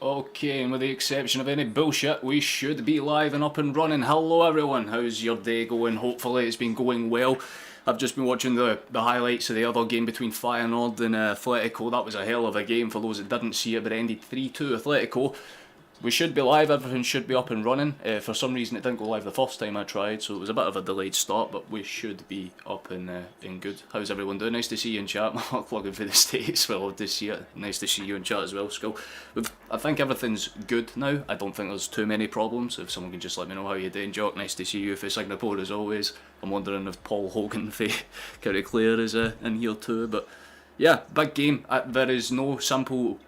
Okay, and with the exception of any bullshit, we should be live and up and running. Hello everyone, how's your day going? Hopefully it's been going well. I've just been watching the highlights of the other game between Feyenoord and Atletico. That was a hell of a game for those that didn't see it, but it ended 3-2 Atletico. We should be live, everything should be up and running. For some reason it didn't go live the first time I tried, so it was a bit of a delayed start, but we should be up and good. How's everyone doing? Nice to see you in chat. I'm not plugging for the States, well, love to see it. Nice to see you in chat as well, Skull. I think everything's good now. I don't think there's too many problems. If someone can just let me know how you're doing, Jock. Nice to see you for Singapore as always. I'm wondering if Paul Hogan for County Clare is in here too, but yeah, big game. There is no simple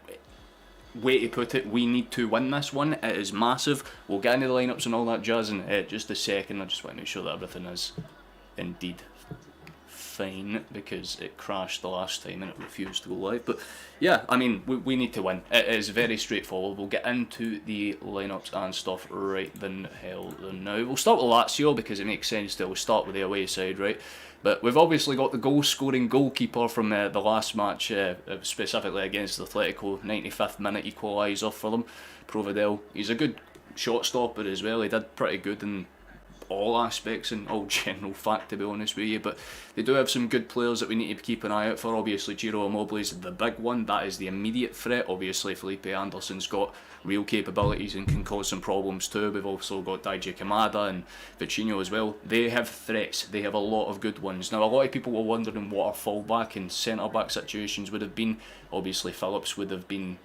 way to put it. We need to win this one. It is massive. We'll get into the lineups and all that jazz in just a second. I just want to make sure that everything is indeed fine, because it crashed the last time and it refused to go live. But yeah, I mean, we need to win. It is very straightforward. We'll get into the lineups and stuff right the hell now. We'll start with Lazio because it makes sense to. We'll start with the away side, right? But we've obviously got the goal-scoring goalkeeper from the last match, specifically against Atletico, 95th minute equaliser for them, Provedel. He's a good shot stopper as well. He did pretty good in all aspects and all general fact, to be honest with you, but they do have some good players that we need to keep an eye out for. Obviously Ciro Immobile is the big one, that is the immediate threat. Obviously Felipe Anderson's got real capabilities and can cause some problems too. We've also got Daiji Kamada and Vitinho as well. They have threats, they have a lot of good ones. Now a lot of people were wondering what our full-back and centre-back situations would have been. Obviously Phillips would have been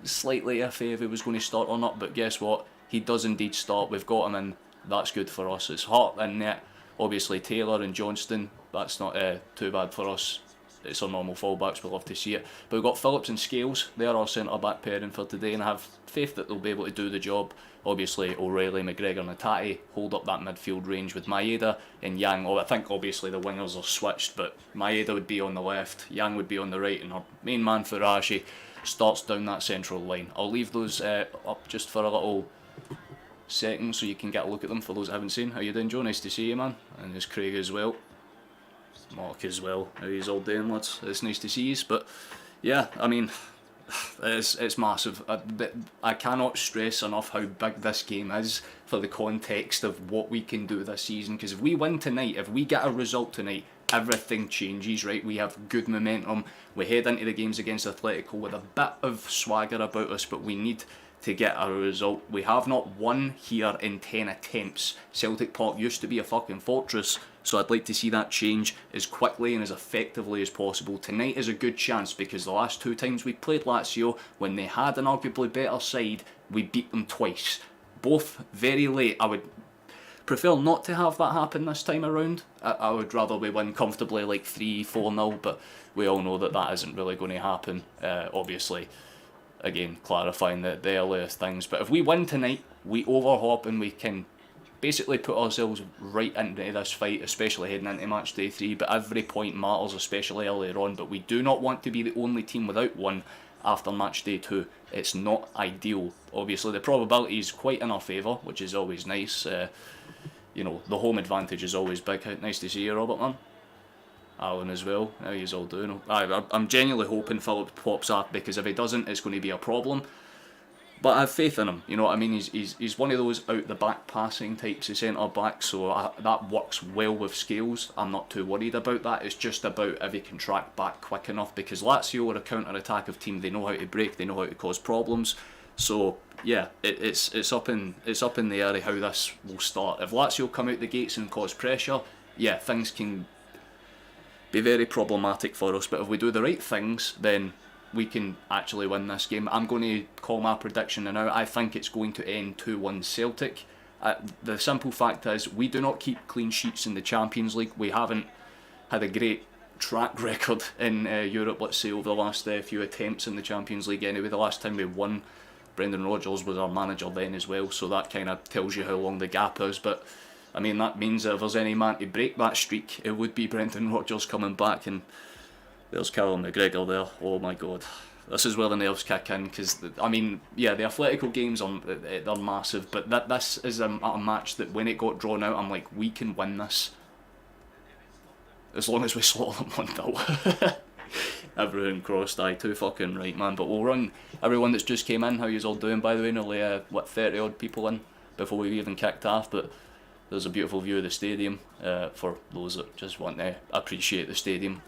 slightly iffy if he was going to start or not, but guess what, he does indeed start. We've got him in. That's good for us. It's Hart in net. Obviously Taylor and Johnston, that's not too bad for us. It's our normal fullbacks, we love to see it. But we've got Phillips and Scales, they are our centre-back pairing for today, and I have faith that they'll be able to do the job. Obviously O'Reilly, McGregor and Atati hold up that midfield range with Maeda and Yang. I think obviously the wingers are switched, but Maeda would be on the left, Yang would be on the right, and our main man Furashi starts down that central line. I'll leave those up just for a little second so you can get a look at them for those that haven't seen. How you doing, Joe? Nice to see you, man. And there's Craig as well. Mark as well. How he's all doing, lads. It's nice to see you. But yeah, I mean, it's massive. I cannot stress enough how big this game is for the context of what we can do this season. Because if we win tonight, if we get a result tonight, everything changes, right? We have good momentum. We head into the games against Atletico with a bit of swagger about us, but we need to get a result. We have not won here in 10 attempts. Celtic Park used to be a fucking fortress, so I'd like to see that change as quickly and as effectively as possible. Tonight is a good chance because the last two times we played Lazio, when they had an arguably better side, we beat them twice. Both very late. I would prefer not to have that happen this time around. I would rather we win comfortably like 3-4-0, but we all know that that isn't really going to happen, obviously. Again, clarifying the earliest things. But if we win tonight, we overhop and we can basically put ourselves right into this fight, especially heading into match day 3. But every point matters, especially earlier on. But we do not want to be the only team without one after match day 2. It's not ideal. Obviously, the probability is quite in our favour, which is always nice. You know, the home advantage is always big. Nice to see you, Robert, man. Alan as well, how he's all doing. I'm genuinely hoping Phillips pops up, because if he doesn't, it's going to be a problem. But I have faith in him, you know what I mean? He's one of those out the back passing types of centre back, so that works well with Scales. I'm not too worried about that. It's just about if he can track back quick enough, because Lazio are a counter-attack team. They know how to break, they know how to cause problems. So yeah, it's up in the air how this will start. If Lazio come out the gates and cause pressure, yeah, things can be very problematic for us, but if we do the right things, then we can actually win this game. I'm going to call my prediction now. I think it's going to end 2-1 Celtic. The simple fact is, we do not keep clean sheets in the Champions League. We haven't had a great track record in Europe, let's say, over the last few attempts in the Champions League anyway. The last time we won, Brendan Rodgers was our manager then as well, so that kind of tells you how long the gap is. But I mean, that means that if there's any man to break that streak, it would be Brendan Rodgers coming back. And there's Callum McGregor there. Oh my god. This is where the nerves kick in, because, I mean, yeah, the Atletico games, they're massive, but this is a match that when it got drawn out, I'm like, we can win this. As long as we slaughter them 1-0. Everything crossed, aye, too fucking right, man. But we'll run everyone that's just came in. How you all doing, by the way? Nearly, 30 odd people in before we even kicked off. But there's a beautiful view of the stadium for those that just want to appreciate the stadium.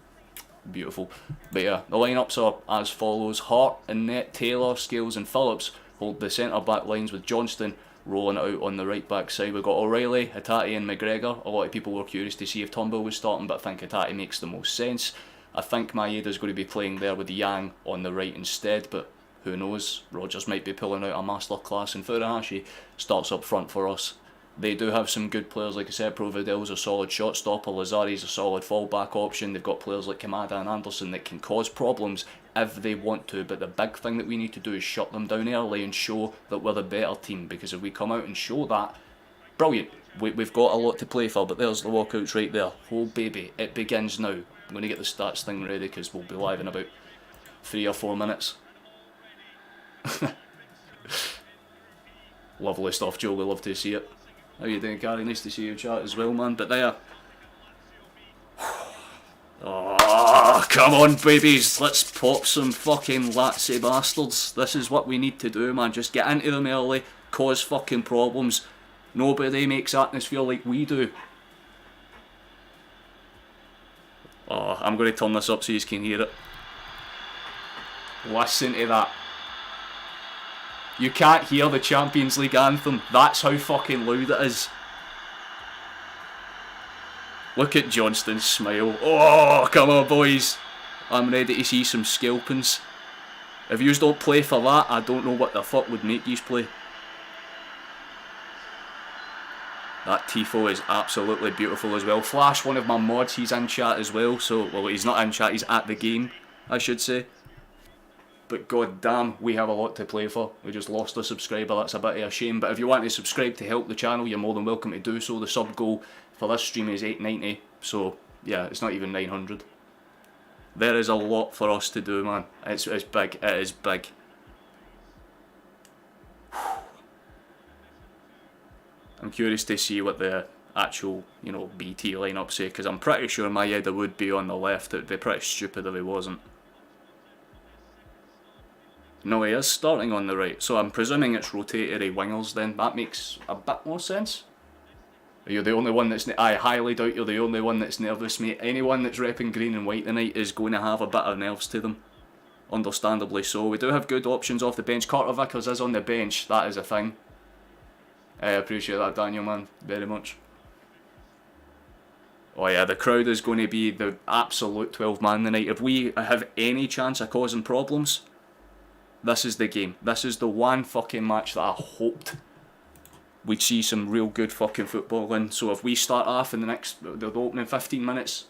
Beautiful. But yeah, the lineups are as follows. Hart and net, Taylor, Scales and Phillips hold the centre back lines with Johnston rolling out on the right back side. We've got O'Reilly, Hatate and McGregor. A lot of people were curious to see if Turnbull was starting, but I think Hatate makes the most sense. I think Maeda's going to be playing there with Yang on the right instead, but who knows? Rodgers might be pulling out a masterclass, and Furuhashi starts up front for us. They do have some good players, like I said. Providel's a solid shot stopper, Lazari's a solid fallback option. They've got players like Kamada and Anderson that can cause problems if they want to, but the big thing that we need to do is shut them down early and show that we're the better team, because if we come out and show that, brilliant. We've got a lot to play for, but there's the walkouts right there. Oh baby, it begins now. I'm going to get the stats thing ready because we'll be live in about 3 or 4 minutes. Lovely stuff, Joe, we love to see it. How you doing, Gary? Nice to see you chat as well, man. But there. Oh, come on, babies. Let's pop some fucking Lazio bastards. This is what we need to do, man. Just get into them early, cause fucking problems. Nobody makes atmosphere like we do. Oh, I'm going to turn this up so you can hear it. Listen to that. You can't hear the Champions League anthem. That's how fucking loud it is. Look at Johnston's smile. Oh, come on, boys. I'm ready to see some scalpings. If yous don't play for that, I don't know what the fuck would make yous play. That tifo is absolutely beautiful as well. Flash, one of my mods, he's in chat as well. So, well, he's not in chat, he's at the game, I should say. But god damn, we have a lot to play for. We just lost a subscriber, that's a bit of a shame. But if you want to subscribe to help the channel, you're more than welcome to do so. The sub goal for this stream is 890, so yeah, it's not even 900. There is a lot for us to do, man. It's big, it is big. I'm curious to see what the actual, you know, BT lineup say, because I'm pretty sure Maeda would be on the left. It would be pretty stupid if he wasn't. No, he is starting on the right, so I'm presuming it's rotatory wingers then. That makes a bit more sense. You're the only one that's... I highly doubt you're the only one that's nervous, mate. Anyone that's repping green and white tonight is going to have a bit of nerves to them. Understandably so. We do have good options off the bench. Carter Vickers is on the bench, that is a thing. I appreciate that, Daniel, man, very much. Oh yeah, the crowd is going to be the absolute 12-man tonight. If we have any chance of causing problems, this is the game. This is the one fucking match that I hoped we'd see some real good fucking football in. So if we start off in the opening 15 minutes,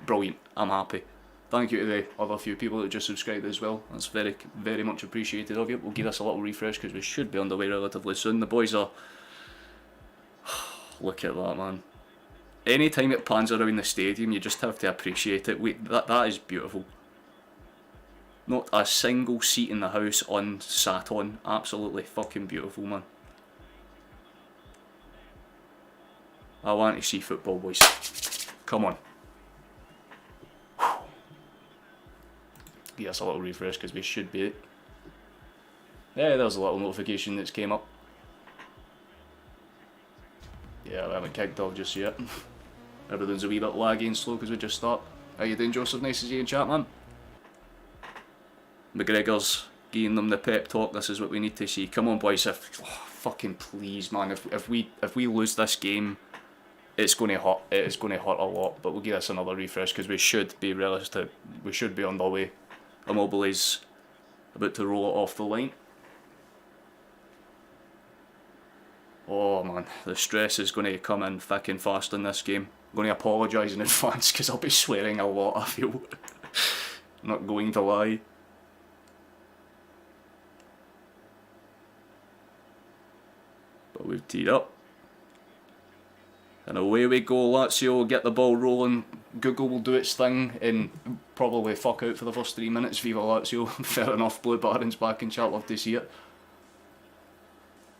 brilliant. I'm happy. Thank you to the other few people that just subscribed as well. That's very, very much appreciated of you. We'll give us a little refresh because we should be underway relatively soon. The boys are... Look at that, man. Anytime it pans around the stadium, you just have to appreciate it. That is beautiful. Not a single seat in the house unsat on. Absolutely fucking beautiful, man. I want to see football, boys. Come on. Give us a little refresh because we should be it. Yeah, there's a little notification that's came up. Yeah, we haven't kicked off just yet. Everything's a wee bit laggy and slow because we just start. How you doing, Joseph? Nice to see you in chat, man. McGregor's giving them the pep talk. This is what we need to see. Come on, boys. Fucking please, man. If we lose this game, it's going to hurt. It is going to hurt a lot. But we'll give us another refresh because we should be realistic. We should be on the way. Immobile's about to roll it off the line. Oh man, the stress is going to come in thick and fast in this game. I'm going to apologise in advance because I'll be swearing a lot, I feel. Not going to lie. But we've teed up. And away we go, Lazio will get the ball rolling. Google will do its thing and probably fuck out for the first 3 minutes. Viva Lazio. Fair enough, Blue Barons back in chat, love to see it.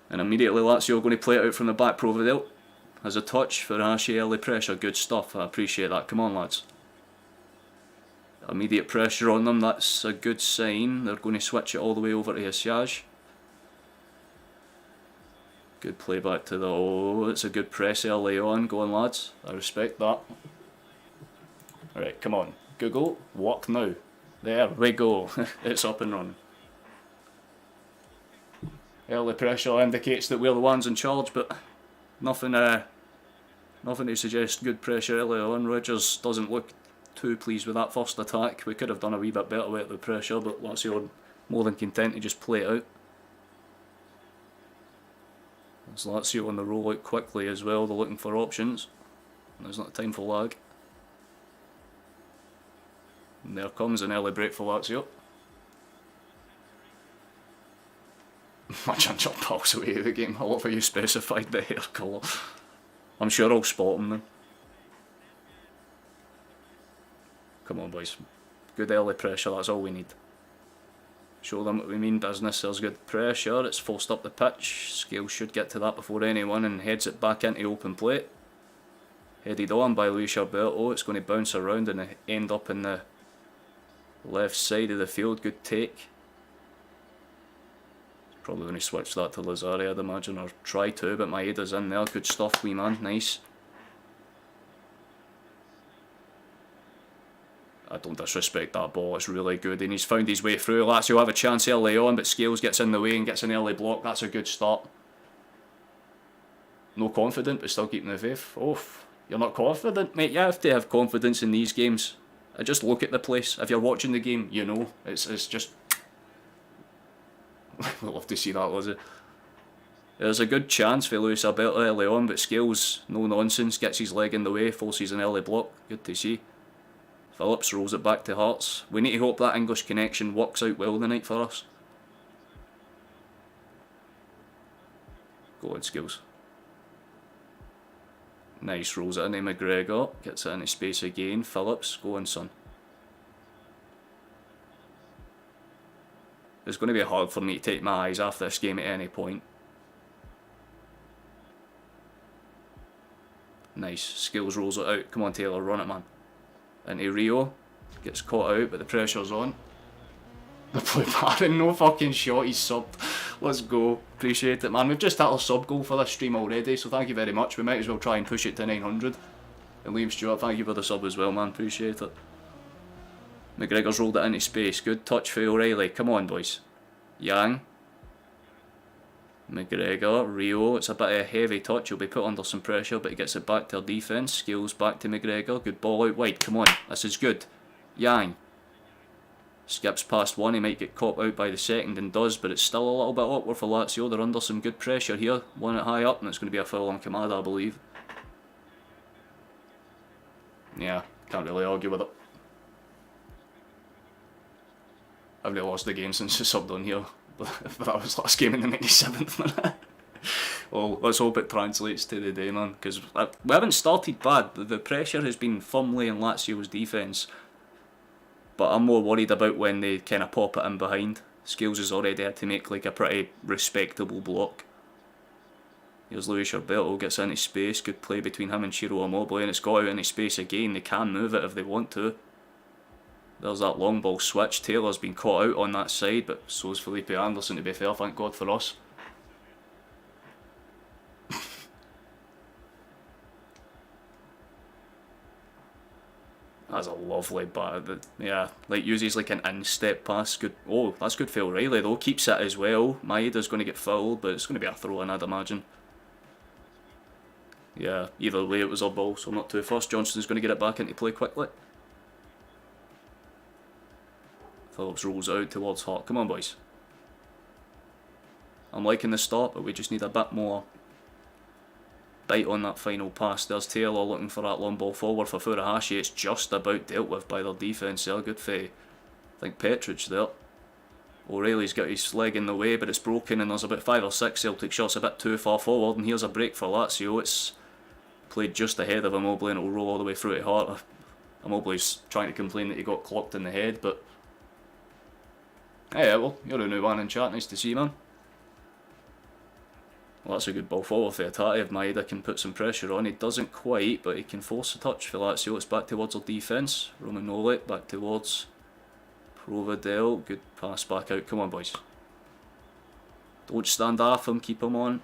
And immediately Lazio going to play it out from the back. Providel has a touch for Hashi, early pressure, good stuff. I appreciate that. Come on, lads. Immediate pressure on them, that's a good sign. They're going to switch it all the way over to Asiage. Good play back to the... Oh, it's a good press early on. Go on, lads. I respect that. Alright, come on. Google, walk now. There we go. It's up and running. Early pressure indicates that we're the ones in charge, but nothing to suggest good pressure early on. Rogers doesn't look too pleased with that first attack. We could have done a wee bit better with the pressure, but Lazio more than content to just play it out. There's Lazio on the roll out quickly as well. They're looking for options. There's not time for lag. And there comes an early break for Lazio. Much unsure pulse away the game. I love how you specified the hair colour. I'm sure I'll spot him then. Come on, boys. Good early pressure, that's all we need. Show them what we mean business. There's good pressure, it's forced up the pitch. Scales should get to that before anyone and heads it back into open play. Headed on by Luis Alberto. It's going to bounce around and end up in the left side of the field. Good take. Probably going to switch that to Lazari, I'd imagine, or try to, but Maeda's in there. Good stuff, wee man. Nice. I don't disrespect that ball, it's really good, and he's found his way through. Lazio have a chance early on, but Scales gets in the way and gets an early block. That's a good start. No confident, but still keeping the faith. Oh, you're not confident, mate? You have to have confidence in these games. I just look at the place. If you're watching the game, you know. It's just... We'd love to see that, was it? There's a good chance for Luis Alberto early on, but Scales, no nonsense, gets his leg in the way, forces an early block. Good to see. Phillips rolls it back to Hearts. We need to hope that English connection works out well tonight for us. Go on, Scales. Nice, rolls it into McGregor. Gets it into space again. Phillips, go on, son. It's going to be hard for me to take my eyes off this game at any point. Nice. Scales rolls it out. Come on, Taylor, run it, man. Into Rio. Gets caught out, but the pressure's on. The play Baron, no fucking shot, he's subbed. Let's go. Appreciate it, man. We've just had our sub goal for this stream already, so thank you very much. We might as well try and push it to 900. And Liam Stewart, thank you for the sub as well, man. Appreciate it. McGregor's rolled it into space. Good touch for O'Reilly. Come on, boys. Yang. McGregor. Rio. It's a bit of a heavy touch. He'll be put under some pressure, but he gets it back to our defence. Scales back to McGregor. Good ball out wide. Come on. This is good. Yang. Skips past one. He might get caught out by the second and does, but it's still a little bit awkward for Lazio. They're under some good pressure here. Won it high up, and it's going to be a foul on Kamada, I believe. Yeah, can't really argue with it. I've really lost the game since the subbed on here. But that was last game in the 97th minute. Well, let's hope it translates to the day, man, because we haven't started bad. The pressure has been firmly in Lazio's defence, but I'm more worried about when they kind of pop it in behind. Scales has already had to make like a pretty respectable block. Here's Luis Alberto, gets into space. Good play between him and Ciro Immobile, and it's got out into space again. They can move it if they want to. There's that long ball switch. Taylor's been caught out on that side, but so is Felipe Anderson, to be fair, thank God for us. That's a lovely bat. Yeah, like uses like an in-step pass. Good. Oh, that's good for O'Reilly though. Keeps it as well. Maeda's going to get fouled, but it's going to be a throw-in, I'd imagine. Yeah, either way it was a ball, so I'm not too fussed. Johnston's going to get it back into play quickly. Phillips rolls out towards Hart. Come on, boys. I'm liking the start, but we just need a bit more bite on that final pass. There's Taylor looking for that long ball forward for Furuhashi. It's just about dealt with by their defence there. Good for, I think, Petric there. O'Reilly's got his leg in the way, but it's broken, and there's about 5 or 6 Celtic shots a bit too far forward, and here's a break for Lazio. It's played just ahead of Immobile, and it'll roll all the way through to Hart. Immobile's trying to complain that he got clocked in the head, but hey, well, you're a new one in chat. Nice to see you, man. Well, that's a good ball forward for Atati. If Maeda can put some pressure on, he doesn't quite, but he can force a touch for Lazio. It's back towards our defence. Romagnoli back towards Provedel. Good pass back out. Come on, boys. Don't stand off him, keep him on.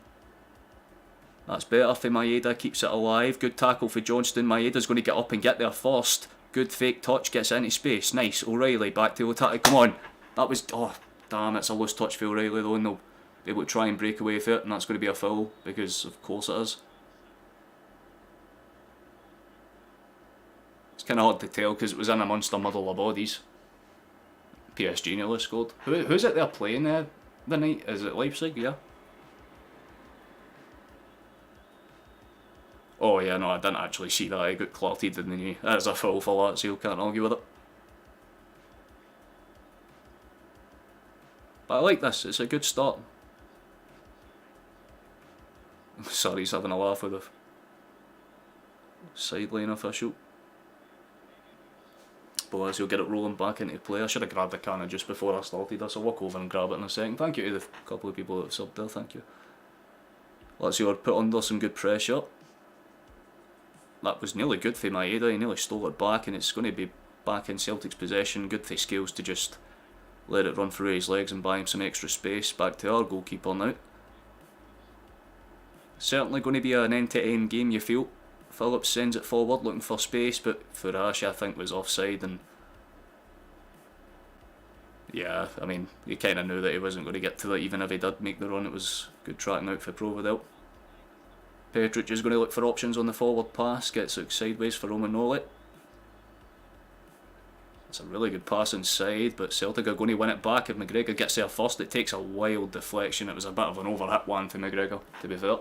That's better for Maeda, keeps it alive. Good tackle for Johnston. Maeda's going to get up and get there first. Good fake touch, gets into space. Nice. O'Reilly back to Otati. Come on. That was... Oh, damn, it's a loose touch for O'Reilly though, and they'll be able to try and break away with it, and that's going to be a foul, because of course it is. It's kind of hard to tell because it was in amongst a muddle of bodies. PSG nearly scored. Who's it they're playing the night? Is it Leipzig? Yeah. Oh yeah, no, I didn't actually see that. I got clotted in the knee. That is a foul for Lazio, can't argue with it. But I like this, it's a good start. Sorry, he's having a laugh with the sideline official. But Lazio get it rolling back into play. I should have grabbed the cannon just before I started this. I'll walk over and grab it in a second. Thank you to the couple of people that have subbed there, thank you. Lazio are put under some good pressure. That was nearly good for Maeda, he nearly stole it back, and it's going to be back in Celtic's possession. Good for Scales to just let it run through his legs and buy him some extra space. Back to our goalkeeper now. Certainly going to be an end-to-end game, you feel. Phillips sends it forward looking for space, but Furashi I think was offside, and yeah, I mean, you kind of knew that he wasn't going to get to that even if he did make the run. It was good tracking out for Provedel. Petric is going to look for options on the forward pass, gets it sideways for Romagnoli. It's a really good pass inside, but Celtic are going to win it back. If McGregor gets there first, it takes a wild deflection. It was a bit of an overhit one for McGregor, to be fair.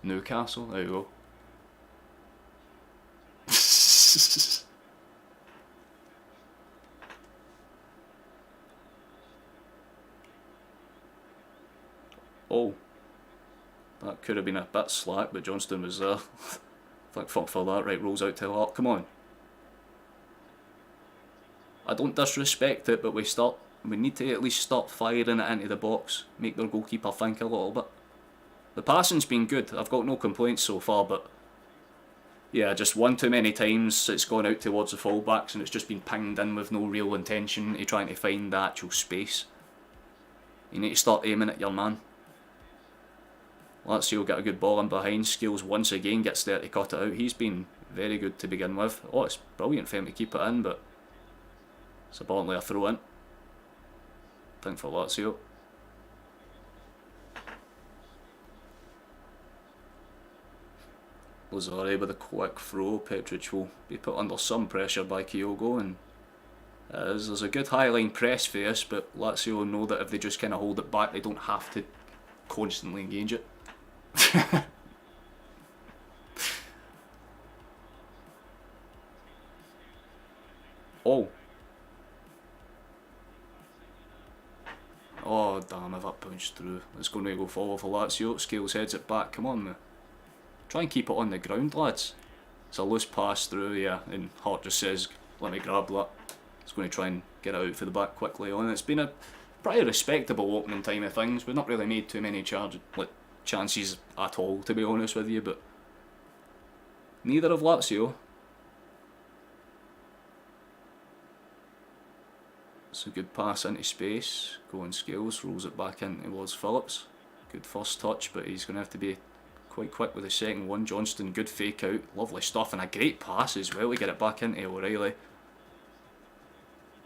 Newcastle, there you go. Oh. That could have been a bit slack, but Johnston was there. Thank fuck for that. Right, rolls out to Hart. Come on. I don't disrespect it, but we need to at least start firing it into the box. Make their goalkeeper think a little bit. The passing's been good. I've got no complaints so far, but yeah, just one too many times it's gone out towards the fullbacks and it's just been pinged in with no real intention to trying to find the actual space. You need to start aiming at your man. Lazio get a good ball in behind. Scales once again gets there to cut it out. He's been very good to begin with. Oh, it's brilliant for him to keep it in, but it's apparently a throw in. I think for Lazio. Lazare with a quick throw. Petric will be put under some pressure by Kyogo, and there's a good high line press for us, but Lazio know that if they just kind of hold it back, they don't have to constantly engage it. Oh. Oh damn, if that bounced through. It's going to go forward for Lazio. Scales heads it back. Come on, man. Try and keep it on the ground, lads. It's a loose pass through, yeah, and Hart just says, let me grab that. It's going to try and get it out for the back quickly on. It's been a pretty respectable opening time of things. We've not really made too many chances at all, to be honest with you, but neither have Lazio. It's a good pass into space. Going Scales, rolls it back in towards Phillips. Good first touch, but he's going to have to be quite quick with the second one. Johnston, good fake out, lovely stuff, and a great pass as well to get it back into O'Reilly.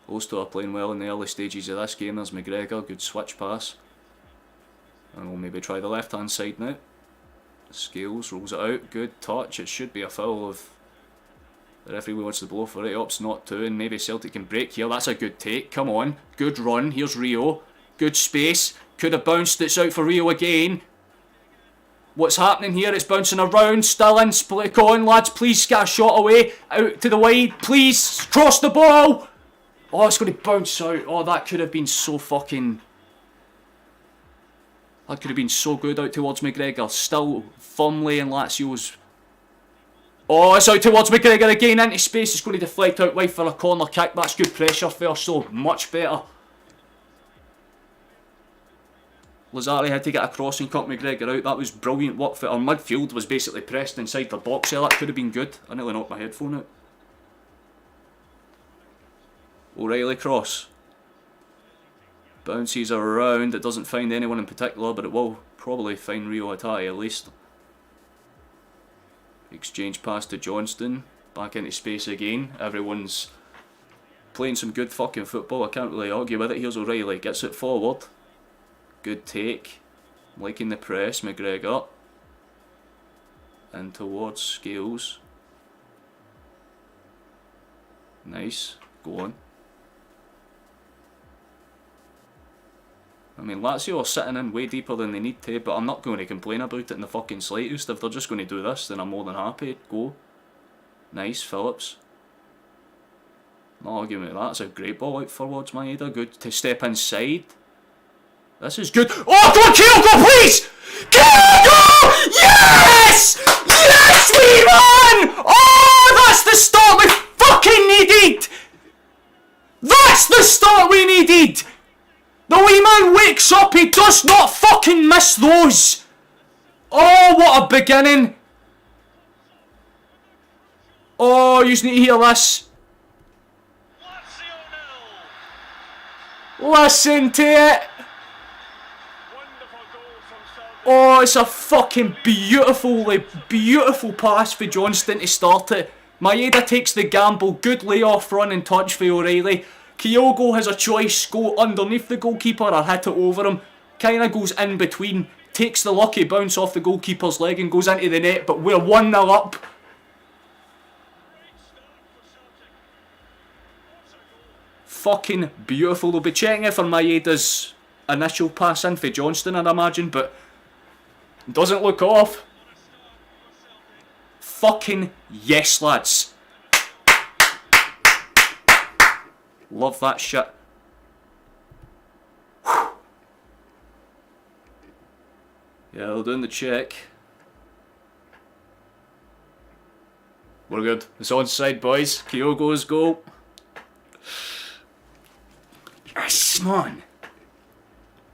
Those two are playing well in the early stages of this game. There's McGregor, good switch pass. And we'll maybe try the left hand side now. Scales rolls it out, good touch. It should be a foul if the referee wants to blow for it. Opts not to, and maybe Celtic can break here. That's a good take, come on. Good run, here's Rio. Good space, could have bounced, it's out for Rio again. What's happening here? It's bouncing around, still in, split on, lads, please get a shot away, out to the wide, please, cross the ball! Oh, it's going to bounce out. Oh, that could have been so fucking... That could have been so good out towards McGregor, still firmly in Lazio's... Oh, it's out towards McGregor again, into space, it's going to deflect out wide for a corner kick, that's good pressure for us, so much better. Lazari had to get a cross and cut McGregor out. That was brilliant work for our midfield. Was basically pressed inside the box there. That could have been good. I nearly knocked my headphone out. O'Reilly cross. Bounces around. It doesn't find anyone in particular, but it will probably find Rio Hatai at least. Exchange pass to Johnston. Back into space again. Everyone's playing some good fucking football. I can't really argue with it. Here's O'Reilly. Gets it forward. Good take. Liking the press. McGregor. And towards Scales. Nice. Go on. I mean, Lazio are sitting in way deeper than they need to, but I'm not going to complain about it in the fucking slightest. If they're just going to do this, then I'm more than happy. Go. Nice, Phillips. No argument with that. It's a great ball out forwards, Maeda. Good to step inside. This is good. Oh, go on, Kyogo, please! Kyogo! Yes! Yes, we won! Oh, that's the start we fucking needed! That's the start we needed! The wee man wakes up, he does not fucking miss those! Oh, what a beginning! Oh, you just need to hear this. Listen to it! Oh, it's a fucking beautiful pass for Johnston to start it. Maeda takes the gamble, good layoff run and touch for O'Reilly. Kyogo has a choice, go underneath the goalkeeper or hit it over him. Kinda goes in between, takes the lucky bounce off the goalkeeper's leg and goes into the net, but we're 1-0 up. Fucking beautiful. They'll be checking it for Maeda's initial pass in for Johnston, I'd imagine, but doesn't look off. Fucking yes, lads. Love that shit. Whew. Yeah, they're doing the check. We're good. It's onside, boys. Kyogo's goal. Yes, man.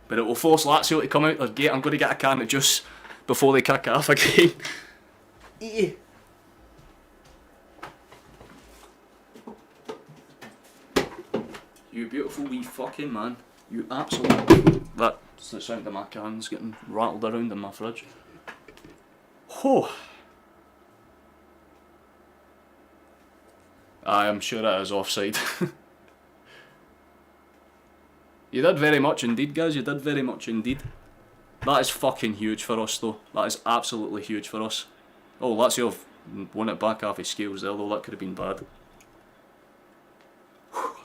But it will force Lazio to come out their gate. I'm going to get a can of juice before they kick off again. You beautiful wee fucking man. You absolute... That's the sound of my cans getting rattled around in my fridge. Oh. I am sure it is offside. You did very much indeed, guys. You did very much indeed. That is fucking huge for us, though. That is absolutely huge for us. Oh, Lazio have won it back off his scales there, though. That could have been bad.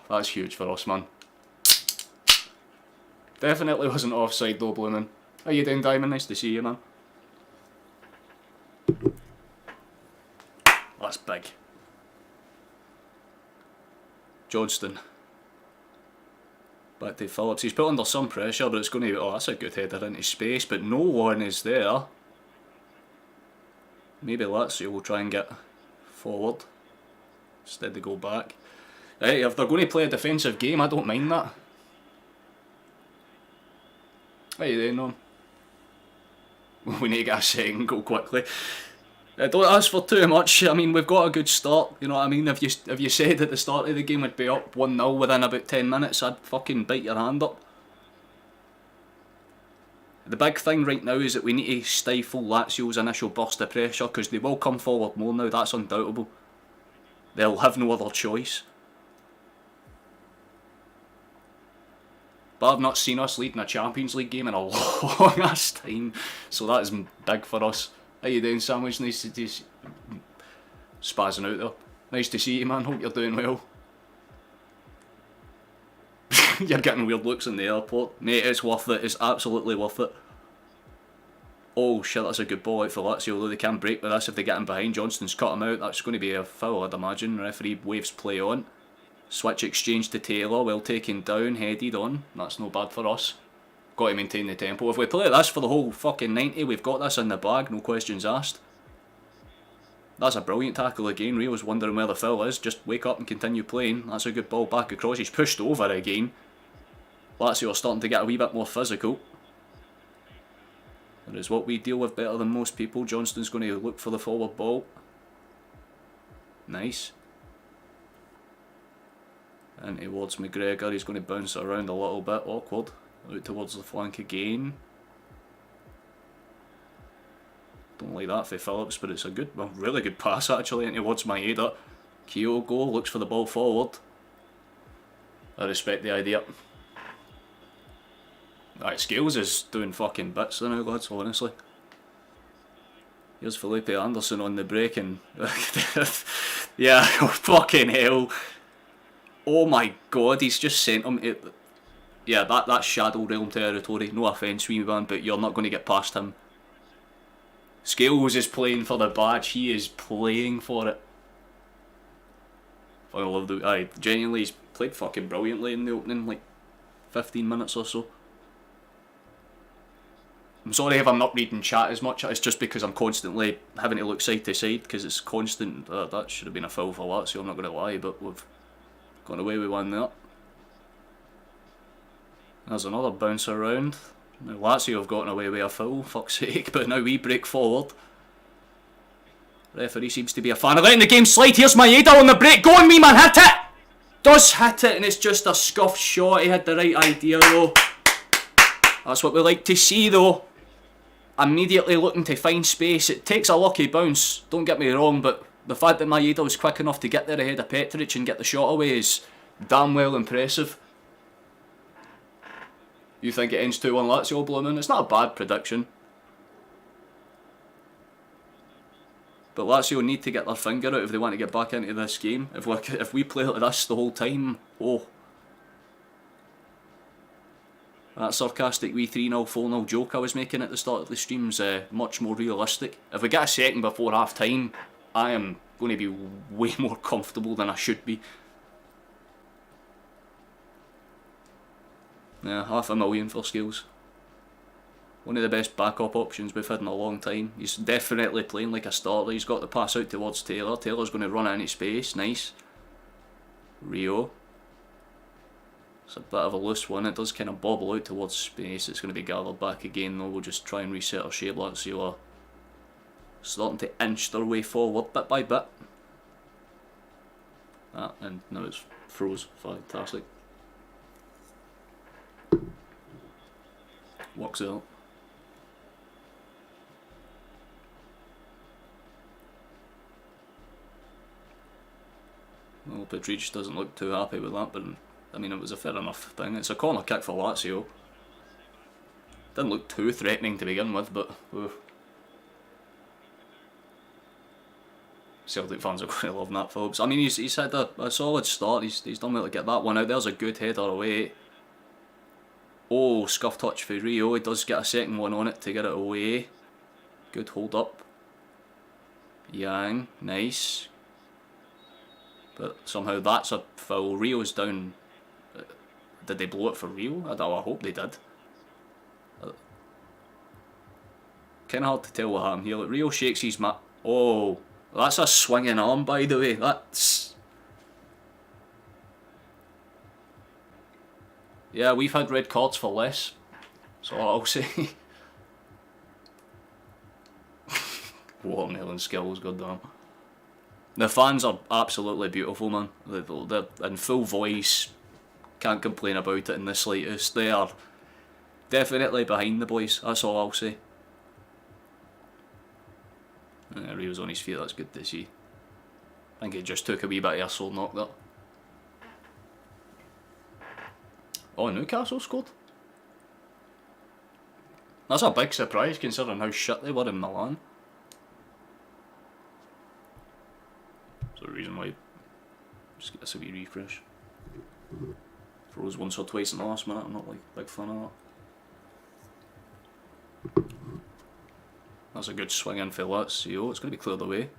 That's huge for us, man. Definitely wasn't offside though, blooming. How you doing, Diamond? Nice to see you, man. That's big. Johnston. Back to Phillips. He's put under some pressure, but it's going to... Oh, that's a good header into space, but no one is there. Maybe Lazio will try and get forward. Instead they go back. Hey, if they're going to play a defensive game, I don't mind that. How you doing, Norm? We need to get a second goal quickly. Don't ask for too much. I mean, we've got a good start. You know what I mean? If you said at the start of the game we'd be up 1-0 within about 10 minutes, I'd fucking bite your hand up. The big thing right now is that we need to stifle Lazio's initial burst of pressure, because they will come forward more now, that's undoubtable. They'll have no other choice. But I've not seen us leading a Champions League game in a long ass time, so that is big for us. How you doing, Sandwich? Nice to see you. Spazzing out there. Nice to see you, man. Hope you're doing well. You're getting weird looks in the airport. Mate, it's worth it. It's absolutely worth it. Oh shit, that's a good ball out for Lazio, although they can break with this if they get him behind. Johnston's cut him out. That's going to be a foul, I'd imagine. Referee waves play on. Switch exchange to Taylor, well taken down, headed on. That's no bad for us. Got to maintain the tempo. If we play this for the whole fucking 90, we've got this in the bag, no questions asked. That's a brilliant tackle again. Rio's wondering where the foul is. Just wake up and continue playing. That's a good ball back across. He's pushed over again. Lazio are starting to get a wee bit more physical. That is what we deal with better than most people. Johnston's going to look for the forward ball. Nice. And towards McGregor, he's going to bounce it around a little bit. Awkward. Out towards the flank again. Don't like that for Phillips, but it's a good, well, really good pass actually, and towards Maeda. Kyogo looks for the ball forward. I respect the idea. Right, Scales is doing fucking bits now, lads, honestly. Here's Felipe Anderson on the break, and yeah, fucking hell. Oh my god, he's just sent him to, yeah, that's Shadow Realm territory. No offence, wee man, but you're not going to get past him. Scales is playing for the badge, he is playing for it. I love the, genuinely, he's played fucking brilliantly in the opening, like, 15 minutes or so. I'm sorry if I'm not reading chat as much, it's just because I'm constantly having to look side to side, because it's constant. That should have been a foul for Lazio, I'm not going to lie, but we've gone away with one there. There's another bounce around. Now Lazio have gotten away with a foul, fuck's sake, but now we break forward. Referee seems to be a fan of letting the game slide. Here's Maeda on the break, go on me man, hit it! Does hit it, and it's just a scuffed shot. He had the right idea though. That's what we like to see though. Immediately looking to find space. It takes a lucky bounce, don't get me wrong, but the fact that Maeda was quick enough to get there ahead of Petric and get the shot away is damn well impressive. You think it ends 2-1 Lazio blooming? It's not a bad prediction. But Lazio need to get their finger out if they want to get back into this game. If we play like this the whole time, oh. That sarcastic wee 3-0, 4-0 joke I was making at the start of the stream's much more realistic. If we get a second before half time, I am going to be way more comfortable than I should be. Yeah, $500,000 for Scales. One of the best backup options we've had in a long time. He's definitely playing like a starter. He's got the pass out towards Taylor. Taylor's going to run out of space. Nice. Rio. It's a bit of a loose one. It does kind of bobble out towards space. It's going to be gathered back again though. We'll just try and reset our shape. Lazio are starting to inch their way forward bit by bit. And now it's froze. Fantastic. Works out. Well, Petric doesn't look too happy with that, but I mean, it was a fair enough thing. It's a corner kick for Lazio. Didn't look too threatening to begin with, but Celtic fans are going to love Nat Phillips. I mean, he's had a solid start. He's done well to get that one out. There's a good header away. Oh, scuff touch for Rio. He does get a second one on it to get it away. Good hold up. Yang, nice. But somehow that's a foul. Rio's down. Did they blow it for Rio? I hope they did. Kind of hard to tell what happened here. Like, Rio shakes his mat. Oh, that's a swinging arm, by the way. That's. Yeah, we've had red cards for less. So I'll say. Watermelon skills, goddamn. The fans are absolutely beautiful, man. They're in full voice. Can't complain about it in the slightest. They are definitely behind the boys, that's all I'll say. Rio's on his feet, that's good to see. I think he just took a wee bit of a soul knock there. Oh, Newcastle scored? That's a big surprise considering how shit they were in Milan. There's a reason why. Just get this a wee refresh. Froze once or twice in the last minute, I'm not like big fan of that. That's a good swing in for Lazio, it's going to be cleared away.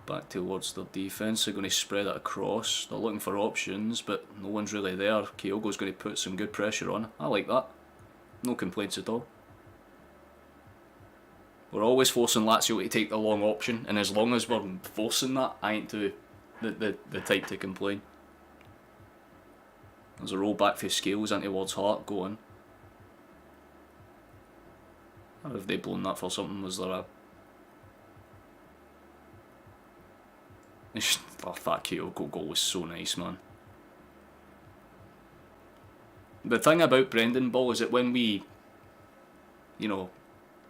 Back towards their defence, they're going to spread it across. They're looking for options, but no one's really there. Kyogo's going to put some good pressure on. I like that. No complaints at all. We're always forcing Lazio to take the long option, and as long as we're forcing that, I ain't the type to complain. There's a roll back for Scales in towards Hart, go on. How have they blown that for something? Was there a... Oh, that Kyoto goal was so nice, man. The thing about Brendan Ball is that when we, you know,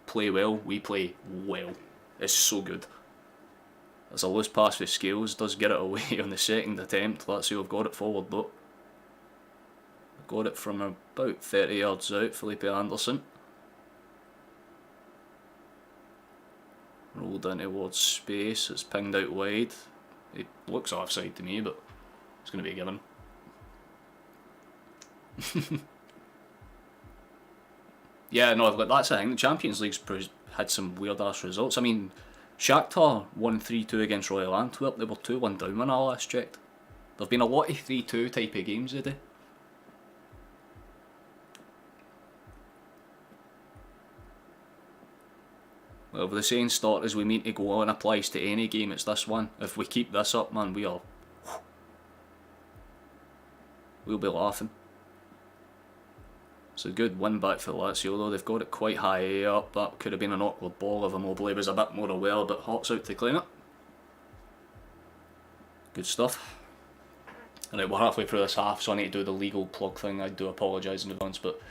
play well, we play well. It's so good. There's a loose pass for Scales, does get it away on the second attempt. Let's see, we've got it forward though. Got it from about 30 yards out, Felipe Anderson. Rolled in towards space, it's pinged out wide. It looks offside to me, but it's going to be a given. Yeah, no, that's the thing. The Champions League's had some weird ass results. I mean, Shakhtar won 3-2 against Royal Antwerp. They were 2-1 down when I last checked. There've been a lot of 3-2 type of games today. Well, the saying start as we mean to go on applies to any game, it's this one. If we keep this up, man, we'll be laughing. It's a good win back for Lazio though, they've got it quite high up. That could have been an awkward ball if Immobile was a bit more aware, but Hart's out to claim it. Good stuff. Alright, we're halfway through this half, so I need to do the legal plug thing. I do apologise in advance, but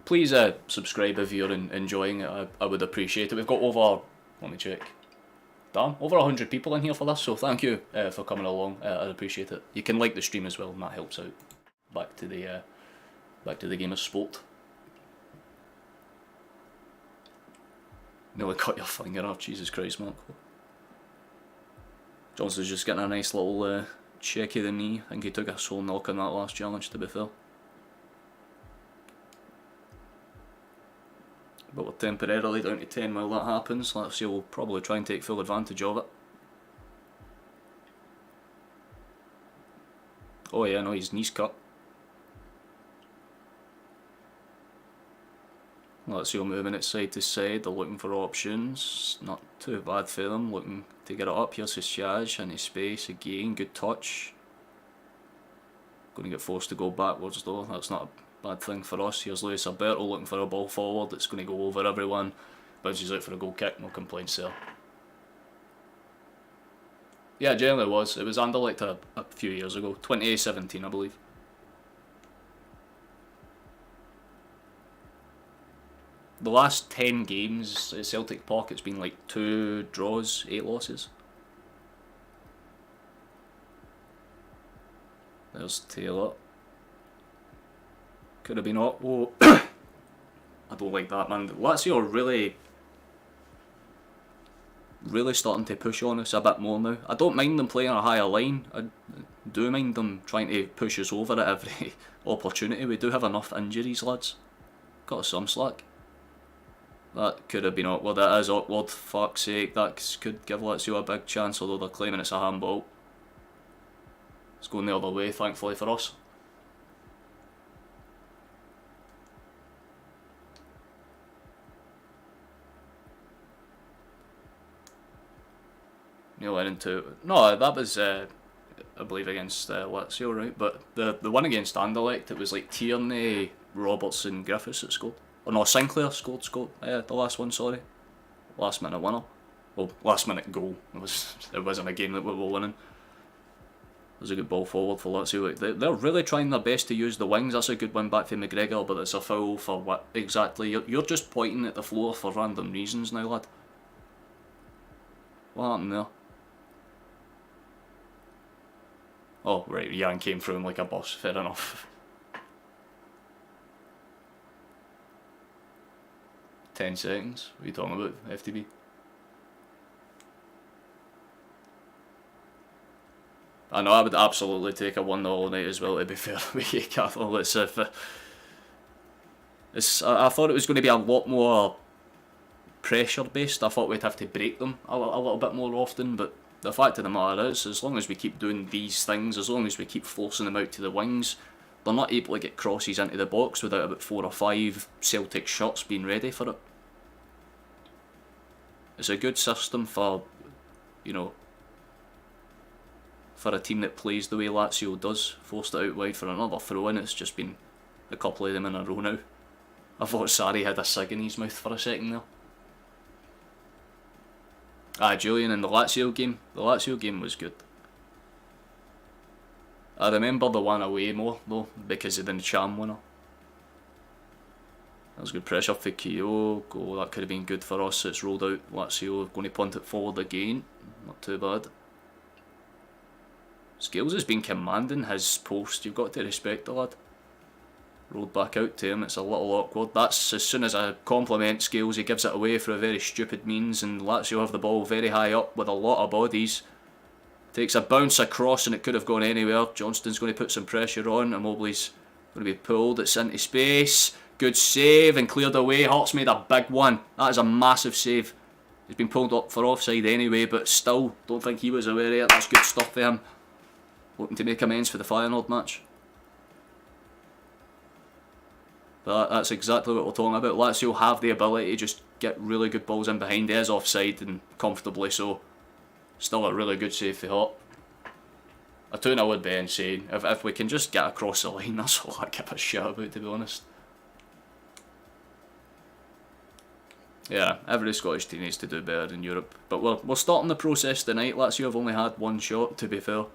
please subscribe if you're enjoying it, I would appreciate it. We've got over, let me check, damn, over 100 people in here for this, so thank you for coming along, I appreciate it. You can like the stream as well, and that helps out. Back to the game of sport. Nearly cut your finger off, Jesus Christ, Mark. Johnson's just getting a nice little check of the knee. I think he took a sole knock on that last challenge, to be fair. But we're temporarily down to 10 while that happens. Let's see, we'll probably try and take full advantage of it. Oh yeah, no, his knee's cut. Let's see, we're moving it side to side. They're looking for options. Not too bad for them. Looking to get it up. Here's his Shaj into space again. Good touch. Going to get forced to go backwards though. That's not a bad thing for us. Here's Luis Alberto looking for a ball forward. It's going to go over everyone. Bounces out for a goal kick. No complaints there. Yeah, generally it was. It was Anderlecht a few years ago. 2017, I believe. The last 10 games at Celtic Park, it's been like 2 draws, 8 losses. There's Taylor. Could have been up. Oh, I don't like that, man. Lazio are really starting to push on us a bit more now. I don't mind them playing a higher line. I do mind them trying to push us over at every opportunity. We do have enough injuries, lads. Got us some slack. That could have been awkward. That is awkward. Fuck's sake. That could give Lazio a big chance, although they're claiming it's a handball. It's going the other way, thankfully for us. Neil into no, that was I believe against Lazio, right? But the one against Anderlecht, it was like Tierney, Robertson, Griffiths that scored. Oh no, Sinclair scored the last one, sorry. Last minute winner. Well, last minute goal. It wasn't a game that we were winning. It was a good ball forward for Lazio. They're really trying their best to use the wings. That's a good win back for McGregor, but it's a foul for what exactly? You're just pointing at the floor for random reasons now, lad. What happened there? Oh, right, Jan came through him like a bus, fair enough. 10 seconds. What are you talking about, FTB? I know, I would absolutely take a 1-0 all night as well, to be fair with you, Cathal. I thought it was going to be a lot more pressure based. I thought we'd have to break them a little bit more often, but the fact of the matter is, as long as we keep doing these things, as long as we keep forcing them out to the wings, they're not able to get crosses into the box without about 4 or 5 Celtic shots being ready for it. It's a good system for, you know, for a team that plays the way Lazio does. Forced it out wide for another throw-in. It's just been a couple of them in a row now. I thought Sarri had a cig in his mouth for a second there. Julian in the Lazio game. The Lazio game was good. I remember the one away more though, because of the Cham winner. That was good pressure for Kyogo. That could have been good for us. It's rolled out. Lazio going to punt it forward again. Not too bad. Scales has been commanding his post. You've got to respect the lad. Rolled back out to him. It's a little awkward. That's as soon as I compliment Scales, he gives it away for a very stupid means, and Lazio have the ball very high up with a lot of bodies. Takes a bounce across and it could have gone anywhere. Johnston's going to put some pressure on. Immobile's going to be pulled. It's into space. Good save and cleared away. Hart's made a big one. That is a massive save. He's been pulled up for offside anyway, but still, don't think he was aware of it. That's good stuff for him. Looking to make amends for the Feyenoord match. But that's exactly what we're talking about. Lazio have the ability to just get really good balls in behind. He is offside and comfortably so. Still a really good save for Hart. A 2-0 would be insane. If we can just get across the line, that's all I give a shit about, to be honest. Yeah, every Scottish team needs to do better in Europe. But we're starting the process tonight. Lazio have only had one shot, to be fair.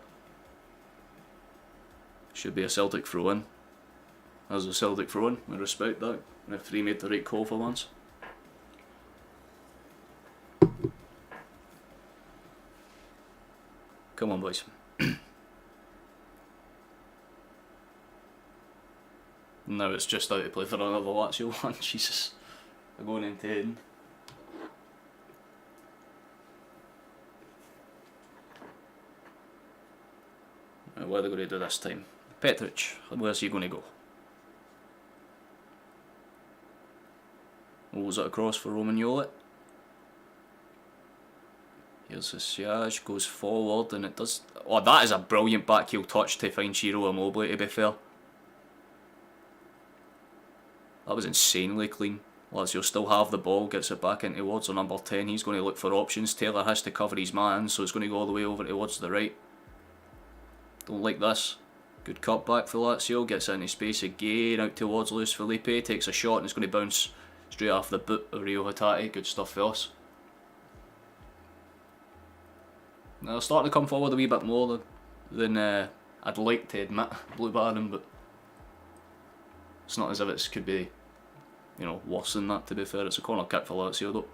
Should be a Celtic throw-in. As a Celtic throw-in, we respect that. The referee made the right call for once. Come on, boys. Now it's just out to play for another Lazio one. Jesus. They're going into end. What are they going to do this time? Petric, where's he going to go? Rolls it across for Romagnoli. Here's the Siage, goes forward and it does... Oh, that is a brilliant backheel touch to find Ciro Immobile, to be fair. That was insanely clean. Lazio still have the ball, gets it back in towards number 10. He's going to look for options. Taylor has to cover his man, so it's going to go all the way over towards the right. Don't like this. Good cut back for Lazio, gets into space again, out towards Luis Felipe, takes a shot and it's going to bounce straight off the boot of Rio Hatate. Good stuff for us. Now they're starting to come forward a wee bit more than I'd like to admit, Blue Baron, but it's not as if it could be, you know, worse than that, to be fair. It's a corner kick for Lazio though.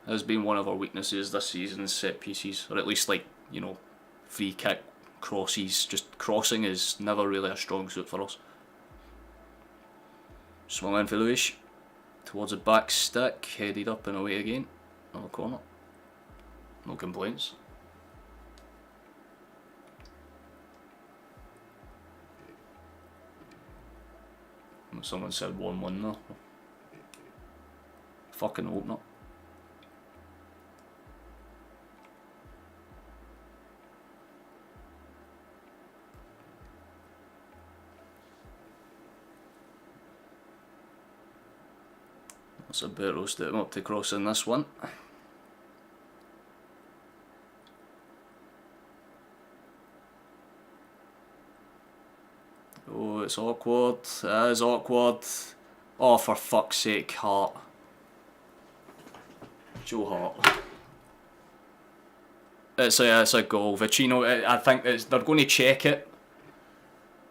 Has been one of our weaknesses this season, set pieces, or at least, like, you know, free kick, crosses. Just crossing is never really a strong suit for us. Swung in for Luis towards the back stick, headed up and away again. Another corner. No complaints. Someone said 1-1 though. Fucking hope not. That's a bit roasted him up to cross in this one. Oh, it's awkward. It is awkward. Oh, for fuck's sake, Hart. Joe Hart. It's a goal. Vicino, I think they're going to check it.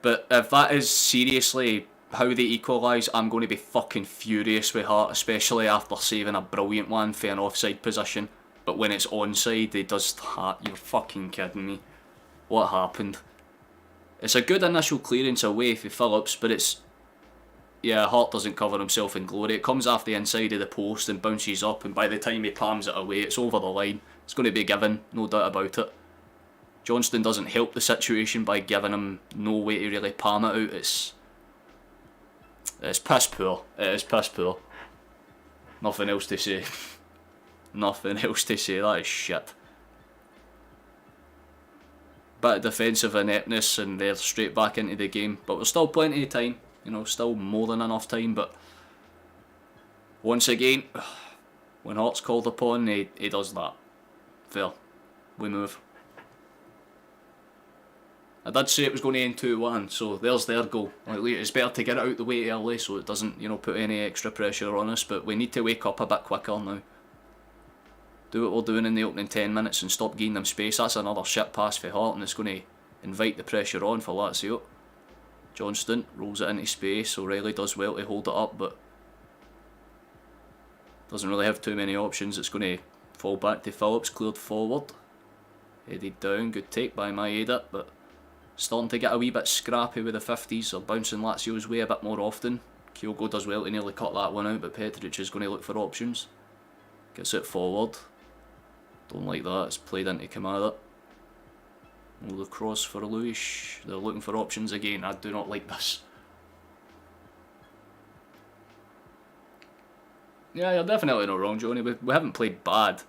But if that is seriously how they equalise, I'm going to be fucking furious with Hart, especially after saving a brilliant one for an offside position. But when it's onside, he does that. You're fucking kidding me. What happened? It's a good initial clearance away for Phillips, but it's... Yeah, Hart doesn't cover himself in glory. It comes off the inside of the post and bounces up, and by the time he palms it away, it's over the line. It's going to be given, no doubt about it. Johnston doesn't help the situation by giving him no way to really palm it out. It's piss poor. It is piss poor. Nothing else to say. Nothing else to say. That is shit. Bit of defensive ineptness and they're straight back into the game. But there's still plenty of time. You know, still more than enough time. But Once again, when Heart's called upon, he does that. Fair. We move. I did say it was going to end 2-1, so there's their goal. Like, it's better to get it out the way early so it doesn't, you know, put any extra pressure on us, but we need to wake up a bit quicker now. Do what we're doing in the opening 10 minutes and stop giving them space. That's another shit pass for Hart, and it's going to invite the pressure on for Lazio. Johnston rolls it into space. O'Reilly does well to hold it up, but doesn't really have too many options. It's going to fall back to Phillips, cleared forward. Headed down, good take by Maeda, but starting to get a wee bit scrappy with the 50s. They're bouncing Lazio's way a bit more often. Kyogo does well to nearly cut that one out, but Petric is going to look for options. Gets it forward. Don't like that, it's played into Kamara. The cross for Luis. They're looking for options again. I do not like this. Yeah, you're definitely not wrong, Johnny. We haven't played bad.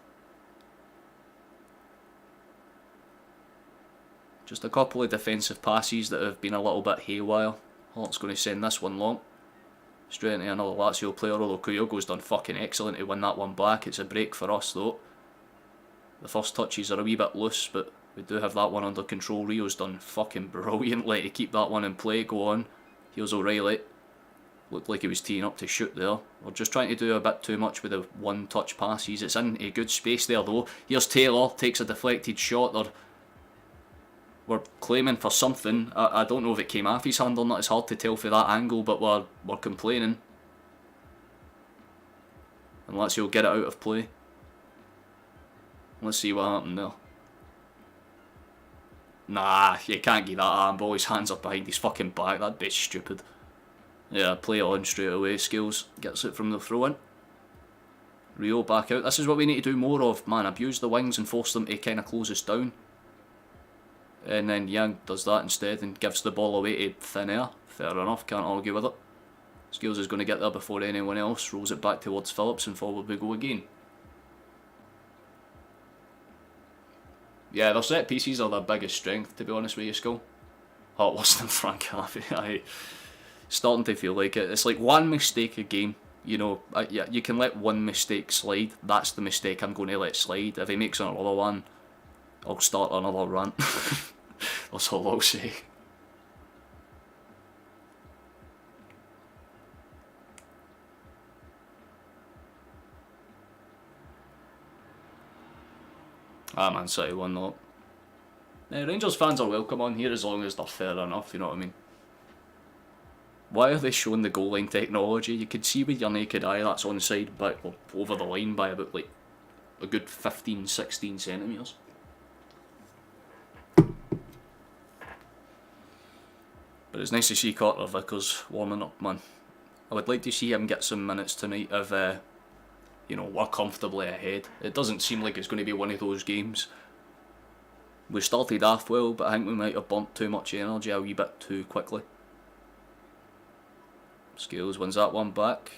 Just a couple of defensive passes that have been a little bit haywire. Hart's going to send this one long. Straight into another Lazio player, although Kyogo's done fucking excellent to win that one back. It's a break for us though. The first touches are a wee bit loose, but we do have that one under control. Rio's done fucking brilliantly to keep that one in play. Go on. Here's O'Reilly. Looked like he was teeing up to shoot there. We're just trying to do a bit too much with the one-touch passes. It's in a good space there though. Here's Taylor, takes a deflected shot. We're claiming for something. I don't know if it came off his hand or not. It's hard to tell for that angle, but we're complaining. And Lazio get it out of play. Let's see what happened there. Nah, you can't get that handball. His hands are behind his fucking back. That'd be stupid. Yeah, play on straight away. Skills gets it from the throw in. Rio back out. This is what we need to do more of, man. Abuse the wings and force them to kind of close us down. And then Young does that instead and gives the ball away to thin air. Fair enough, can't argue with it. Skills is going to get there before anyone else. Rolls it back towards Phillips and forward we go again. Yeah, their set pieces are their biggest strength, to be honest with you, Skull. Hot worse than Frank Harvey. Starting to feel like it. It's like one mistake a game. You know, yeah, you can let one mistake slide. That's the mistake I'm going to let slide. If he makes another one, I'll start another rant. That's all I'll say. Ah, Man City won that. Rangers fans are welcome on here as long as they're fair enough, you know what I mean? Why are they showing the goal line technology? You can see with your naked eye that's onside, but over the line by about like a good 15-16 centimetres. But it's nice to see Carter Vickers warming up, man. I would like to see him get some minutes tonight if, you know, we're comfortably ahead. It doesn't seem like it's going to be one of those games. We started off well, but I think we might have burnt too much energy a wee bit too quickly. Scales wins that one back.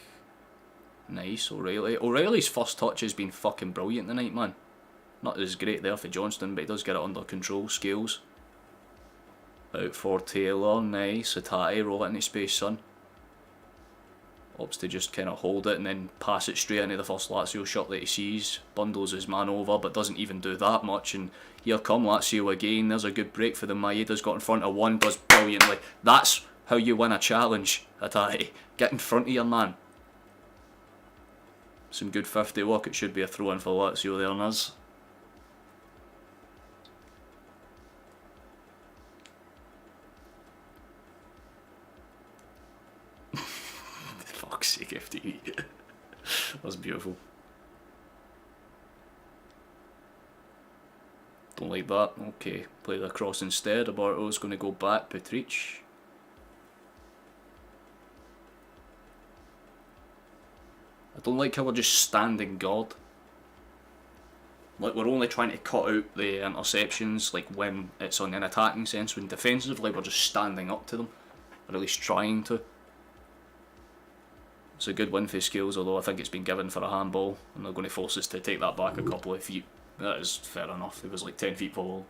Nice, O'Reilly. O'Reilly's first touch has been fucking brilliant tonight, man. Not as great there for Johnston, but he does get it under control. Scales. Out for Taylor, nice. Hatate, roll it into space, son. Opts to just kind of hold it and then pass it straight into the first Lazio shot that he sees. Bundles his man over, but doesn't even do that much. And here come Lazio again. There's a good break for them. Maeda's got in front of one, does brilliantly. That's how you win a challenge, Hatate. Get in front of your man. Some good 50 work. It should be a throw in for Lazio there, Naz. Fuck's sake, FTE. That's beautiful. Don't like that. Okay, play the cross instead. Abarto's going to go back. Petric. I don't like how we're just standing guard. Like, we're only trying to cut out the interceptions, like when it's on an attacking sense. When defensively we're just standing up to them, or at least trying to. It's a good win for Scales, although I think it's been given for a handball, and they're going to force us to take that back a couple of feet. That is fair enough. It was like 10 feet forward.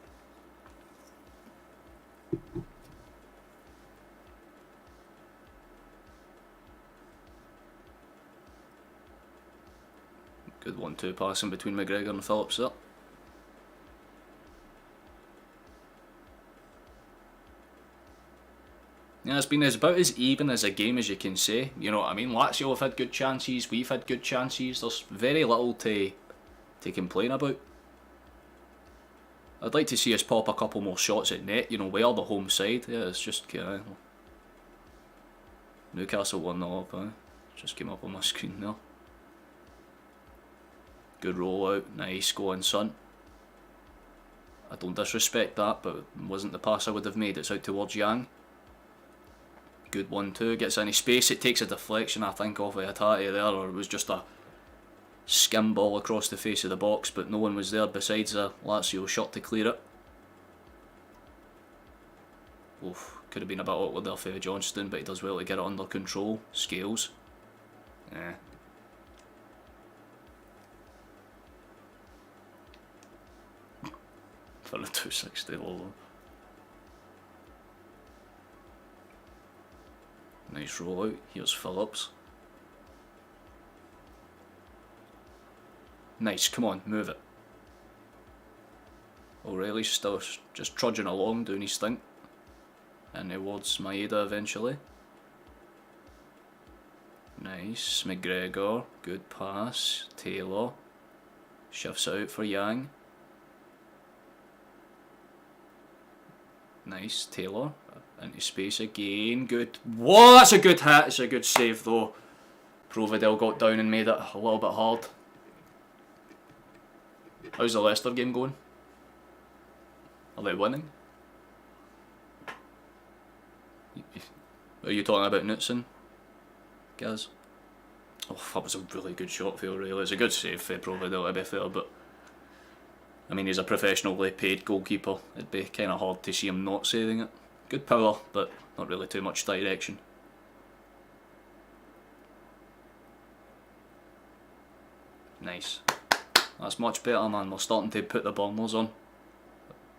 Good 1-2 passing between McGregor and Phillips there. Yeah, it's been about as even as a game as you can say. You know what I mean? Lazio have had good chances, we've had good chances. There's very little to complain about. I'd like to see us pop a couple more shots at net. You know, we are the home side. Yeah, it's just kind of... Newcastle 1-0 up, eh? Just came up on my screen there. Good rollout, nice, go on son. I don't disrespect that, but it wasn't the pass I would have made. It's out towards Yang. Good 1-2, gets any space, it takes a deflection I think off of Hatate there, or it was just a skim ball across the face of the box, but no one was there besides a Lazio shot to clear it. Oof, could have been a bit awkward there for Johnston, but he does well to get it under control. Scales. Yeah. For a 260 level. Nice rollout. Here's Phillips. Nice, come on, move it. O'Reilly's still just trudging along, doing his thing. And towards Maeda eventually. Nice, McGregor, good pass. Taylor shifts out for Yang. Nice, Taylor into space again. Good. Whoa, that's a good hit. It's a good save though. Providel got down and made it a little bit hard. How's the Leicester game going? Are they winning? Are you talking about Knutson, Gaz? Oh, that was a really good shot for O'Reilly. It's a good save for Providel to be fair, but I mean, he's a professionally paid goalkeeper. It'd be kind of hard to see him not saving it. Good power, but not really too much direction. Nice. That's much better, man. We're starting to put the burners on.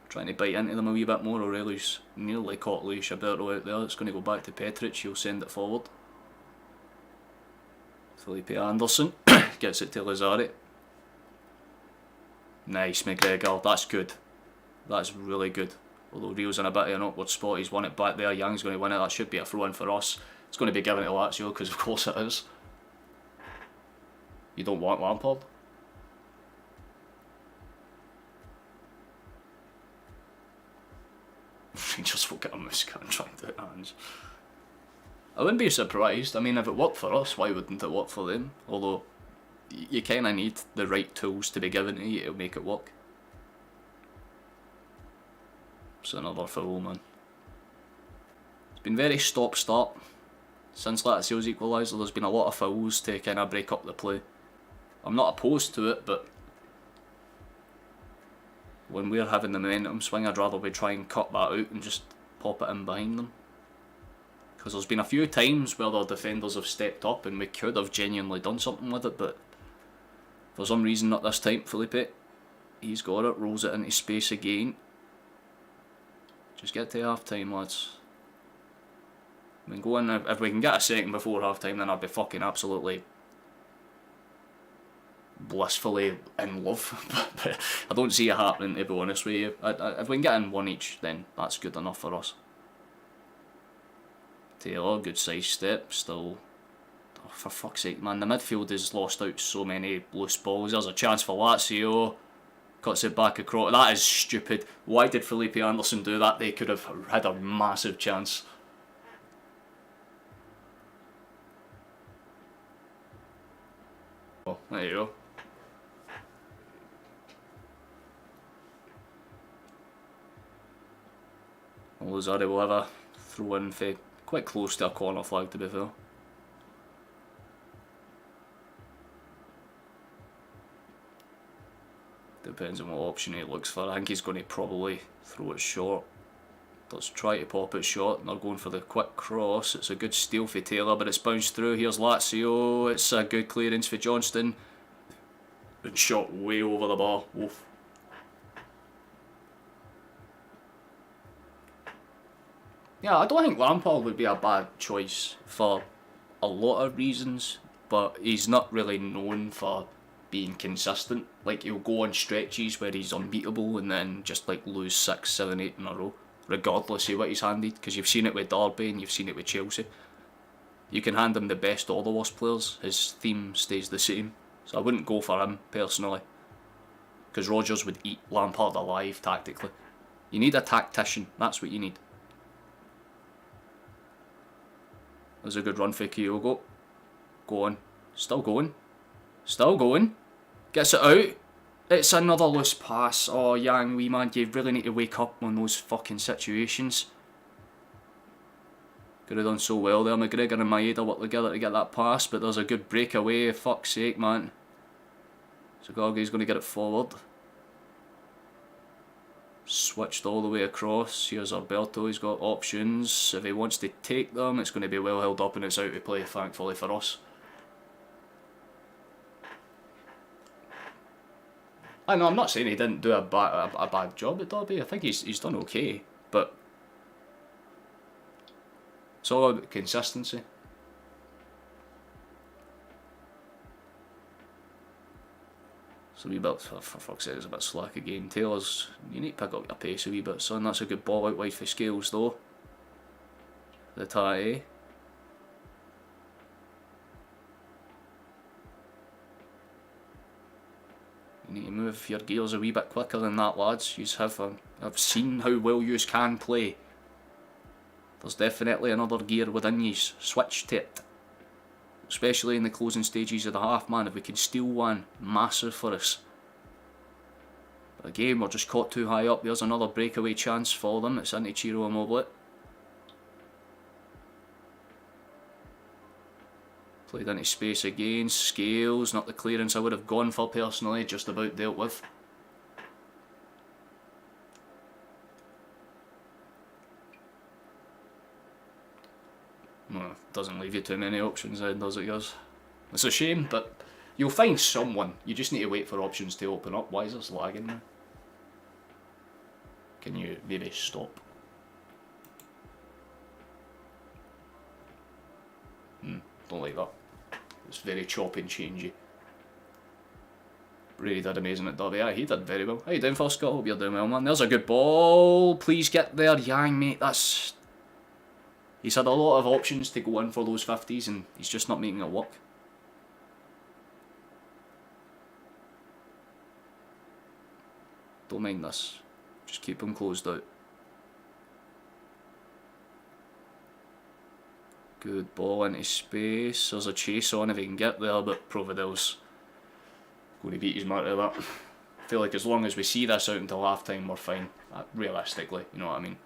Trying to bite into them a wee bit more. Aurelius nearly caught Luis Alberto out there. It's going to go back to Petric. He'll send it forward. Felipe Anderson gets it to Lazari. Nice, McGregor. That's good. That's really good. Although Rio's in a bit of an awkward spot, he's won it back there. Young's going to win it. That should be a throw-in for us. It's going to be given to Lazio because of course it is. You don't want Lampard? Just look at him, this guy trying to hands. I wouldn't be surprised. I mean, if it worked for us, why wouldn't it work for them? Although, you kind of need the right tools to be given to you to make it work. It's another foul, man. It's been very stop-start. Since Lazio's equaliser, there's been a lot of fouls to kind of break up the play. I'm not opposed to it, but when we're having the momentum swing, I'd rather we try and cut that out and just pop it in behind them. Because there's been a few times where their defenders have stepped up and we could have genuinely done something with it, but for some reason not this time. Felipe, he's got it, rolls it into space again. Just get to half time, lads. I mean, go in, if we can get a second before half time, then I'd be fucking absolutely blissfully in love. But I don't see it happening, to be honest with you. If we can get in one each, then that's good enough for us. Taylor, good side step, still. Oh, for fuck's sake, man, the midfield has lost out so many loose balls. There's a chance for Lazio. Cuts it back across. That is stupid. Why did Felipe Anderson do that? They could have had a massive chance. Oh, there you go. Lazari will have a throw in for quite close to a corner flag, to be fair. Depends on what option he looks for. I think he's going to probably throw it short. Let's try to pop it short, and they're going for the quick cross. It's a good steal for Taylor, but it's bounced through. Here's Lazio. It's a good clearance for Johnston. And shot way over the bar. Oof. Yeah, I don't think Lampard would be a bad choice for a lot of reasons, but he's not really known for being consistent. Like, he'll go on stretches where he's unbeatable and then just like lose 6, 7, 8 in a row, regardless of what he's handed, because you've seen it with Derby and you've seen it with Chelsea. You can hand him the best or the worst players, his theme stays the same. So I wouldn't go for him, personally. Because Rodgers would eat Lampard alive, tactically. You need a tactician, that's what you need. There's a good run for Kyogo. Go on. Still going. Still going. Gets it out. It's another loose pass. Oh, Yang, wee man, you really need to wake up on those fucking situations. Could have done so well there. McGregor and Maeda worked together to get that pass, but there's a good breakaway. Fuck's sake, man. So Gorgie's going to get it forward. Switched all the way across. Here's Alberto, he's got options. If he wants to take them, it's going to be well held up and it's out to play, thankfully for us. I know, I'm not saying he didn't do a bad job at Derby. I think he's done okay, but it's all about consistency. So a wee bit, for fuck's sake, it's a bit slack again. Taylor's, you need to pick up your pace a wee bit, son. That's a good ball out wide for Scales, though. The tie. You need to move your gears a wee bit quicker than that, lads. I've seen how well you can play. There's definitely another gear within you. Switch to it. Especially in the closing stages of the half, man. If we can steal one, massive for us. But again, we're just caught too high up. There's another breakaway chance for them. It's into Ciro Immobile. Played into space again. Scales, not the clearance I would have gone for personally. Just about dealt with. Well, doesn't leave you too many options then, does it, guys? It's a shame, but you'll find someone. You just need to wait for options to open up. Why is this lagging now? Can you maybe stop? Don't like that. It's very chop and changey. Really did amazing at Derby. Yeah, he did very well. How you doing, first, Scott? Hope you're doing well, man. There's a good ball. Please get there, Yang, mate. That's... He's had a lot of options to go in for those 50s and he's just not making it work. Don't mind this. Just keep him closed out. Good ball into space. There's a chase on if he can get there, but Providell's going to beat his mark to that. I feel like as long as we see this out until half time, we're fine. Realistically, you know what I mean.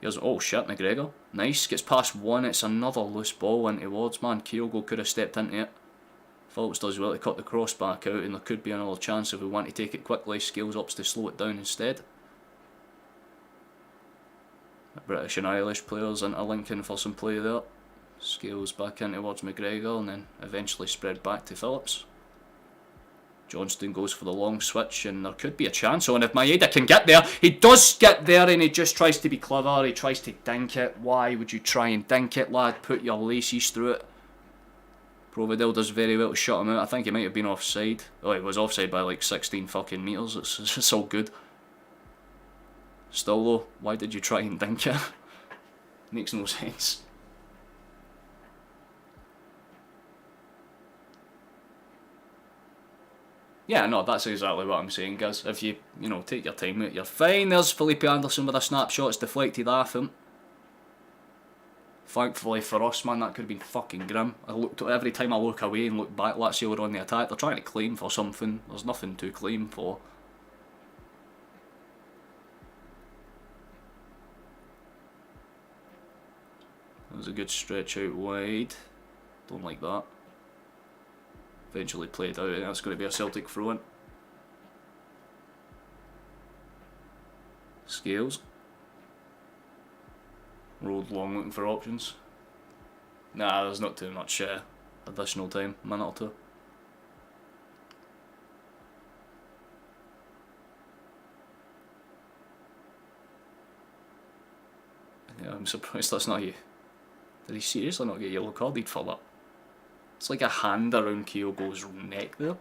Here's, oh shit, McGregor. Nice, gets past one. It's another loose ball into wards, man. Kyogo could have stepped into it. Phillips does well to cut the cross back out, and there could be another chance if we want to take it quickly. Scales ups to slow it down instead. British and Irish players interlinking for some play there. Scales back in towards McGregor and then eventually spread back to Phillips. Johnston goes for the long switch and there could be a chance on if Maeda can get there. He does get there and he just tries to be clever. He tries to dink it. Why would you try and dink it, lad? Put your laces through it. Providel does very well to shut him out. I think he might have been offside. Oh, he was offside by like 16 fucking metres. It's all good. Still though, why did you try and dink it? Makes no sense. Yeah, no, that's exactly what I'm saying, guys. If you know, take your time out, you're fine. There's Felipe Anderson with a snapshot. It's deflected off him. Thankfully for us, man, that could have been fucking grim. Every time I look away and look back, Lazio are on the attack. They're trying to claim for something. There's nothing to claim for. That was a good stretch out wide. Don't like that. Eventually played out. That's going to be a Celtic throw-in. Scales. Rolled long looking for options. Nah, there's not too much additional time. A minute or two. Yeah, I'm surprised that's not you. Did he seriously not get yellow carded for that? It's like a hand around Kyogo's neck there.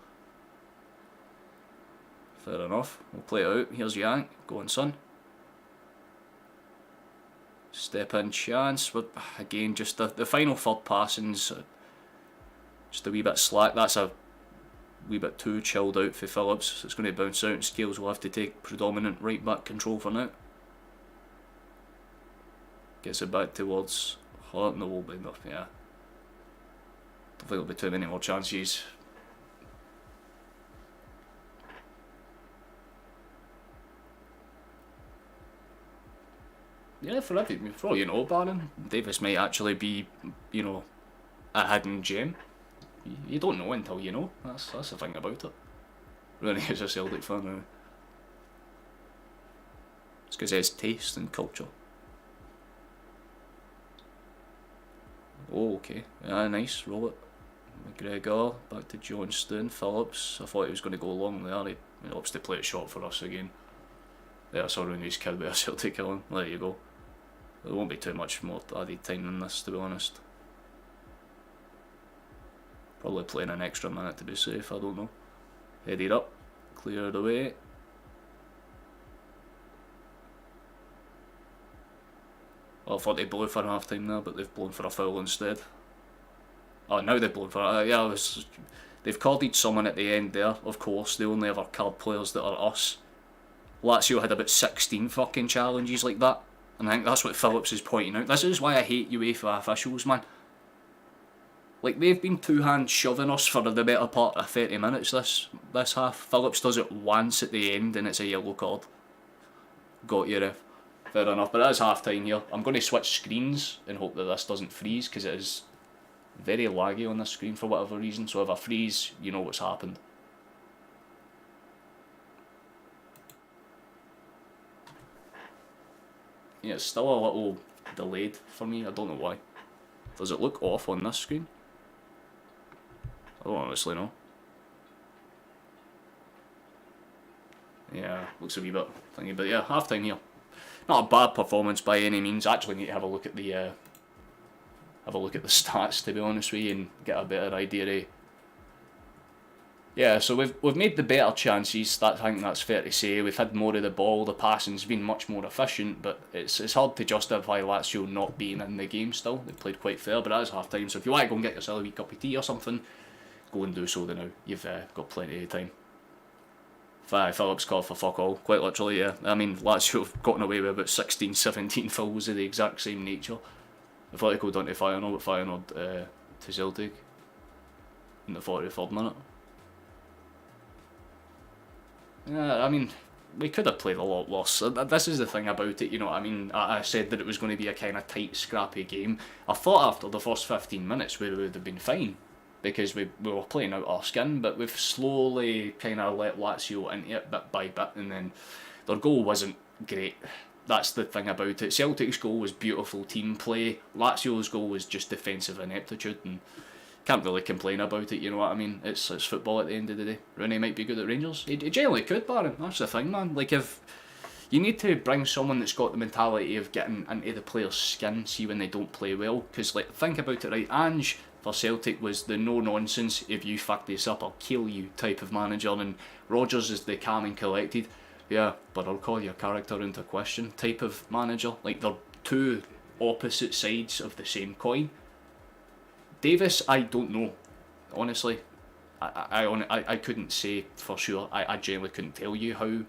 Fair enough. We'll play it out. Here's Yank. Go on, son. Step in chance. But again, just the final third passing's just a wee bit slack. That's a wee bit too chilled out for Phillips. So it's going to bounce out, and Scales will have to take predominant right back control for now. Gets it back towards Hart. No, will be enough. Yeah. Don't think there'll be too many more chances. Yeah, for all you know, Baron, Davis might actually be, you know, a hidden gem. You don't know until you know. That's the thing about it. Rooney is a Celtic fan now. It's because he has taste and culture. Oh, okay. Yeah, nice. Roll it. McGregor, back to Johnston. Phillips. I thought he was going to go long there. He opts to play it short for us again. There, I saw Rooney's killed by a Celtic killing. There you go. There won't be too much more added time than this, to be honest. Probably playing an extra minute to be safe, I don't know. Headed up, cleared away. Well, I thought they blew for half time there, but they've blown for a foul instead. Oh, now they've blown for yeah, they've carded someone at the end there, of course. They only ever card players that are us. Lazio had about 16 fucking challenges like that. And I think that's what Phillips is pointing out. This is why I hate UEFA officials, man. Like, they've been two-hand shoving us for the better part of 30 minutes this half. Phillips does it once at the end and it's a yellow card. Got you, ref. Fair enough, but it is half-time here. I'm going to switch screens and hope that this doesn't freeze, because it is very laggy on this screen for whatever reason. So if I freeze, you know what's happened. Yeah, it's still a little delayed for me. I don't know why. Does it look off on this screen? I don't honestly know. Yeah, looks a wee bit thingy, but yeah, half time here. Not a bad performance by any means. I actually need to have a look at the stats, to be honest with you, and get a better idea of. Yeah, so we've made the better chances. I think that's fair to say. We've had more of the ball. The passing's been much more efficient, but it's hard to justify Lazio not being in the game still. They played quite fair, but it is half time. So if you want to go and get yourself a wee cup of tea or something, go and do so now. You've got plenty of time. Phillips called for fuck all, quite literally, yeah. I mean, Lazio have gotten away with about 16, 17 fouls of the exact same nature. I thought they go down to Feyenoord, but Feyenoord to Celtic in the 43rd minute. Yeah, I mean, we could have played a lot worse. This is the thing about it, you know what I mean? I said that it was going to be a kind of tight, scrappy game. I thought after the first 15 minutes we would have been fine, because we were playing out our skin, but we've slowly kind of let Lazio into it bit by bit, and then their goal wasn't great. That's the thing about it. Celtic's goal was beautiful team play. Lazio's goal was just defensive ineptitude, and can't really complain about it, you know what I mean? It's football at the end of the day. Rooney might be good at Rangers. He generally could, Baron. That's the thing, man. Like, if you need to bring someone that's got the mentality of getting into the player's skin, see when they don't play well. Because, like, think about it, right? Ange for Celtic was the no-nonsense, if you fuck this up, I'll kill you type of manager. And Rodgers is the calm and collected, yeah, but I'll call your character into question type of manager. Like, they're two opposite sides of the same coin. Davis, I don't know, honestly. I couldn't say for sure. I genuinely couldn't tell you how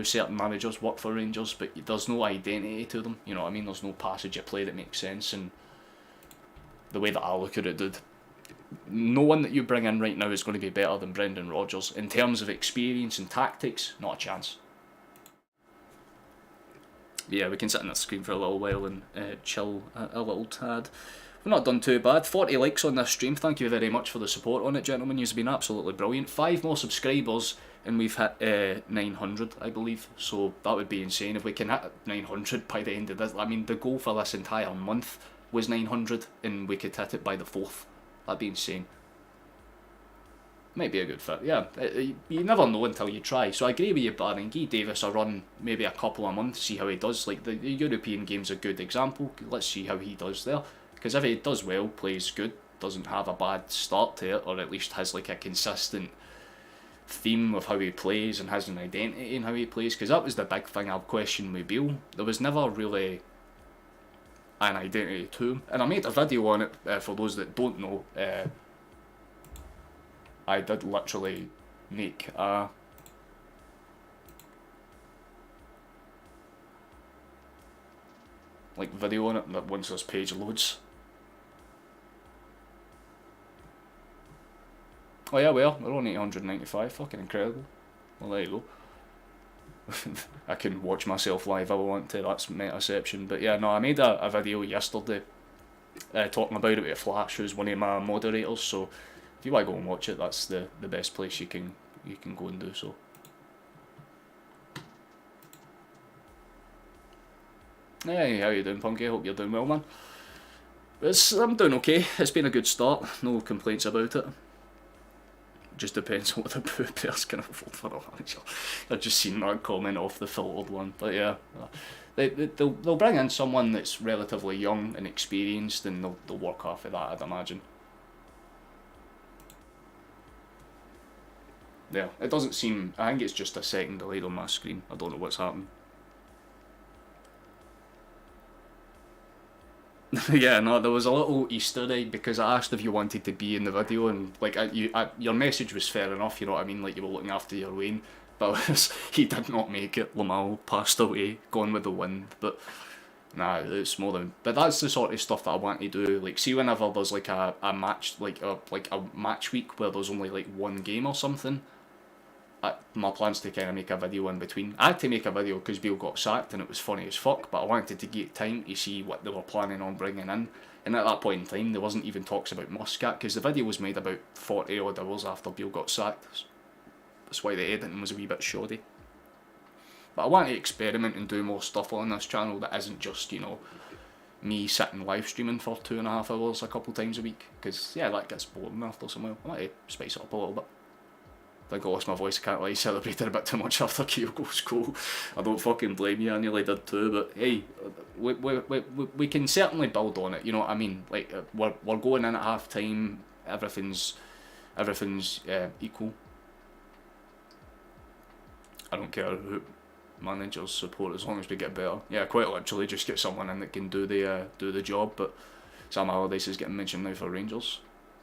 certain managers work for Rangers, but there's no identity to them. You know what I mean? There's no passage of play that makes sense, and the way that I look at it, dude, no one that you bring in right now is going to be better than Brendan Rodgers in terms of experience and tactics. Not a chance. Yeah, we can sit on the screen for a little while and chill a little tad. We've not done too bad. 40 likes on this stream. Thank you very much for the support on it, gentlemen. You've been absolutely brilliant. 5 more subscribers and we've hit 900, I believe. So that would be insane if we can hit 900 by the end of this. I mean, the goal for this entire month was 900 and we could hit it by the 4th. That'd be insane. Might be a good fit, yeah. You never know until you try. So I agree with you, Baron. Give Davis a run, maybe a couple of months, see how he does. Like, the European game's a good example. Let's see how he does there. Because if he does well, plays good, doesn't have a bad start to it, or at least has like a consistent theme of how he plays and has an identity in how he plays, because that was the big thing I've questioned with Beale. There was never really an identity to him, and I made a video on it. For those that don't know, I did literally make a video on it once this page loads. Oh yeah, well, we're on 895, fucking incredible. Well, there you go. I can watch myself live if I want to, that's metaception. But yeah, no, I made a video yesterday talking about it with Flash, who's one of my moderators, so if you want to go and watch it, that's the best place you can go and do so. Hey, how you doing, Punky? Hope you're doing well, man. I'm doing okay. It's been a good start. No complaints about it. Just depends what the Boo Bears can afford for a manager. I've just seen that comment off the filtered one. But yeah, they'll bring in someone that's relatively young and experienced, and they'll work off of that, I'd imagine. Yeah, it doesn't seem... I think it's just a second delayed on my screen. I don't know what's happened. Yeah, no, there was a little Easter egg because I asked if you wanted to be in the video, and like your message was fair enough, you know what I mean, like you were looking after your Wayne, but he did not make it. Lamal passed away, gone with the wind, but nah, it's more than... But that's the sort of stuff that I want to do, like see whenever there's like a match, like a match week where there's only like one game or something, my plan's to kind of make a video in between. I had to make a video because Beale got sacked and it was funny as fuck, but I wanted to get time to see what they were planning on bringing in. And at that point in time, there wasn't even talks about Muscat, because the video was made about 40 odd hours after Beale got sacked. That's why the editing was a wee bit shoddy. But I want to experiment and do more stuff on this channel that isn't just, you know, me sitting live streaming for 2.5 hours a couple times a week, because yeah, that gets boring after some while. I want to spice it up a little bit. I think I lost my voice, I can't lie, celebrated a bit too much after Kyogo's goal. I don't fucking blame you, I nearly did too, but hey, we can certainly build on it, you know what I mean? Like, we're going in at half time, everything's equal. I don't care who managers support as long as we get better. Yeah, quite literally just get someone in that can do the job, but Sam Allardyce is getting mentioned now for Rangers.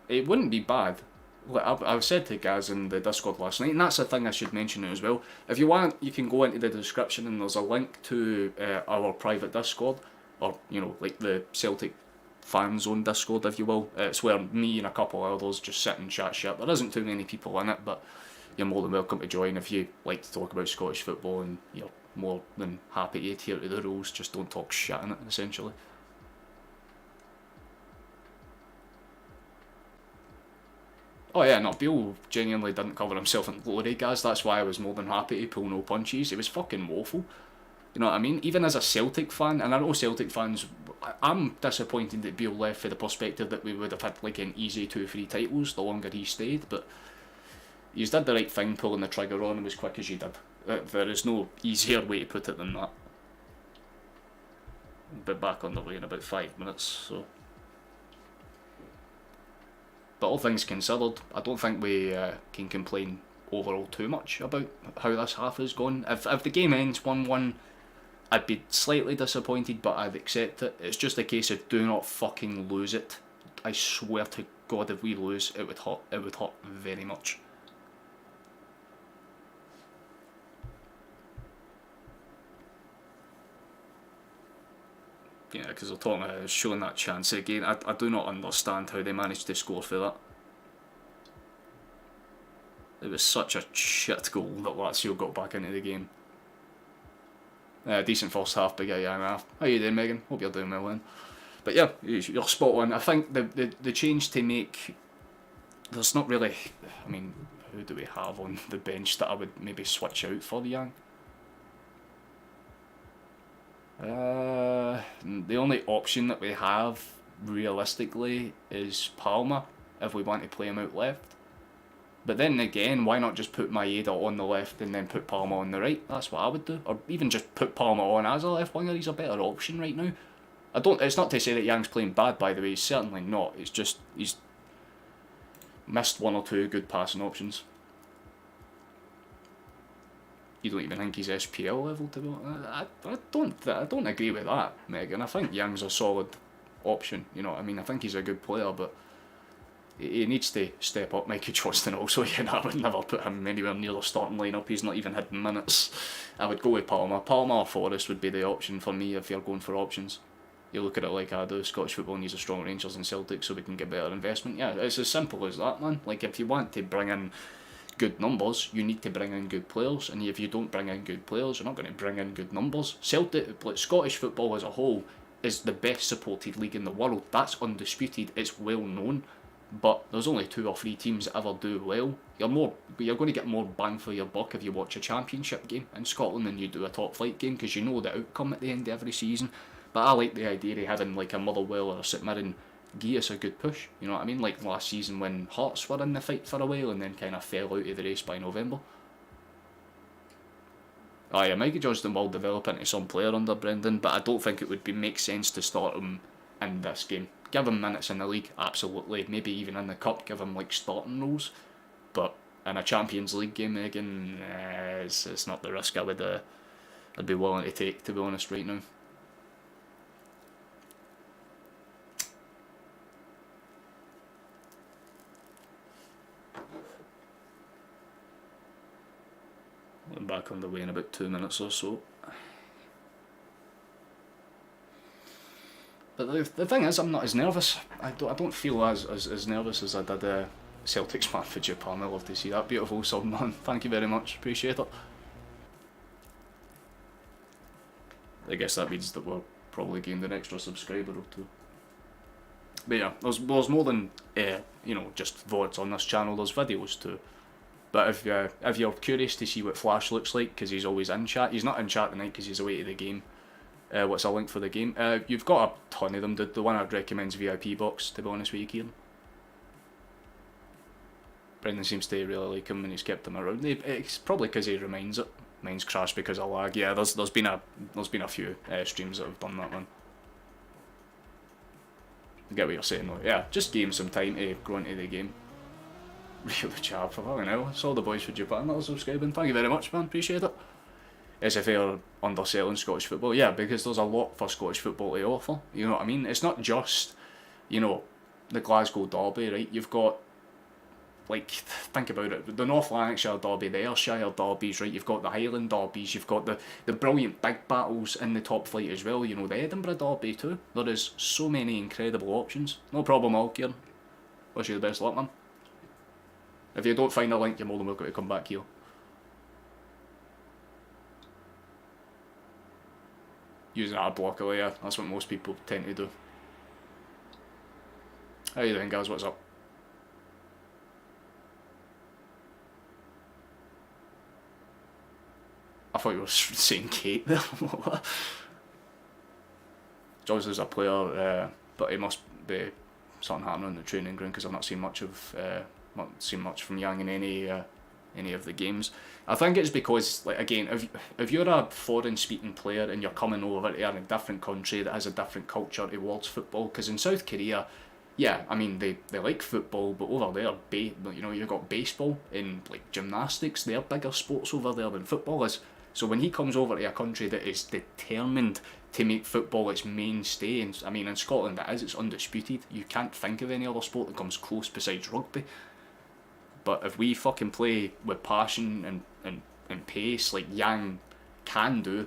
It wouldn't be bad. I've said to Gaz in the Discord last night, and that's the thing I should mention as well. If you want, you can go into the description and there's a link to our private Discord, or you know, like the Celtic fan zone Discord, if you will. It's where me and a couple of others just sit and chat shit. There isn't too many people in it, but you're more than welcome to join if you like to talk about Scottish football, and you're more than happy to adhere to the rules. Just don't talk shit in it, essentially. Oh yeah, no, Beale genuinely didn't cover himself in glory, guys. That's why I was more than happy to pull no punches. It was fucking woeful. You know what I mean? Even as a Celtic fan, and I know Celtic fans, I'm disappointed that Beale left for the perspective that we would have had like an easy 2-3 titles the longer he stayed, but he's did the right thing pulling the trigger on him as quick as he did. There is no easier way to put it than that. But back on the way in about 5 minutes, so... But all things considered, I don't think we can complain overall too much about how this half has gone. If the game ends 1-1, I'd be slightly disappointed, but I'd accept it. It's just a case of do not fucking lose it. I swear to God, if we lose, it would hurt. It would hurt very much. Yeah, because they're talking about showing that chance again. I do not understand how they managed to score for that. It was such a shit goal that Lazio got back into the game. Decent first half, big guy. How you doing, Megan? Hope you're doing well then. But yeah, you're spot on. I think the change to make... There's not really... I mean, who do we have on the bench that I would maybe switch out for Yang? The only option that we have realistically is Palma if we want to play him out left. But then again, why not just put Maeda on the left and then put Palma on the right? That's what I would do. Or even just put Palma on as a left winger. He's a better option right now. It's not to say that Yang's playing bad, by the way. He's certainly not. It's just he's Missed one or two good passing options. You don't even think he's SPL level, to be honest. I don't agree with that, Megan. I think Young's a solid option. You know what I mean? I think he's a good player, but he needs to step up. Mikey Johnston also, I would never put him anywhere near the starting lineup. He's not even had minutes. I would go with Palmer. Palmer or Forrest would be the option for me if you're going for options. You look at it like I do. Scottish football needs a strong Rangers and Celtic so we can get better investment. Yeah, it's as simple as that, man. Like, if you want to bring in good numbers, you need to bring in good players, and if you don't bring in good players, you're not going to bring in good numbers. Scottish football as a whole is the best supported league in the world. That's undisputed. It's well known. But there's only 2 or 3 teams that ever do well. You're going to get more bang for your buck if you watch a championship game in Scotland than you do a top flight game, because you know the outcome at the end of every season. But I like the idea of having like a Motherwell or a St Mirren give us a good push. You know what I mean? Like last season when Hearts were in the fight for a while and then kind of fell out of the race by November. Yeah, Mikey Johnston will develop into some player under Brendan, but I don't think it would make sense to start him in this game. Give him minutes in the league, absolutely. Maybe even in the cup, give him like starting roles. But in a Champions League game, Megan, it's not the risk I'd be willing to take, to be honest, right now. I'm back on the way in about 2 minutes or so. But the thing is, I'm not as nervous. I don't feel as nervous as I did Celtic's man for Japan. I love to see that beautiful sub, man. Thank you very much, appreciate it. I guess that means that we'll probably gained an extra subscriber or 2. But yeah, there's more than just VODs on this channel. There's videos too. But if you're curious to see what Flash looks like, because he's always in chat, he's not in chat tonight because he's away to the game. What's a link for the game? You've got a ton of them, dude. The one I'd recommend is VIP Box, to be honest with you, Kieran. Brendan seems to really like him and he's kept him around. It's probably because he reminds it. Mine's crashed because of lag. Yeah, there's been a few streams that have done that one. I get what you're saying though. Yeah, just give him some time to go into the game. Real job for fucking hell. Saw the boys for Japan that are subscribing. Thank you very much, man. Appreciate it. Is if they're underselling Scottish football? Yeah, because there's a lot for Scottish football to offer. You know what I mean? It's not just, the Glasgow derby, right? You've got, think about it, the North Lanarkshire derby, the Ayrshire derbies, right? You've got the Highland derbies, you've got the brilliant big battles in the top flight as well. The Edinburgh derby too. There is so many incredible options. No problem, all, Kieran. Wish you the best luck, man. If you don't find a link, you're more than welcome to come back here. Using ad blocker layer, that's what most people tend to do. How you doing, guys? What's up? I thought you were saying Kate there. Johnson's a player, but he must be something happening on the training ground because I've not seen much from Young in any of the games. I think it's because, again, if you're a foreign speaking player and you're coming over to a different country that has a different culture towards football, because in South Korea, yeah, I mean they like football, but over there, you've got baseball and gymnastics. They're bigger sports over there than football is. So when he comes over to a country that is determined to make football its mainstay, and I mean in Scotland it's undisputed. You can't think of any other sport that comes close besides rugby. But if we fucking play with passion and pace like Yang can do,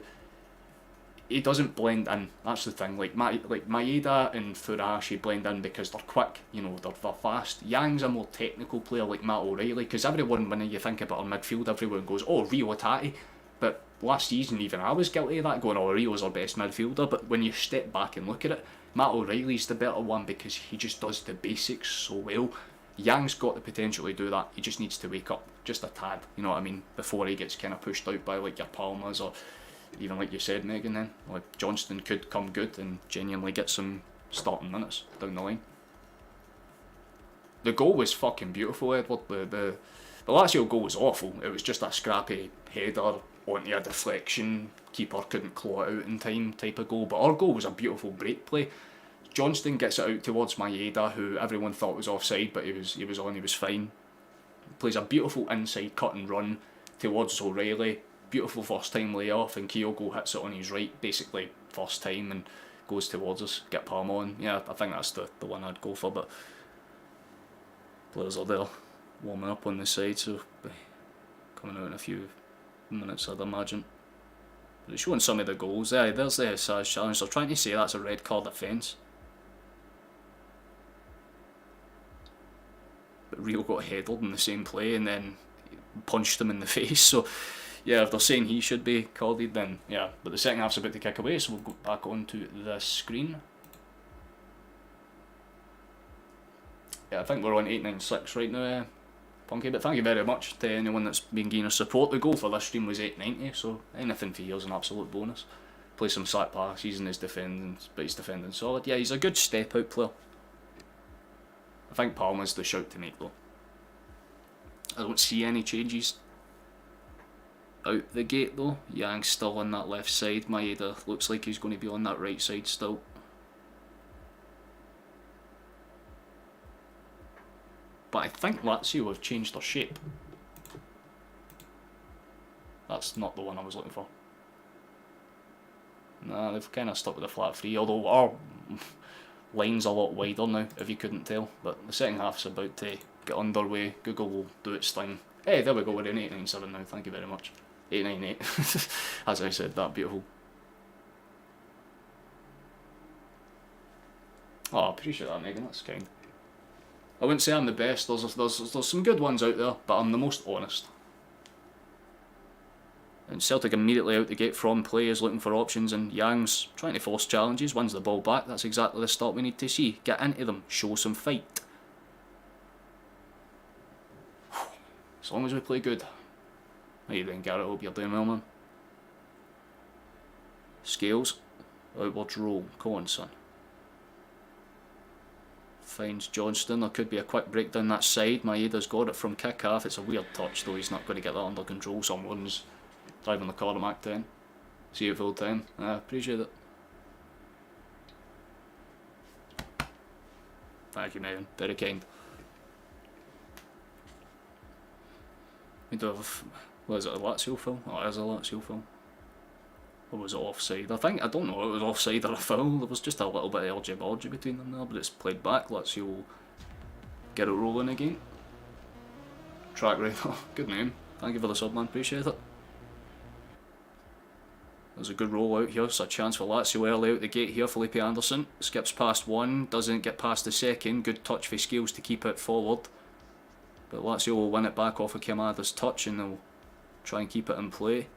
he doesn't blend in. That's the thing. Maeda and Furuhashi blend in because they're quick, they're fast. Yang's a more technical player like Matt O'Reilly, because everyone, when you think about our midfield, everyone goes, oh, Rio Tati. But last season, even I was guilty of that, going, oh, Rio's our best midfielder. But when you step back and look at it, Matt O'Reilly's the better one because he just does the basics so well. Yang's got the potential to do that. He just needs to wake up just a tad, you know what I mean, before he gets kind of pushed out by your Palmers, or even like you said, Megan, then Johnston could come good and genuinely get some starting minutes down the line. The goal was fucking beautiful, Edward. The Lazio goal was awful. It was just a scrappy header onto a deflection, keeper couldn't claw it out in time type of goal. But our goal was a beautiful break play. Johnston gets it out towards Maeda, who everyone thought was offside, but he was fine. Plays a beautiful inside cut and run towards O'Reilly. Beautiful first time layoff, and Kyogo hits it on his right, basically first time, and goes towards us. Get Palm on. Yeah, I think that's the one I'd go for, but players are there warming up on the side, so coming out in a few minutes, I'd imagine. But it's showing some of the goals. There's the Saz challenge. They're trying to say that's a red card offence. But Rio got headed in the same play and then punched him in the face, so yeah, if they're saying he should be carded, then yeah. But the second half's about to kick away, so we'll go back onto the screen. Yeah, I think we're on 896 right now, Punky, but thank you very much to anyone that's been giving us support. The goal for this stream was 890, so anything for you is an absolute bonus. Play some sack passes and his defending, but he's defending solid. Yeah, he's a good step out player. I think Palmer's the shout to make though. I don't see any changes out the gate though. Yang's still on that left side. Maeda looks like he's going to be on that right side still. But I think Lazio have changed their shape. That's not the one I was looking for. Nah, they've kind of stuck with the flat three, although our line's a lot wider now, if you couldn't tell. But the second half's about to get underway. Google will do its thing. Hey, there we go, we're in 897 now, thank you very much. 898, as I said, that beautiful. Oh, I appreciate that, Megan, that's kind. I wouldn't say I'm the best, there's some good ones out there, but I'm the most honest. And Celtic immediately out the gate from play is looking for options, and Yang's trying to force challenges, wins the ball back. That's exactly the start we need to see. Get into them, show some fight. As long as we play good. How you doing, Garrett? Hope you're doing well, man. Scales, outward roll, go on, son. Finds Johnston. There could be a quick break down that side. Maeda's got it from kick half. It's a weird touch though, he's not going to get that under control. Someone's driving the car to Mac 10. See you full time. I appreciate it. Thank you, Megan. Very kind. We do have, what is it, a Lazio film? Oh, it is a Lazio film. Or was it offside? I don't know if it was offside or a foul. There was just a little bit of urgy-burgy between them there, but it's played back. Lazio will get it rolling again. Track Rider, good name. Thank you for the sub, man, appreciate it. There's a good roll out here, so a chance for Lazio early out the gate here. Felipe Anderson skips past one, doesn't get past the second. Good touch for Scales to keep it forward. But Lazio will win it back off of Kamada's touch and they'll try and keep it in play.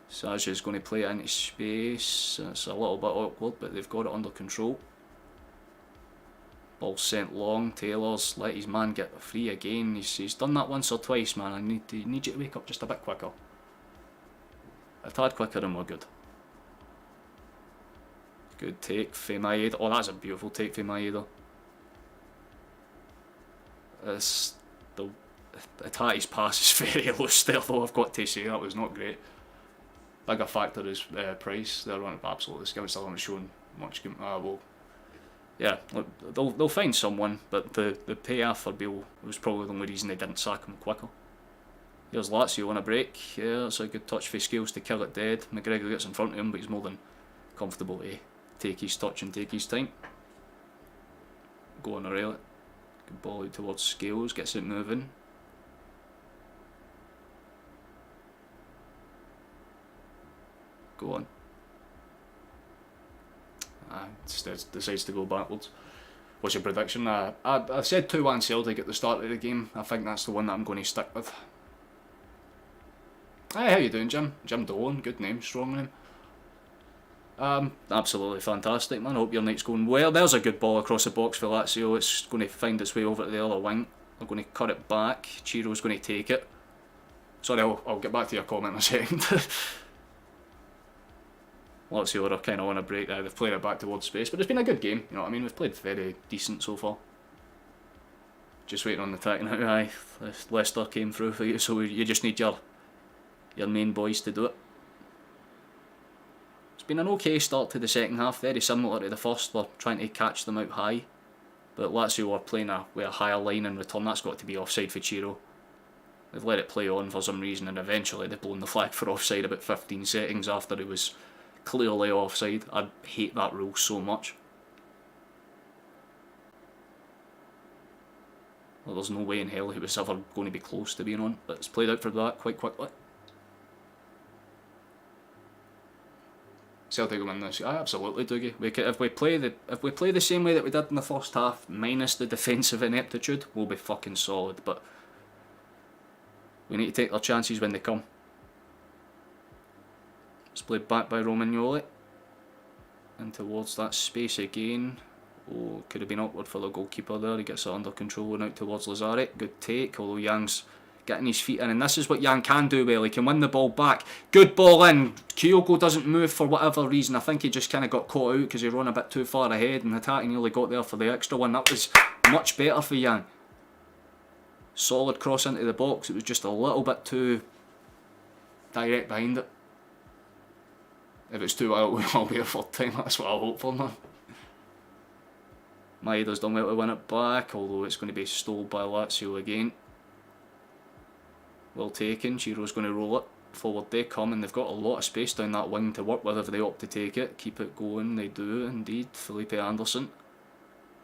Saj is going to play it into space. It's a little bit awkward, but they've got it under control. Ball sent long. Taylor's let his man get free again. He's done that once or twice, man. I need you to wake up just a bit quicker. A tad quicker and we're good. Good take for Maeda. Oh, that's a beautiful take for Maeda. Tati's pass is very loose there though, I've got to say. That was not great. Bigger factor is price. They're on absolutely scouts. Still haven't shown much. Well, yeah, they'll find someone, but the payoff for Bill was probably the only reason they didn't sack him quicker. Here's Lazio on a break. Yeah, that's a good touch for Scales to kill it dead. McGregor gets in front of him, but he's more than comfortable to take his touch and take his time. Go on a rail. Good ball out towards Scales, gets it moving. Go on. Decides to go backwards. What's your prediction? I said 2-1 Celtic at the start of the game. I think that's the one that I'm going to stick with. Hey, how you doing, Jim? Jim Dolan, good name, strong name. Absolutely fantastic, man. Hope your night's going well. There's a good ball across the box for Lazio. It's going to find its way over to the other wing. They're going to cut it back. Chiro's going to take it. Sorry, I'll get back to your comment in a second. Lazio are kind of on a break there. They've played it back towards space, but it's been a good game. You know what I mean? We've played very decent so far. Just waiting on the attack now. Aye, Leicester came through for you, so you just need your main boys to do it. It's been an okay start to the second half, very similar to the first. We're trying to catch them out high, but Lazio are playing with a higher line in return. That's got to be offside for Chiro. They've let it play on for some reason, and eventually they've blown the flag for offside about 15 seconds after it was clearly offside. I hate that rule so much. Well, there's no way in hell he was ever going to be close to being on, but it's played out for that quite quickly. Celtic will win this. Absolutely, Dougie. If we play the same way that we did in the first half, minus the defensive ineptitude, we'll be fucking solid. But we need to take our chances when they come. It's played back by Romagnoli, and towards that space again. Oh, could have been awkward for the goalkeeper there. He gets it under control and out towards Lazare. Good take, although Yang's getting his feet in, and this is what Yang can do well. He can win the ball back. Good ball in. Kyogo doesn't move for whatever reason. I think he just kind of got caught out because he ran a bit too far ahead, and Hatate nearly got there for the extra one. That was much better for Yang. Solid cross into the box. It was just a little bit too direct behind it. If it's too wild, it'll be a third time. That's what I hope for, man. Maeda's done well to win it back, although it's going to be stole by Lazio again. Well taken. Chiro's going to roll it. Forward they come, and they've got a lot of space down that wing to work with if they opt to take it. Keep it going, they do indeed. Felipe Anderson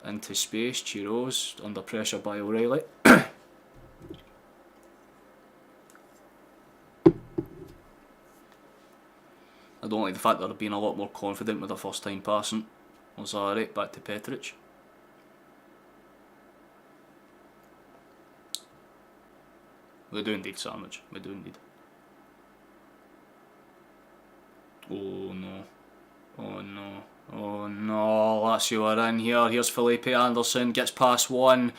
into space. Chiro's under pressure by O'Reilly. I don't like the fact that they're being a lot more confident with their first time passing. Lazare back to Petric. We do indeed sandwich. We do indeed. Oh no. Oh no. Oh no. Lazio are in here. Here's Felipe Anderson. Gets past one.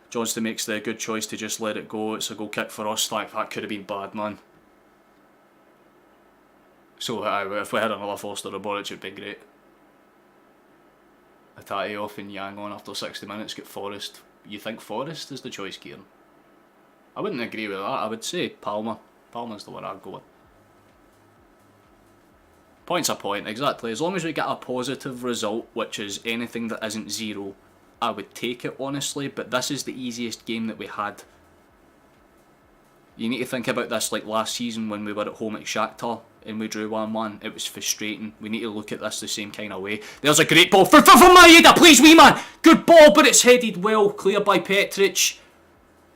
Johnston makes the good choice to just let it go. It's a goal kick for us. That could have been bad, man. So if we had another Foster or Boric, it would be great. Hatate off and Yang on after 60 minutes. Get Forrest. You think Forrest is the choice, Kieran? I wouldn't agree with that. I would say Palmer. Palmer's the one I'd go with. Point's a point, exactly. As long as we get a positive result, which is anything that isn't 0, I would take it, honestly. But this is the easiest game that we had. You need to think about this like last season when we were at home at Shakhtar and we drew 1-1. It was frustrating. We need to look at this the same kind of way. There's a great ball for Maeda, please, wee man! Good ball, but it's headed well. Clear by Petric.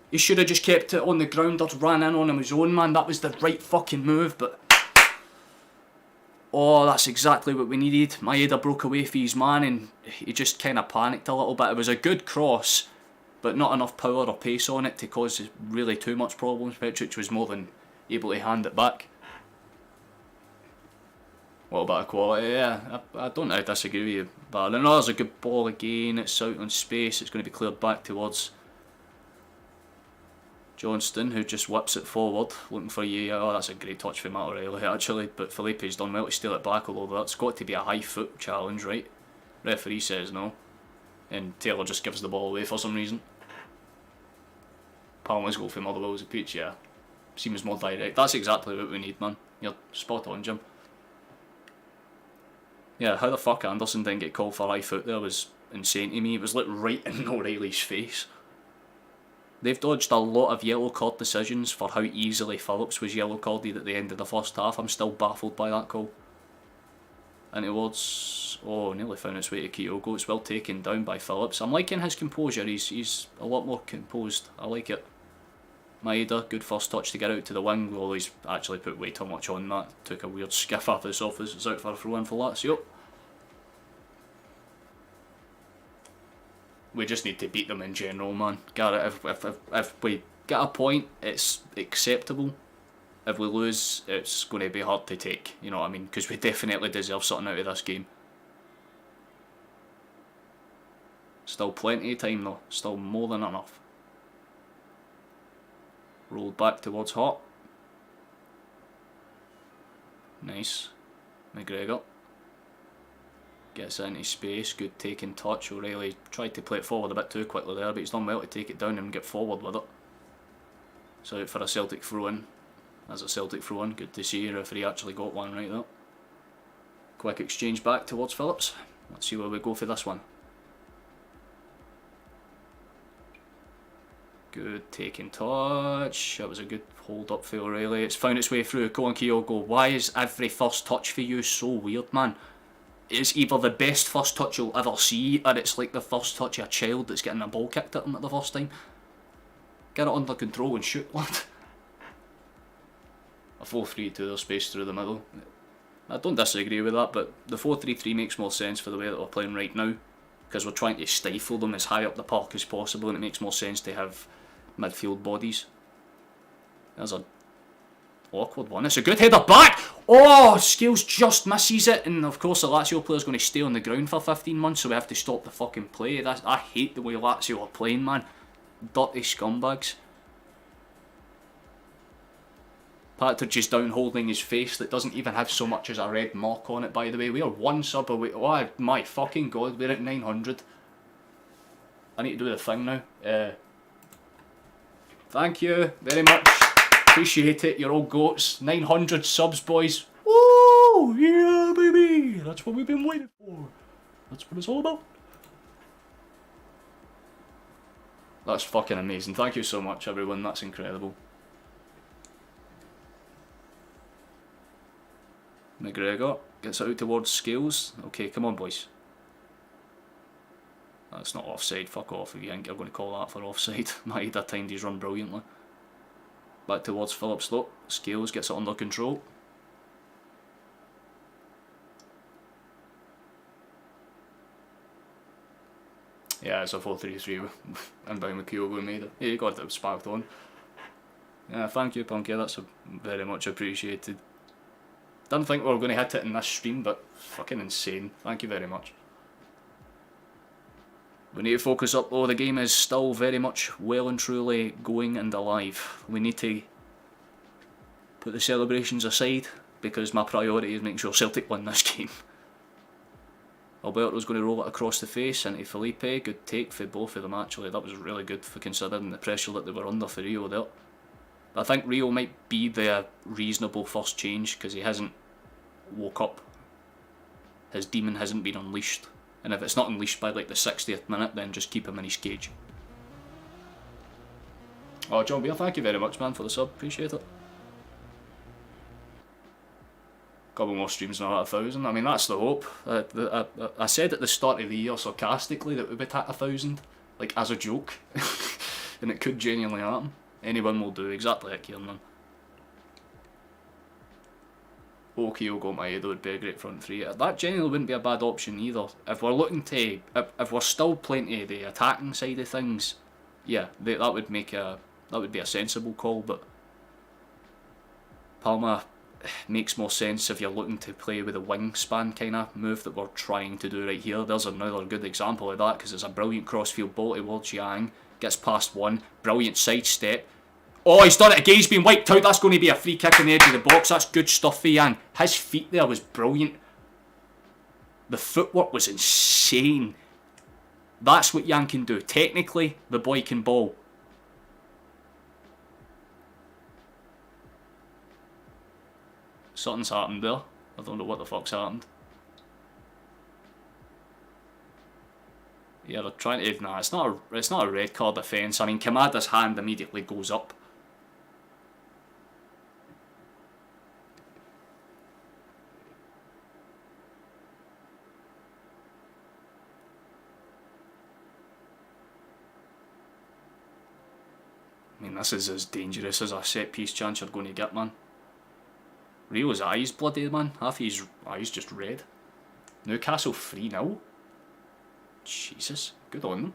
He should have just kept it on the ground or ran in on him his own, man. That was the right fucking move, but... Oh, that's exactly what we needed. Maeda broke away for his man and he just kind of panicked a little bit. It was a good cross, but not enough power or pace on it to cause really too much problems. Petric was more than able to hand it back. What about quality? Yeah, I don't disagree with you. But I know there's a good ball again. It's out on space. It's going to be cleared back towards Johnston, who just whips it forward, looking for you. Oh, that's a great touch from Matt O'Reilly, actually. But Felipe's done well to steal it back, although that's got to be a high foot challenge, right? Referee says no. And Taylor just gives the ball away for some reason. Palmer's goal from Motherwell's a pitch, yeah. Seems more direct. That's exactly what we need, man. You're spot on, Jim. Yeah, how the fuck Anderson didn't get called for high foot there was insane to me. It was like right in O'Reilly's face. They've dodged a lot of yellow card decisions for how easily Phillips was yellow carded at the end of the first half. I'm still baffled by that call. And towards... Oh, nearly found its way to Kyogo. It's well taken down by Phillips. I'm liking his composure. He's a lot more composed. I like it. Maeda, good first touch to get out to the wing, although he's actually put way too much on that. Took a weird skiff after this office. It's out for a throw-in for Lazio. We just need to beat them in general, man. Garrett, if we get a point, it's acceptable. If we lose, it's going to be hard to take. You know what I mean? Because we definitely deserve something out of this game. Still plenty of time though. Still more than enough. Rolled back towards Hart. Nice. McGregor. Gets into space, good taking touch. O'Reilly tried to play it forward a bit too quickly there, but he's done well to take it down and get forward with it. So out for a Celtic throw-in. As a Celtic throw-in, good to see. Referee actually got one right there. Quick exchange back towards Phillips. Let's see where we go for this one. Good taking touch. That was a good hold up for O'Reilly. It's found its way through. Go on, Kyogo. Why is every first touch for you so weird, man? It's either the best first touch you'll ever see, or it's like the first touch of a child that's getting a ball kicked at him at the first time. Get it under control and shoot, lad. A 4-3-2, there's space through the middle. I don't disagree with that, but the 4-3-3 makes more sense for the way that we're playing right now, because we're trying to stifle them as high up the park as possible, and it makes more sense to have midfield bodies. There's a awkward one. It's a good header back! Oh, Scales just misses it, and of course the Lazio player's going to stay on the ground for 15 months, so we have to stop the fucking play. I hate the way Lazio are playing, man. Dirty scumbags. Partridge is down holding his face that doesn't even have so much as a red mark on it, by the way. We are one sub away. Oh my fucking god, we're at 900. I need to do the thing now. Thank you very much. Appreciate it. You're all goats. 900 subs, boys. Woo! Yeah, baby. That's what we've been waiting for. That's what it's all about. That's fucking amazing. Thank you so much, everyone. That's incredible. McGregor gets out towards Scales. Okay, come on, boys. That's not offside. Fuck off if you think you're going to call that for offside. Maeda timed his run brilliantly. Back towards Phillips though. Scales gets it under control. Yeah, it's a 4-3-3 inbound with Kyogo and Maeda. Yeah, you got it sparked on. Yeah, thank you, Punky. That's very much appreciated. Didn't think we were going to hit it in this stream, but fucking insane. Thank you very much. We need to focus up though. The game is still very much well and truly going and alive. We need to put the celebrations aside, because my priority is making sure Celtic win this game. Alberto's going to roll it across the face into Felipe. Good take for both of them actually. That was really good for considering the pressure that they were under for Rio there. I think Rio might be the reasonable first change, because he hasn't woke up. His demon hasn't been unleashed. And if it's not unleashed by like the 60th minute, then just keep him in his cage. Oh, John Beer, thank you very much, man, for the sub. Appreciate it. Couple more streams and I'll hit 1,000. I mean, that's the hope. I said at the start of the year sarcastically that we would hit 1,000, like as a joke. And it could genuinely happen. Anyone will do, exactly like Kiernan. Kyogo Maeda would be a great front three. That genuinely wouldn't be a bad option either. If we're looking to, if we're still playing to the attacking side of things, yeah, that would be a sensible call. But Palma makes more sense if you're looking to play with a wingspan kind of move that we're trying to do right here. There's another good example of that, because it's a brilliant crossfield ball towards Yang. Gets past one, brilliant sidestep. Oh, he's done it again, he's been wiped out. That's going to be a free kick on the edge of the box. That's good stuff for Yang. His feet there was brilliant. The footwork was insane. That's what Yang can do. Technically, the boy can ball. Something's happened there. I don't know what the fuck's happened. Yeah, they're trying to... Nah, it's not a red card offence. I mean, Kamada's hand immediately goes up. I mean, this is as dangerous as a set-piece chance you're going to get, man. Rio's eyes bloody, man. Half his eyes just red. Newcastle 3-0. Jesus, good on them.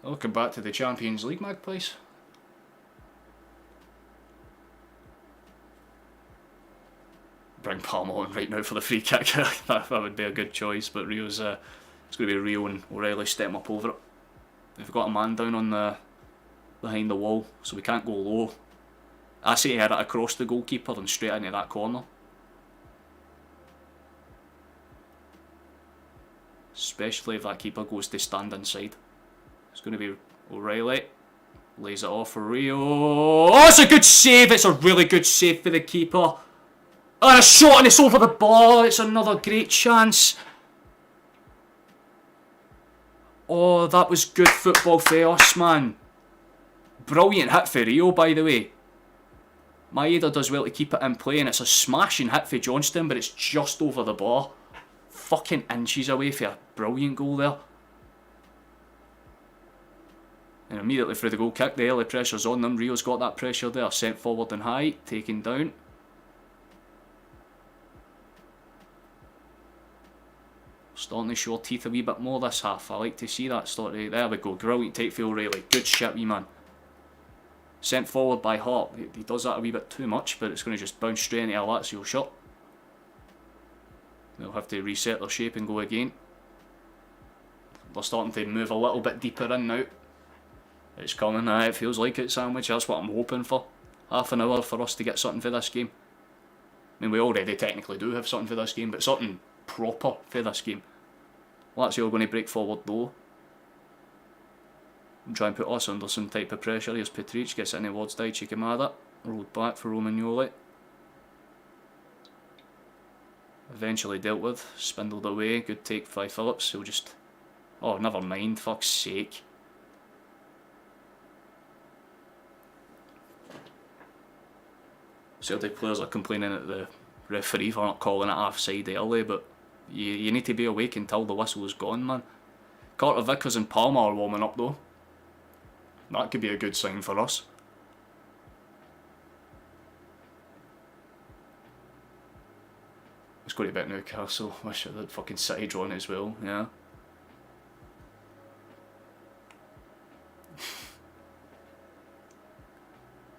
Welcome back to the Champions League, Magpies. Bring Palmer on right now for the free kick. that would be a good choice, but Rio's it's going to be Rio and O'Reilly stepping up over it. We've got a man down on the behind the wall, so we can't go low. I say head it across the goalkeeper and straight into that corner. Especially if that keeper goes to stand inside. It's going to be O'Reilly. Lays it off for Rio. Oh, it's a good save! It's a really good save for the keeper. And a shot and it's over the bar. It's another great chance. Oh, that was good football for us, man. Brilliant hit for Rio, by the way. Maeda does well to keep it in play, and it's a smashing hit for Johnston, but it's just over the bar. Fucking inches away for a brilliant goal there. And immediately through the goal kick, the early pressure's on them. Rio's got that pressure there, sent forward and high, taken down. Starting to show teeth a wee bit more this half. I like to see that starting. There we go, brilliant take for O'Reilly. Good shit, wee man. Sent forward by Hart. He does that a wee bit too much, but it's going to just bounce straight into a Lazio shot. They'll have to reset their shape and go again. They're starting to move a little bit deeper in now. It's coming. It feels like it, Sandwich. That's what I'm hoping for. Half an hour for us to get something for this game. I mean, we already technically do have something for this game, but something proper for this game. Lazio are going to break forward though. And try and put us under some type of pressure. Here's Petric, gets it in towards Daichi Kamada. Rolled back for Romagnoli. Eventually dealt with. Spindled away. Good take by Phillips. He'll just... Oh, never mind. Fuck's sake. Celtic players are complaining at the referee for not calling it offside early, but you need to be awake until the whistle is gone, man. Carter Vickers and Palmer are warming up though. That could be a good sign for us. Let's go to bet Newcastle. Wish I had fucking City drawn as well, yeah.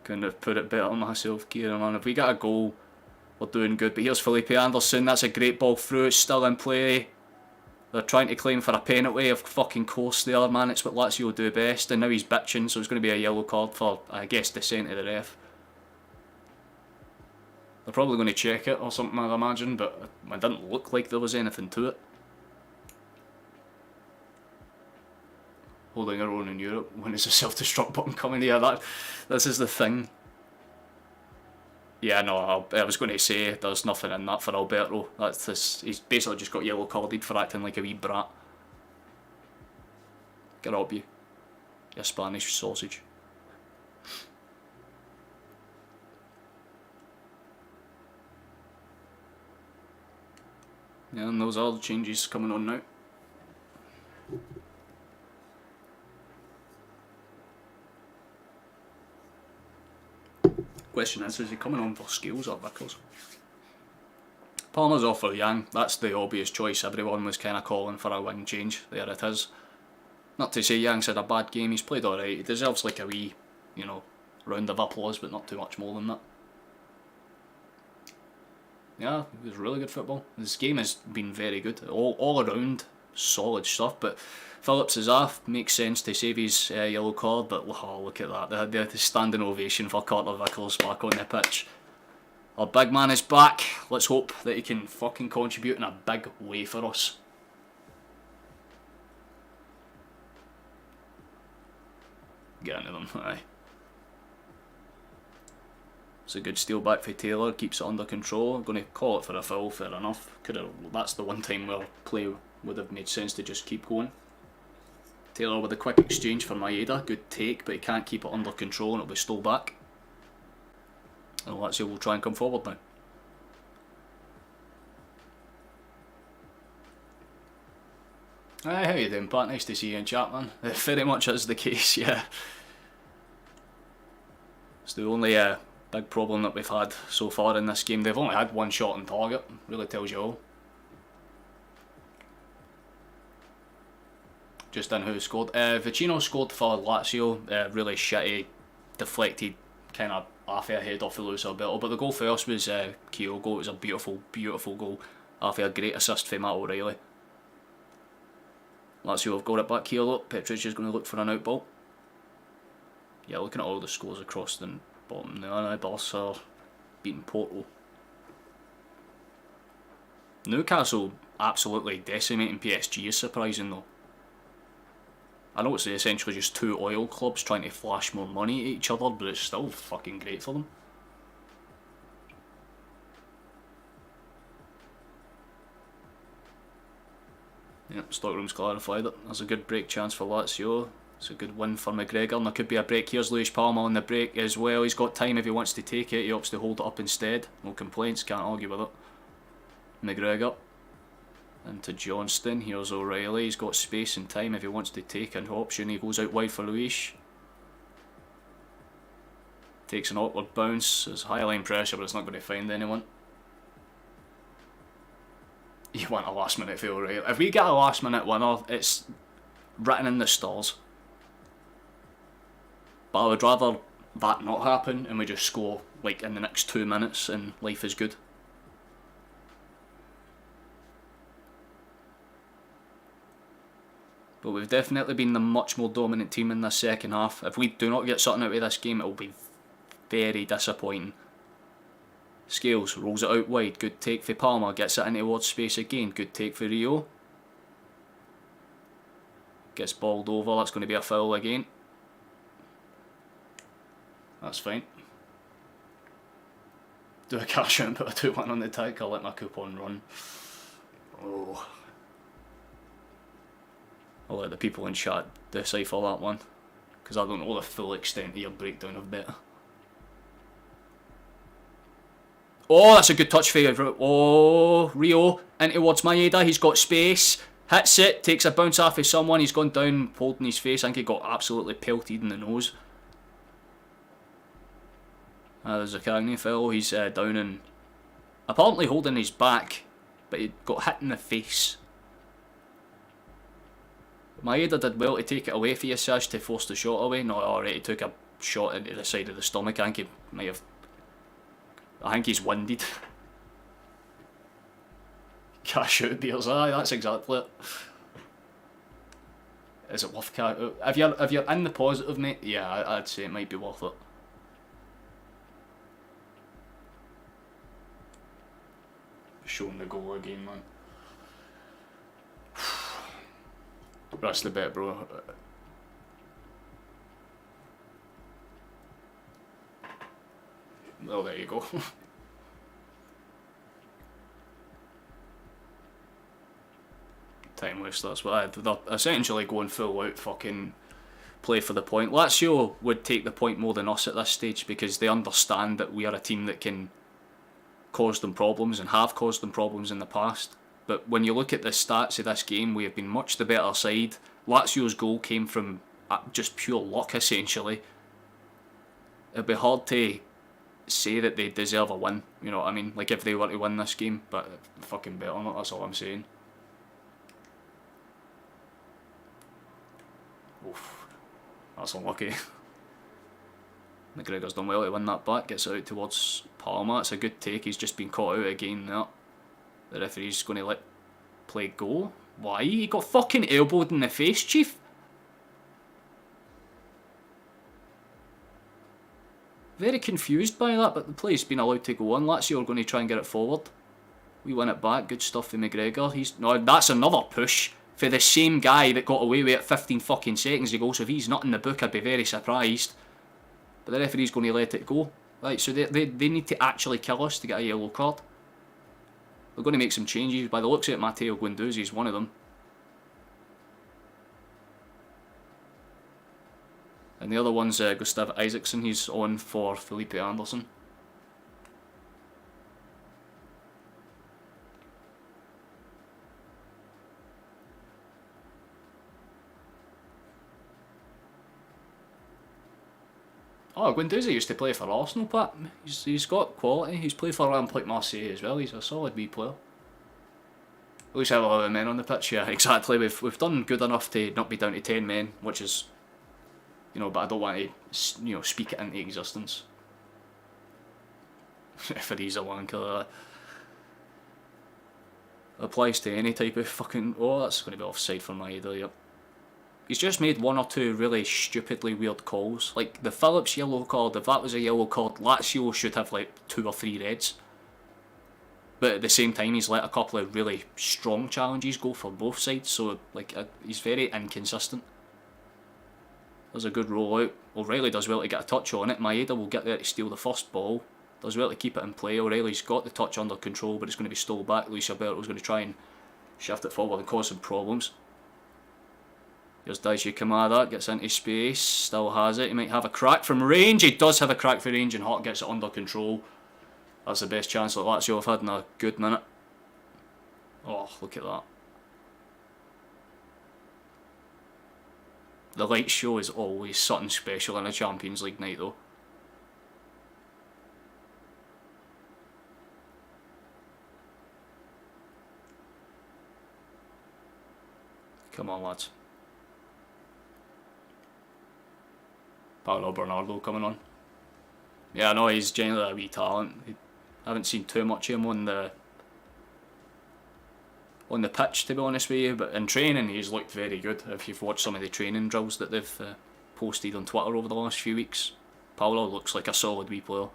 Couldn't have put it better myself, Kieran, man. If we get a goal, we're doing good. But here's Felipe Anderson. That's a great ball through. It's still in play. They're trying to claim for a penalty. Of fucking course they are, man. It's what Lazio do best. And now he's bitching, so it's going to be a yellow card for, I guess, dissent of the ref. They're probably going to check it or something, I'd imagine. But it didn't look like there was anything to it. Holding our own in Europe. When is the self-destruct button coming here? This is the thing. Yeah, no, I was going to say there's nothing in that for Alberto. He's basically just got yellow carded for acting like a wee brat. Get up, you Spanish sausage. Yeah, and those are the changes coming on now. Question is he coming on for Scales or Vickers? Palmer's off for Yang. That's the obvious choice. Everyone was kind of calling for a wing change. There it is. Not to say Yang's had a bad game. He's played alright. He deserves like a wee, round of applause, but not too much more than that. Yeah, it was really good football. This game has been very good. All around solid stuff, but Phillips is off. Makes sense to save his yellow card, but look at that. They had the standing ovation for Carter Vickers back on the pitch. Our big man is back. Let's hope that he can fucking contribute in a big way for us. Get into them, aye. It's a good steal back for Taylor, keeps it under control. I'm going to call it for a foul, fair enough. That's the one time where play would have made sense to just keep going. Taylor with a quick exchange for Maeda, good take, but he can't keep it under control and it'll be stole back. And Lazio will try and come forward now. Hi, how you doing, Pat? Nice to see you in chat, man. Very much is the case, yeah. It's the only big problem that we've had so far in this game. They've only had one shot on target, really tells you all. Just in who scored. Vicino scored for Lazio, really shitty, deflected, kind of half a head off the loose Alberto, but the goal for us was Kyogo. It was a beautiful, beautiful goal after a great assist from Matt O'Reilly. Lazio have got it back here, look. Petric is going to look for an out ball. Yeah, looking at all the scores across the bottom there, Barca are beating Porto. Newcastle absolutely decimating PSG is surprising though. I know it's essentially just two oil clubs trying to flash more money at each other, but it's still fucking great for them. Stockroom's clarified it. There's a good break chance for Lazio. It's a good win for McGregor, and there could be a break. Here's Luis Palma on the break as well. He's got time if he wants to take it. He opts to hold it up instead. No complaints, can't argue with it. McGregor into Johnston. Here's O'Reilly. He's got space and time if he wants to take an option. He goes out wide for Luis. Takes an awkward bounce. There's high line pressure, but it's not going to find anyone. You want a last minute for O'Reilly. If we get a last minute winner, it's written in the stars. But I would rather that not happen and we just score like in the next 2 minutes and life is good. But we've definitely been the much more dominant team in this second half. If we do not get something out of this game, it will be very disappointing. Scales rolls it out wide. Good take for Palmer. Gets it into towards space again. Good take for Rio. Gets balled over. That's going to be a foul again. That's fine. Do a cash out and put a 2-1 on the tag. I'll let my coupon run. Oh. I'll let the people in chat decipher that one, because I don't know the full extent of your breakdown of better. Oh, that's a good touch for oh, Rio in towards Maeda. He's got space. Hits it. Takes a bounce off of someone. He's gone down holding his face. I think he got absolutely pelted in the nose. There's a Cagney fellow. He's down and apparently holding his back, but he got hit in the face. Maeda did well to take it away for Yasash to force the shot away. No, alright, he took a shot into the side of the stomach. I think he might have. I think he's winded. Cash out beers, aye, that's exactly it. Is it worth cash out? If you're in the positive, mate, yeah, I'd say it might be worth it. Showing the goal again, man. That's the bet, bro. Well, there you go. Time waste, that's what they're essentially going full out fucking play for the point. Lazio would take the point more than us at this stage because they understand that we are a team that can cause them problems and have caused them problems in the past. But when you look at the stats of this game, we have been much the better side. Lazio's goal came from just pure luck, essentially. It'd be hard to say that they deserve a win, you know what I mean? Like if they were to win this game, but fucking better not, that's all I'm saying. Oof, that's unlucky. McGregor's done well to win that back, gets it out towards Palma. It's a good take, he's just been caught out again there. The referee's going to let play go. Why? He got fucking elbowed in the face, chief. Very confused by that, but the play's been allowed to go on. Lazio are going to try and get it forward. We win it back. Good stuff for McGregor. No, that's another push for the same guy that got away with it 15 fucking seconds ago. So if he's not in the book, I'd be very surprised. But the referee's going to let it go. Right, so they need to actually kill us to get a yellow card. They're going to make some changes. By the looks of it, Matteo Guendouzi is one of them. And the other one's Gustav Isaacson. He's on for Felipe Anderson. Oh, Guendouzi used to play for Arsenal, Pat. He's got quality. He's played for Olympique Marseille as well. He's a solid wee player. At least have 11 men on the pitch. Yeah, exactly. We've done good enough to not be down to 10 men, which is, you know, but I don't want to, you know, speak it into existence. If he's a wanker, applies to any type of fucking. Oh, that's going to be offside for Maeda. Yep. He's just made one or two really stupidly weird calls. Like the Phillips yellow card, if that was a yellow card, Lazio should have like 2 or 3 reds. But at the same time, he's let a couple of really strong challenges go for both sides, so like he's very inconsistent. There's a good rollout. O'Reilly does well to get a touch on it. Maeda will get there to steal the first ball. Does well to keep it in play. O'Reilly's got the touch under control, but it's going to be stole back. Luis Alberto's going to try and shift it forward and cause some problems. Here's Daisuke Kamada, gets into space, still has it. He might have a crack from range. He does have a crack for range, and Hart gets it under control. That's the best chance that Lazio have had in a good minute. Oh, look at that. The light show is always something special in a Champions League night though. Come on, lads. Paolo Bernardo coming on. Yeah, I know he's genuinely a wee talent. I haven't seen too much of him on the pitch, to be honest with you, but in training he's looked very good. If you've watched some of the training drills that they've posted on Twitter over the last few weeks, Paolo looks like a solid wee player.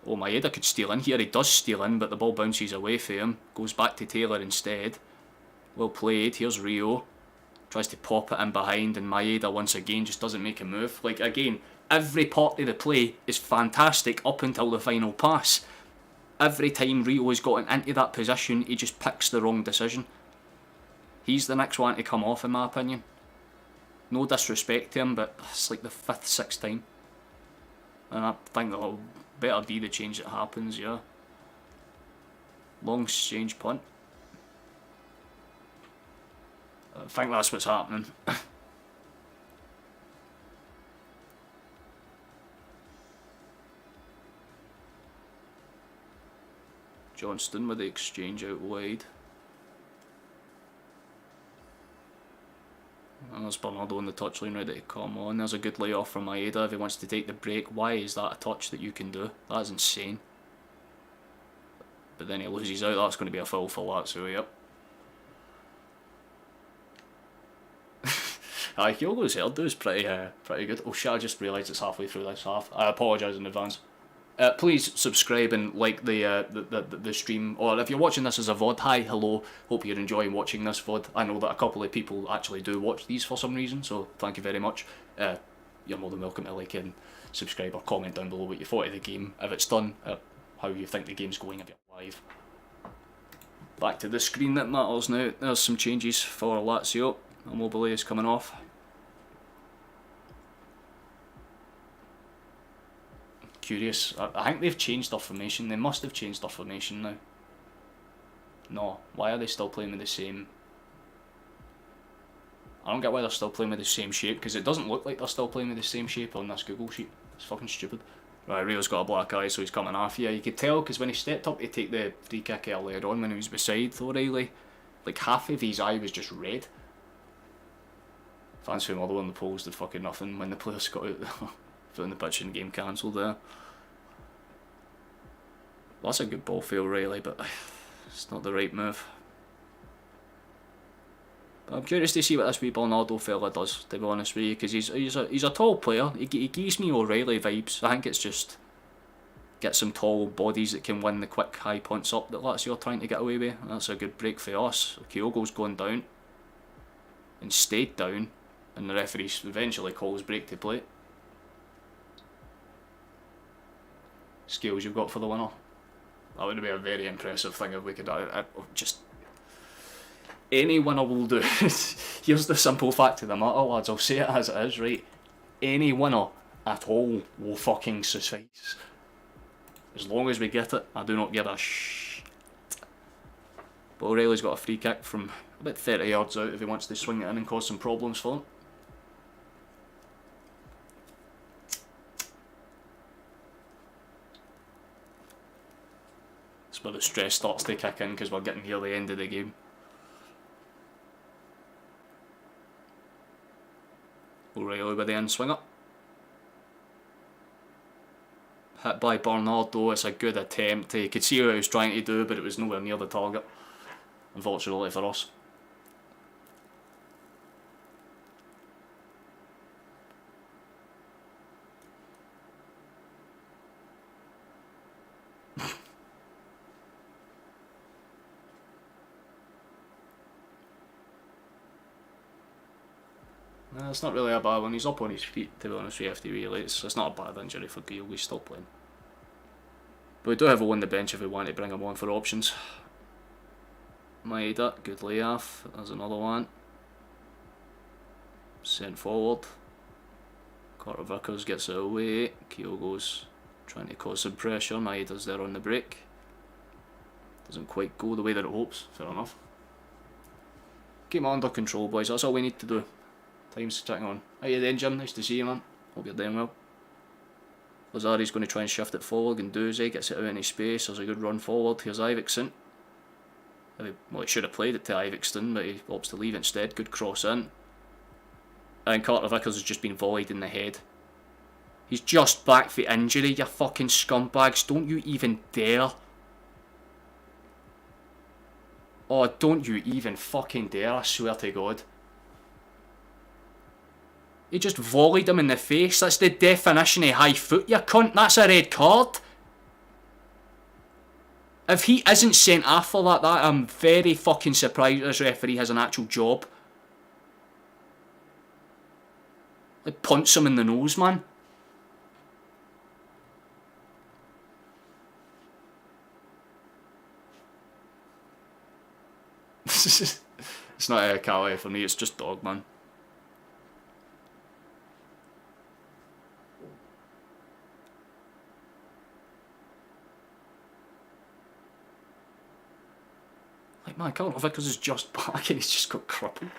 Oh, Maeda could steal in here. He does steal in, but the ball bounces away from him. Goes back to Taylor instead. Well played. Here's Rio. Tries to pop it in behind, and Maeda once again just doesn't make a move. Like, again, every part of the play is fantastic up until the final pass. Every time Rio has gotten into that position, he just picks the wrong decision. He's the next one to come off, in my opinion. No disrespect to him, but it's like the 5th, 6th time. And I think that'll better be the change that happens, yeah. Long exchange punt. I think that's what's happening. Johnston with the exchange out wide. And there's Bernardo on the touchline ready to come on. There's a good layoff from Maeda if he wants to take the break. Why is that a touch that you can do? That is insane. But then he loses out. That's going to be a foul for Lazio, yep. Aye, Kyogo's hairdo is pretty good. Oh shit, I just realised it's halfway through this half. I apologise in advance. Please subscribe and like the stream, or if you're watching this as a VOD, hi, hello, hope you're enjoying watching this VOD. I know that a couple of people actually do watch these for some reason, so thank you very much. You're more than welcome to like and subscribe or comment down below what you thought of the game, if it's done, how you think the game's going if you're live. Back to the screen that matters now. There's some changes for Lazio. Immobile is coming off. Curious. I think they've changed their formation. They must have changed their formation now. No. Why are they still playing with the same... I don't get why they're still playing with the same shape, because it doesn't look like they're still playing with the same shape on this Google sheet. It's fucking stupid. Right, Rio's got a black eye, so he's coming off. Yeah, you could tell, because when he stepped up to take the free kick earlier on, when he was beside O'Reilly, like half of his eye was just red. Fans from all the way on the polls did fucking nothing when the players got out there. Putting the pitch and game cancelled there. Well, that's a good ball for O'Reilly, but it's not the right move. But I'm curious to see what this wee Bernardo fella does, to be honest with you, because he's a tall player. He gives me O'Reilly vibes. I think it's just get some tall bodies that can win the quick high punts up that Lazio trying to get away with. That's a good break for us. Kyogo's going down and stayed down, and the referee eventually calls break to play. Skills you've got for the winner. That would be a very impressive thing if we could just... Any winner will do. Here's the simple fact of the matter, lads. I'll say it as it is, right? Any winner at all will fucking suffice. As long as we get it, I do not give a shit. But O'Reilly's got a free kick from about 30 yards out if he wants to swing it in and cause some problems for him. That's where the stress starts to kick in because we're getting near the end of the game. O'Reilly with the in-swinger. Hit by Bernardo, it's a good attempt. You could see what he was trying to do, but it was nowhere near the target, unfortunately for us. It's not really a bad one. He's up on his feet, to be honest with you, really. It's not a bad injury for Gil. He's still playing. But we do have a on the bench if we want to bring him on for options. Maeda, good layoff. There's another one. Sent forward. Carter Vickers gets it away. Kyogo's trying to cause some pressure. Maeda's there on the break. Doesn't quite go the way that it hopes. Fair enough. Keep it under control, boys. That's all we need to do. Time's ticking on. How you doing, Jim? Nice to see you, man. Hope you're doing well. Lazari's going to try and shift it forward. Guendouzi gets it out into space. There's a good run forward. Here's Iverson. Well, he should have played it to Iverson, but he opts to leave instead. Good cross in. And Carter Vickers has just been volleyed in the head. He's just back for injury, you fucking scumbags. Don't you even dare. Oh, don't you even fucking dare, I swear to God. He just volleyed him in the face. That's the definition of high foot, you cunt. That's a red card. If he isn't sent off for that, I'm very fucking surprised this referee has an actual job. Like, punch him in the nose, man. It's not a Calais for me, it's just dog, man. Like, man, Carter Vickers is just back and he's just got crippled.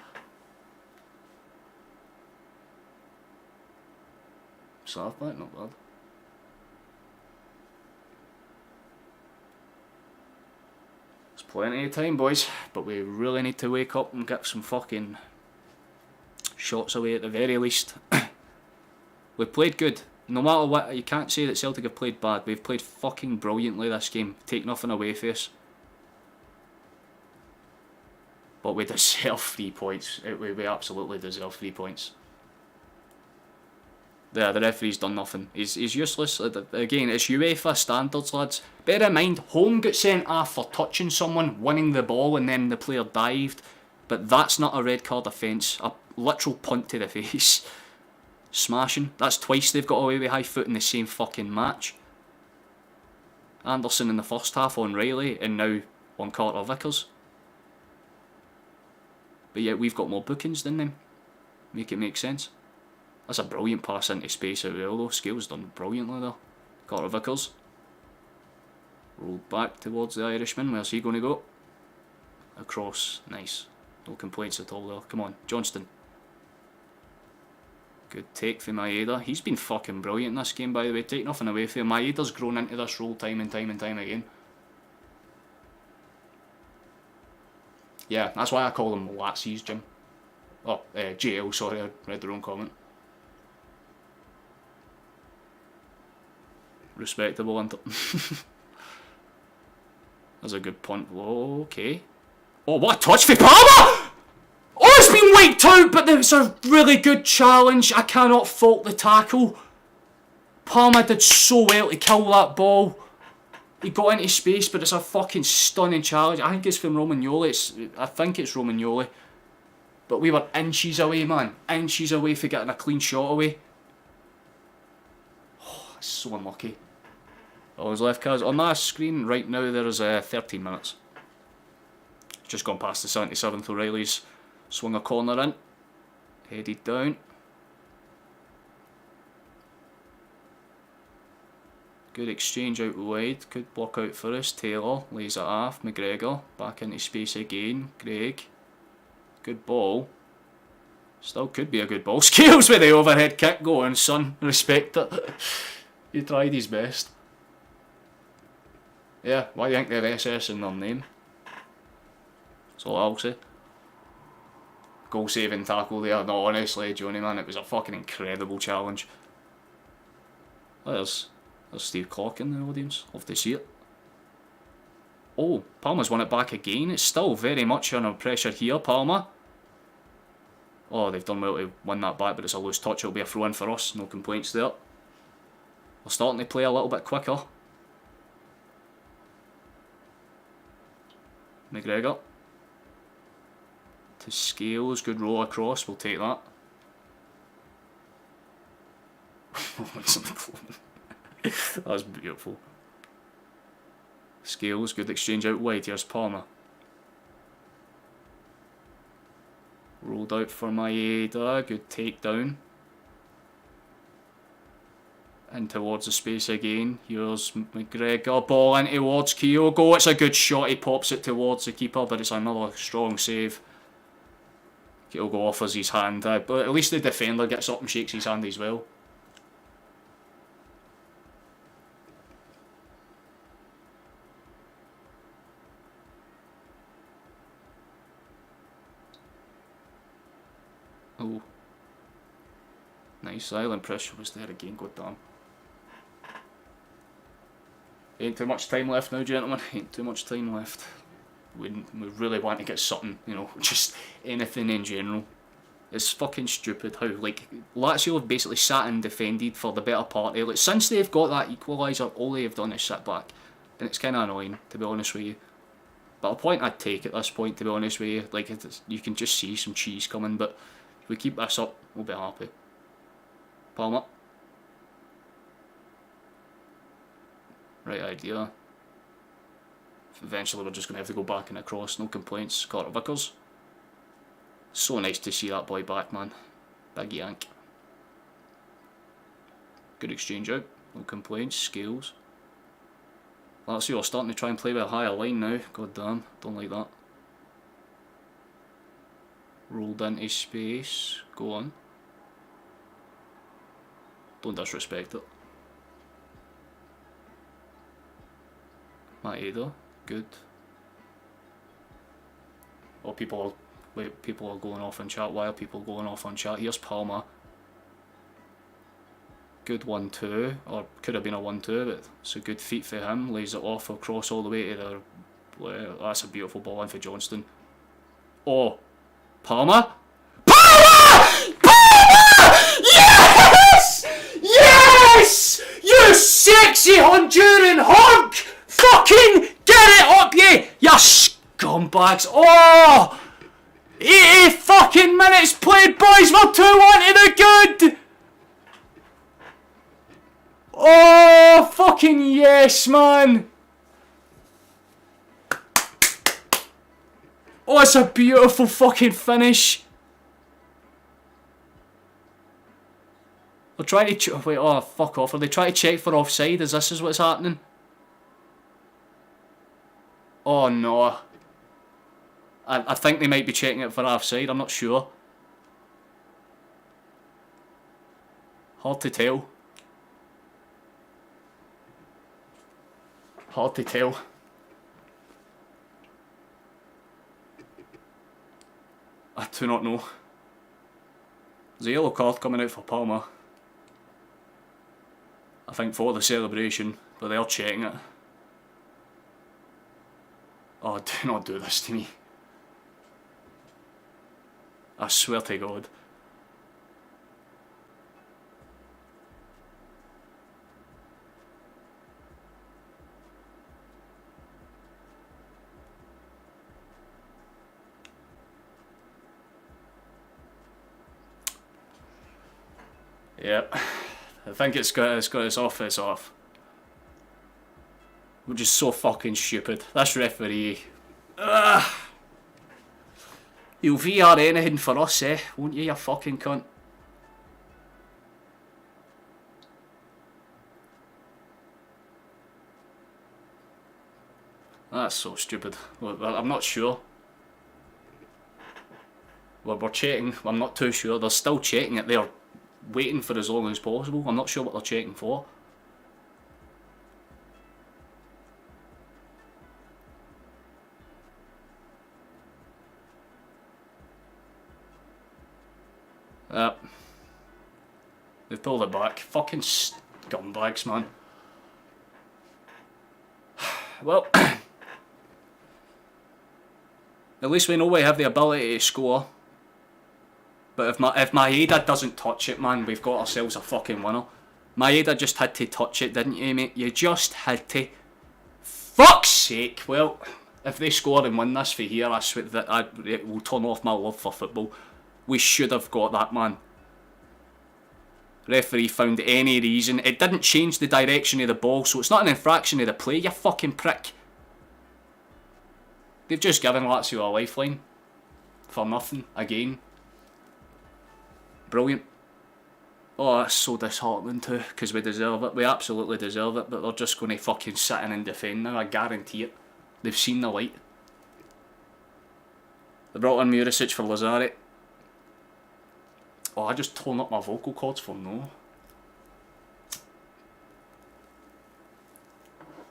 Soft back, not bad. There's plenty of time, boys, but we really need to wake up and get some fucking shots away at the very least. We played good. No matter what, you can't say that Celtic have played bad. We've played fucking brilliantly this game. Take nothing away from us. But we deserve 3 points. We absolutely deserve 3 points. Yeah, the referee's done nothing. He's useless. Again, it's UEFA standards, lads. Bear in mind, Home got sent off for touching someone, winning the ball, and then the player dived. But that's not a red card offence. A literal punt to the face. Smashing. That's twice they've got away with high foot in the same fucking match. Anderson in the first half on Riley, and now on Carter Vickers. But yet we've got more bookings than them. Make it make sense. That's a brilliant pass into space out there, though. Scales done brilliantly there. Carter Vickers. Rolled back towards the Irishman. Where's he going to go? Across. Nice. No complaints at all there. Come on, Johnston. Good take for Maeda. He's been fucking brilliant in this game, by the way. Take nothing away from him. Maeda's grown into this role time and time and time again. Yeah, that's why I call them Latsies, Jim. Oh, JL, sorry, I read the wrong comment. Respectable, isn't it? That's a good punt. Whoa, okay. Oh, what a touch for Palmer! Oh, it's been wiped out, but it's a really good challenge. I cannot fault the tackle. Palmer did so well to kill that ball. He got into space, but it's a fucking stunning challenge. I think it's from Romagnoli. I think it's Romagnoli. But we were inches away, man. Inches away for getting a clean shot away. Oh, that's so unlucky. All his left cards. On that screen right now there is 13 minutes. Just gone past the 77th. O'Reilly's swung a corner in. Headed down. Good exchange out wide. Good block out for us. Taylor lays it off. McGregor back into space again. Greg. Good ball. Still could be a good ball. Scales with the overhead kick. Go on, son. Respect it. He tried his best. Yeah, why do you think they have SS in their name? That's all I'll say. Goal saving tackle there. No, honestly, Johnny, man, it was a fucking incredible challenge. There's Steve Clark in the audience. Love to see it. Oh, Palmer's won it back again. It's still very much under pressure here, Palmer. Oh, they've done well to win that back, but it's a loose touch. It'll be a throw in for us. No complaints there. We're starting to play a little bit quicker. McGregor. To Scales. Good roll across. We'll take that. That's beautiful. Scales. Good exchange out wide. Here's Palmer. Rolled out for Maeda, good takedown. In towards the space again. Here's McGregor, ball in towards Kyogo. It's a good shot, he pops it towards the keeper, but it's another strong save. Kyogo offers his hand, but at least the defender gets up and shakes his hand as well. Oh. Nice, silent pressure was there again, god damn. Ain't too much time left now, gentlemen. Ain't too much time left. We really want to get something, you know, just anything in general. It's fucking stupid how, like, Lazio have basically sat and defended for the better part of, like, since they've got that equaliser, all they have done is sit back. And it's kind of annoying, to be honest with you. But a point I'd take at this point, to be honest with you. Like, you can just see some cheese coming, but if we keep this up, we'll be happy. Palmer. Right idea. Eventually we're just going to have to go back and across, no complaints. Carter Vickers. So nice to see that boy back, man. Big yank. Good exchange out, no complaints. Scales. Lazio are starting to try and play with a higher line now. God damn, don't like that. Rolled into space. Go on. Don't disrespect it. Maeda, good. Oh, people are going off on chat. Why are people going off on chat? Here's Palmer. Good 1-2, or could have been a 1-2, but it's a good feat for him. Lays it off across all the way to the. Well, that's a beautiful ball in for Johnston. Oh, Palmer. Yes! Yes! You sexy Honduran hunk! Fucking get it up, you scumbags! Oh! 80 fucking minutes played, boys! We're 2-1 to the good! Oh, fucking yes, man! Oh, it's a beautiful fucking finish. They're trying to wait. Oh, fuck off! Are they trying to check for offside? Is this what's happening? Oh no! I think they might be checking it for offside. I'm not sure. Hard to tell. Hard to tell. I do not know. There's a yellow card coming out for Palmer. I think for the celebration, but they're checking it. Oh, do not do this to me. I swear to God. Yep. I think it's got its off, it's off. We're just so fucking stupid. This referee. Ugh. You'll VR anything for us, eh? Won't you, you fucking cunt? That's so stupid. Well, I'm not sure. Well, we're checking. I'm not too sure. They're still checking it. They're waiting for as long as possible. I'm not sure what they're checking for. They pulled it back. Fucking scumbags, man. Well, at least we know we have the ability to score. But if Maeda doesn't touch it, man, we've got ourselves a fucking winner. Maeda just had to touch it, didn't you, mate? You just had to. Fuck's sake! Well, if they score and win this for here, I swear that it will turn off my love for football. We should have got that, man. Referee found any reason. It didn't change the direction of the ball, so it's not an infraction of the play, you fucking prick. They've just given Lazio a lifeline. For nothing, again. Brilliant. Oh, that's so disheartening too, because we deserve it. We absolutely deserve it, but they're just going to fucking sit in and defend now, I guarantee it. They've seen the light. They brought in Murisic for Lazari. Oh, I just torn up my vocal cords for no.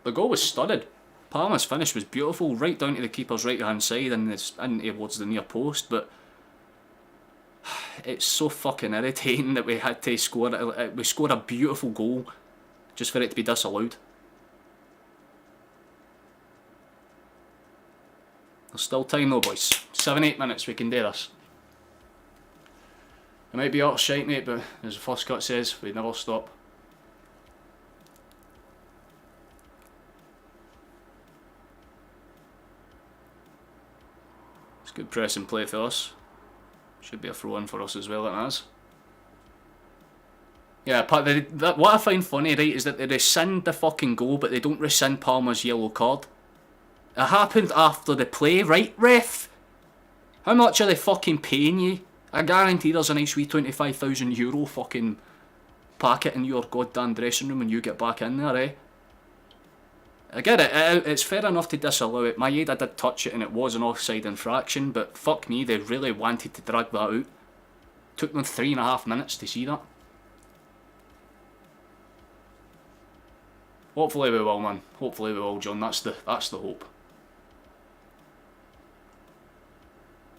The goal was studded. Palmer's finish was beautiful, right down to the keeper's right hand side and towards the near post, but it's so fucking irritating that we had to score it. We scored a beautiful goal just for it to be disallowed. There's still time though, boys. 7-8 minutes, we can do this. It might be utter shite, mate, but as the first cut says, we never stop. It's good press and play for us. Should be a throw in for us as well, it is. Yeah, what I find funny, right, is that they rescind the fucking goal, but they don't rescind Palmer's yellow card. It happened after the play, right, ref? How much are they fucking paying you? I guarantee there's a nice wee €25,000 fucking packet in your goddamn dressing room when you get back in there, eh? I get it, it's fair enough to disallow it. Maeda did touch it and it was an offside infraction, but fuck me, they really wanted to drag that out. Took them 3.5 minutes to see that. Hopefully we will, man. Hopefully we will, John. That's the hope.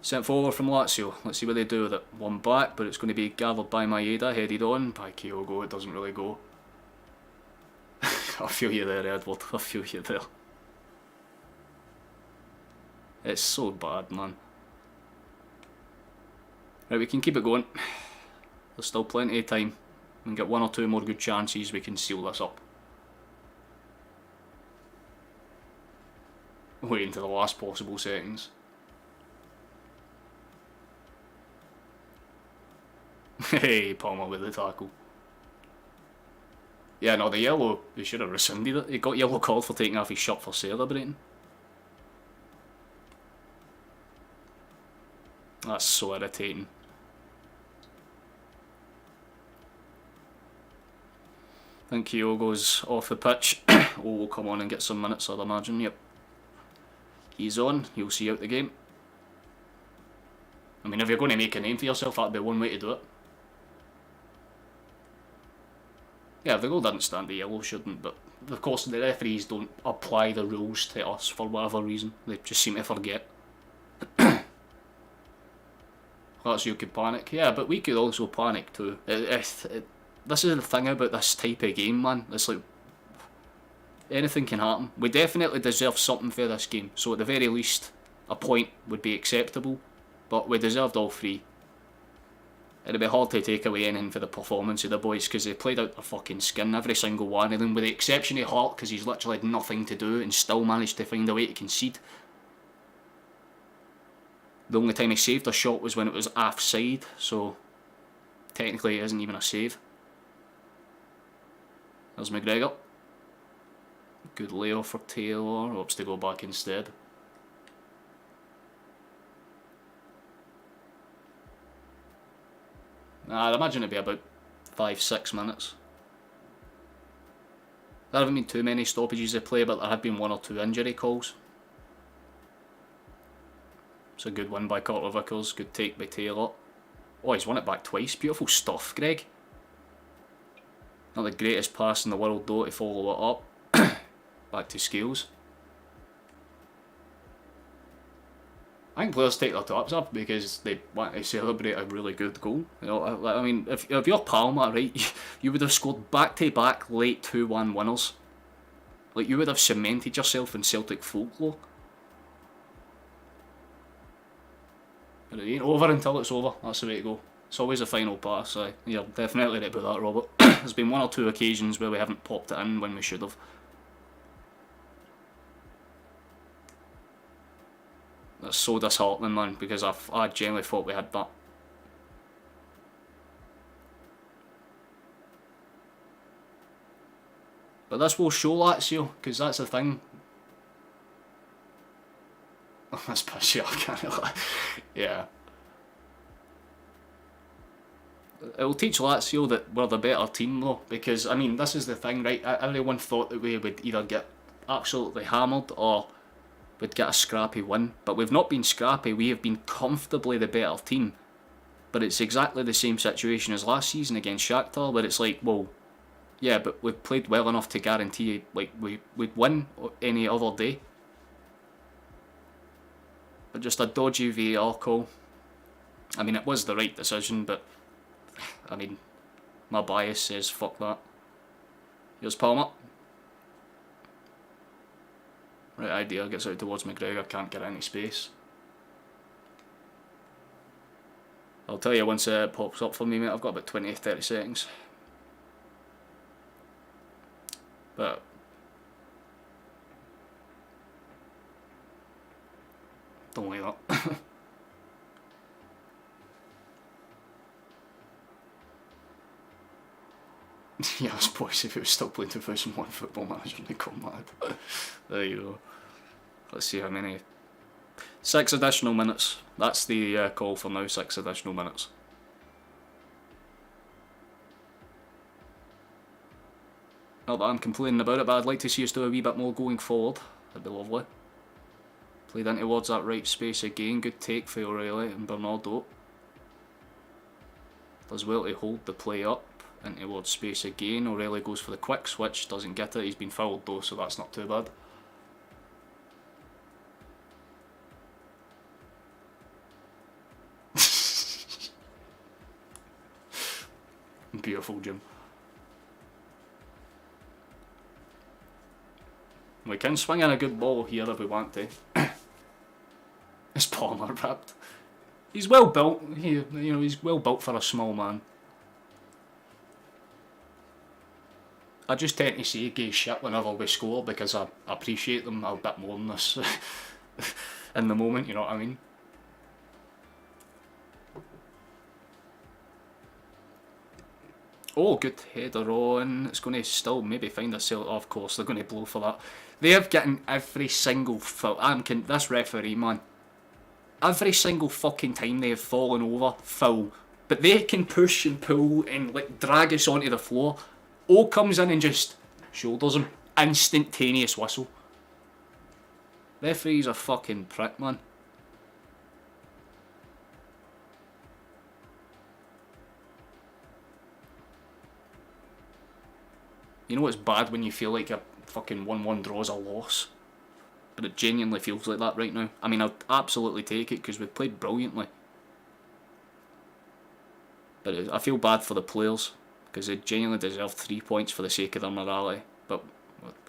Sent forward from Lazio. Let's see what they do with it. One back, but it's going to be gathered by Maeda, headed on by Kyogo. It doesn't really go. I feel you there, Edward. I feel you there. It's so bad, man. Right, we can keep it going. There's still plenty of time. We can get 1 or 2 more good chances. We can seal this up. Waiting to the last possible seconds. Hey, Palmer with the tackle. Yeah, no, the yellow, he should have rescinded it. He got yellow card for taking off his shirt for celebrating. That's so irritating. I think Kyogo's off the pitch. Oh, we'll come on and get some minutes, I'd imagine. Yep. He's on. He'll see out the game. I mean, if you're going to make a name for yourself, that'd be one way to do it. Yeah, if the goal didn't stand, the yellow shouldn't, but of course the referees don't apply the rules to us for whatever reason. They just seem to forget. Lazio could panic. Yeah, but we could also panic too. This is the thing about this type of game, man. It's like, anything can happen. We definitely deserve something for this game, so at the very least, a point would be acceptable, but we deserved all 3. It'd be hard to take away anything for the performance of the boys because they played out their fucking skin, every single one of them, with the exception of Hart because he's literally had nothing to do and still managed to find a way to concede. The only time he saved a shot was when it was offside, so technically it isn't even a save. There's McGregor. Good layoff for Taylor, opts to go back instead. I'd imagine it'd be about 5-6 minutes. There haven't been too many stoppages of play, but there have been 1 or 2 injury calls. It's a good win by Carter Vickers, good take by Taylor. Oh, he's won it back twice. Beautiful stuff, Greg. Not the greatest pass in the world though to follow it up. Back to Scales. I think players take their tops up because they want to celebrate a really good goal. You know, I mean, if you're Palmer, right, you would have scored back-to-back late 2-1 winners. Like, you would have cemented yourself in Celtic folklore. But it ain't over until it's over. That's the way to go. It's always a final pass. You're definitely right about that, Robert. There's been 1 or 2 occasions where we haven't popped it in when we should have. That's so disheartening, man, because I genuinely thought we had that. But this will show Lazio, because that's the thing. That's pushy, I can't lie. Yeah. It'll teach Lazio that we're the better team though, because I mean this is the thing, right? Everyone thought that we would either get absolutely hammered or we'd get a scrappy win, but we've not been scrappy. We have been comfortably the better team. But it's exactly the same situation as last season against Shakhtar, where it's like, well, yeah, but we've played well enough to guarantee like we'd win any other day. But just a dodgy VAR call. I mean, it was the right decision, but I mean, my bias says fuck that. Here's Palmer. Right idea, gets out towards McGregor, can't get any space. I'll tell you once it pops up for me, mate. I've got about 20-30 seconds. But don't like that. Yeah, I suppose if it was still playing 2001 Football Manager, they come mad. There you go. Let's see how many. 6 additional minutes. That's the call for now, 6 additional minutes. Not that I'm complaining about it, but I'd like to see us do a wee bit more going forward. That'd be lovely. Played in towards that right space again. Good take for O'Reilly and Bernardo. Does well to hold the play up. In towards space again. O'Reilly goes for the quick switch. Doesn't get it. He's been fouled though, so that's not too bad. Beautiful, Jim. We can swing in a good ball here if we want to. It's Palmer wrapped. He's well built. He's well built for a small man. I just tend to say gay shit whenever we score because I appreciate them a bit more than this in the moment. You know what I mean? Oh, good header on. It's going to still maybe find a Celtic. Oh, of course, they're going to blow for that. They have gotten every single foul. This referee, man. Every single fucking time they have fallen over, foul. But they can push and pull and like drag us onto the floor. O comes in and just shoulders him. Instantaneous whistle. Referee's a fucking prick, man. You know it's bad when you feel like a fucking 1-1 draw is a loss? But it genuinely feels like that right now. I mean, I'd absolutely take it because we've played brilliantly. But I feel bad for the players because they genuinely deserve 3 points for the sake of their morality. But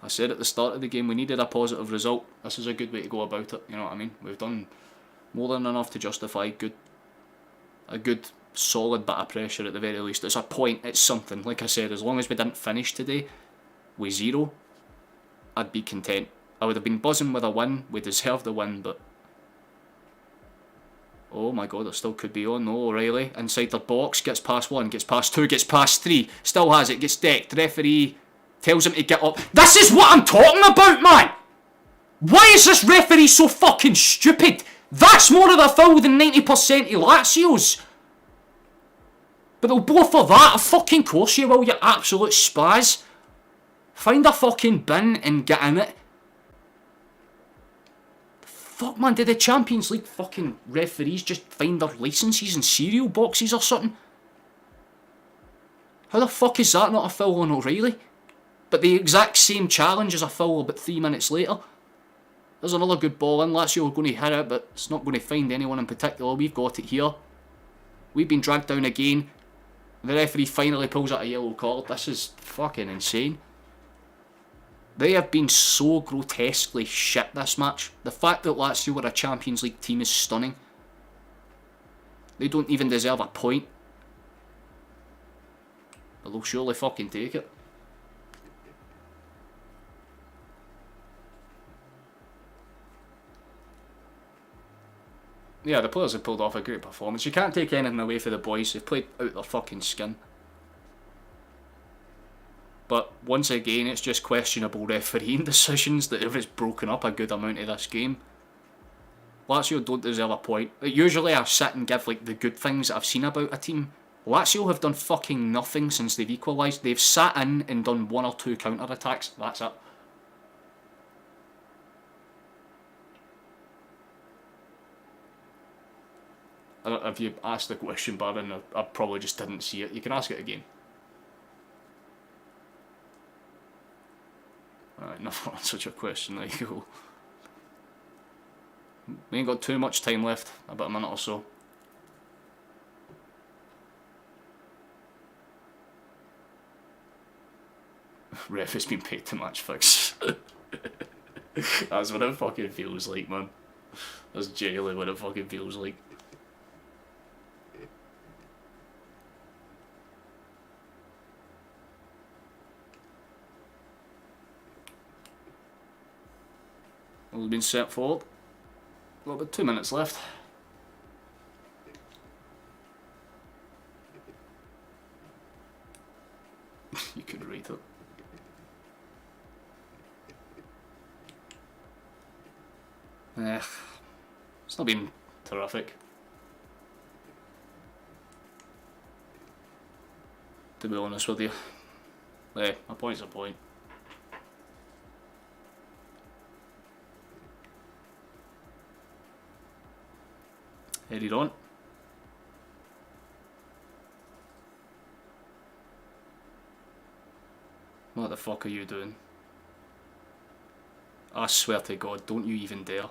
I said at the start of the game we needed a positive result. This is a good way to go about it, you know what I mean? We've done more than enough to justify a good solid bit of pressure at the very least. It's a point, it's something. Like I said, as long as we didn't finish today with 0, I'd be content. I would have been buzzing with a win. We deserved the win, but oh my god, it still could be on. No, O'Reilly inside the box, gets past 1, gets past 2, gets past 3, still has it, gets decked. Referee tells him to get up. This is what I'm talking about, man! Why is this referee so fucking stupid? That's more of a foul than 90% of Lazio's. But they'll blow for that. Of fucking course you will, you absolute spaz. Find a fucking bin and get in it. Fuck, man, did the Champions League fucking referees just find their licences in cereal boxes or something? How the fuck is that not a foul on O'Reilly? But the exact same challenge as a foul about 3 minutes later. There's another good ball in. Lazio are going to hit it, but it's not going to find anyone in particular. We've got it here. We've been dragged down again. The referee finally pulls out a yellow card. This is fucking insane. They have been so grotesquely shit this match. The fact that Lazio were a Champions League team is stunning. They don't even deserve a point. But they'll surely fucking take it. Yeah, the players have pulled off a great performance. You can't take anything away for the boys. They've played out their fucking skin. But once again, it's just questionable refereeing decisions that have broken up a good amount of this game. Lazio don't deserve a point. Usually I sit and give like the good things that I've seen about a team. Lazio have done fucking nothing since they've equalised. They've sat in and done 1 or 2 counter-attacks. That's it. If you asked the question, Baron, I probably just didn't see it. You can ask it again. Alright, never answered your question. There you go. We ain't got too much time left. About a minute or so. Ref has been paid to match fix. That's what it fucking feels like, man. That's genuinely what it fucking feels like. It's been set forward. Got about 2 minutes left. You could read it. It's not been terrific. To be honest with you. A point's a point. Headed on. What the fuck are you doing? I swear to God, don't you even dare.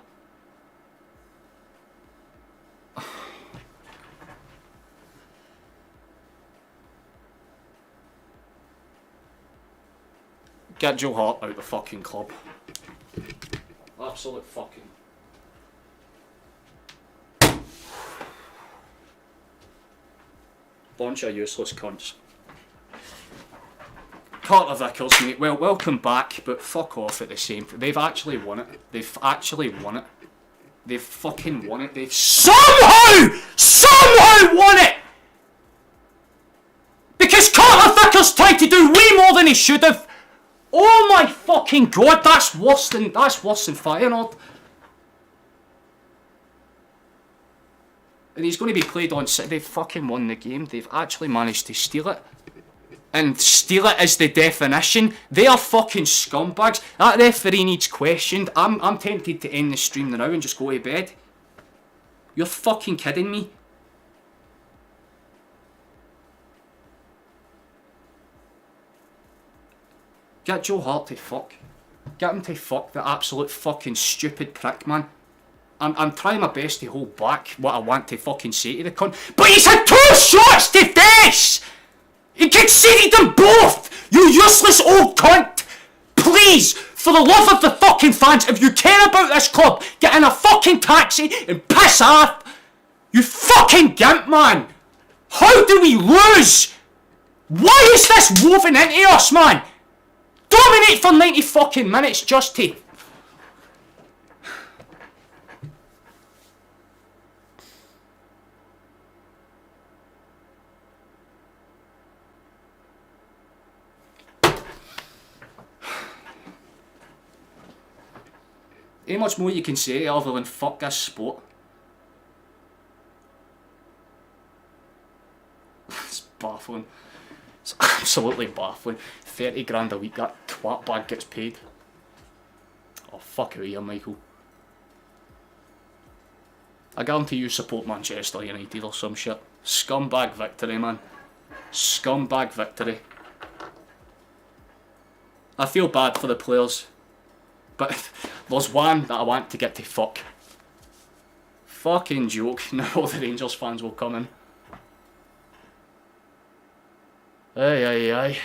Get Joe Hart out the fucking club. Absolute fucking... bunch of useless cunts. Carter Vickers, mate. Well, welcome back, but fuck off at the same time. They've actually won it. They've actually won it. They've fucking won it. They've somehow won it! Because Carter Vickers tried to do way more than he should have. Oh my fucking God, that's worse than Feyenoord. And he's going to be played on. They've fucking won the game. They've actually managed to steal it. And steal it is the definition. They are fucking scumbags. That referee needs questioned. I'm tempted to end the stream now and just go to bed. You're fucking kidding me. Get Joe Hart to fuck. Get him to fuck, the absolute fucking stupid prick, man. I'm trying my best to hold back what I want to fucking say to the cunt. But he's had 2 shots to face! He conceded them both! You useless old cunt! Please, for the love of the fucking fans, if you care about this club, get in a fucking taxi and piss off! You fucking gimp, man! How do we lose? Why is this woven into us, man? Dominate for 90 fucking minutes just to... Ain't much more you can say other than fuck this sport. It's baffling. It's absolutely baffling. 30 grand a week, that twat bag gets paid. Oh, fuck out of here, Michael. I guarantee you support Manchester United or some shit. Scumbag victory, man. Scumbag victory. I feel bad for the players. But there's one that I want to get to fuck. Fucking joke. Now all the Rangers fans will come in. Aye.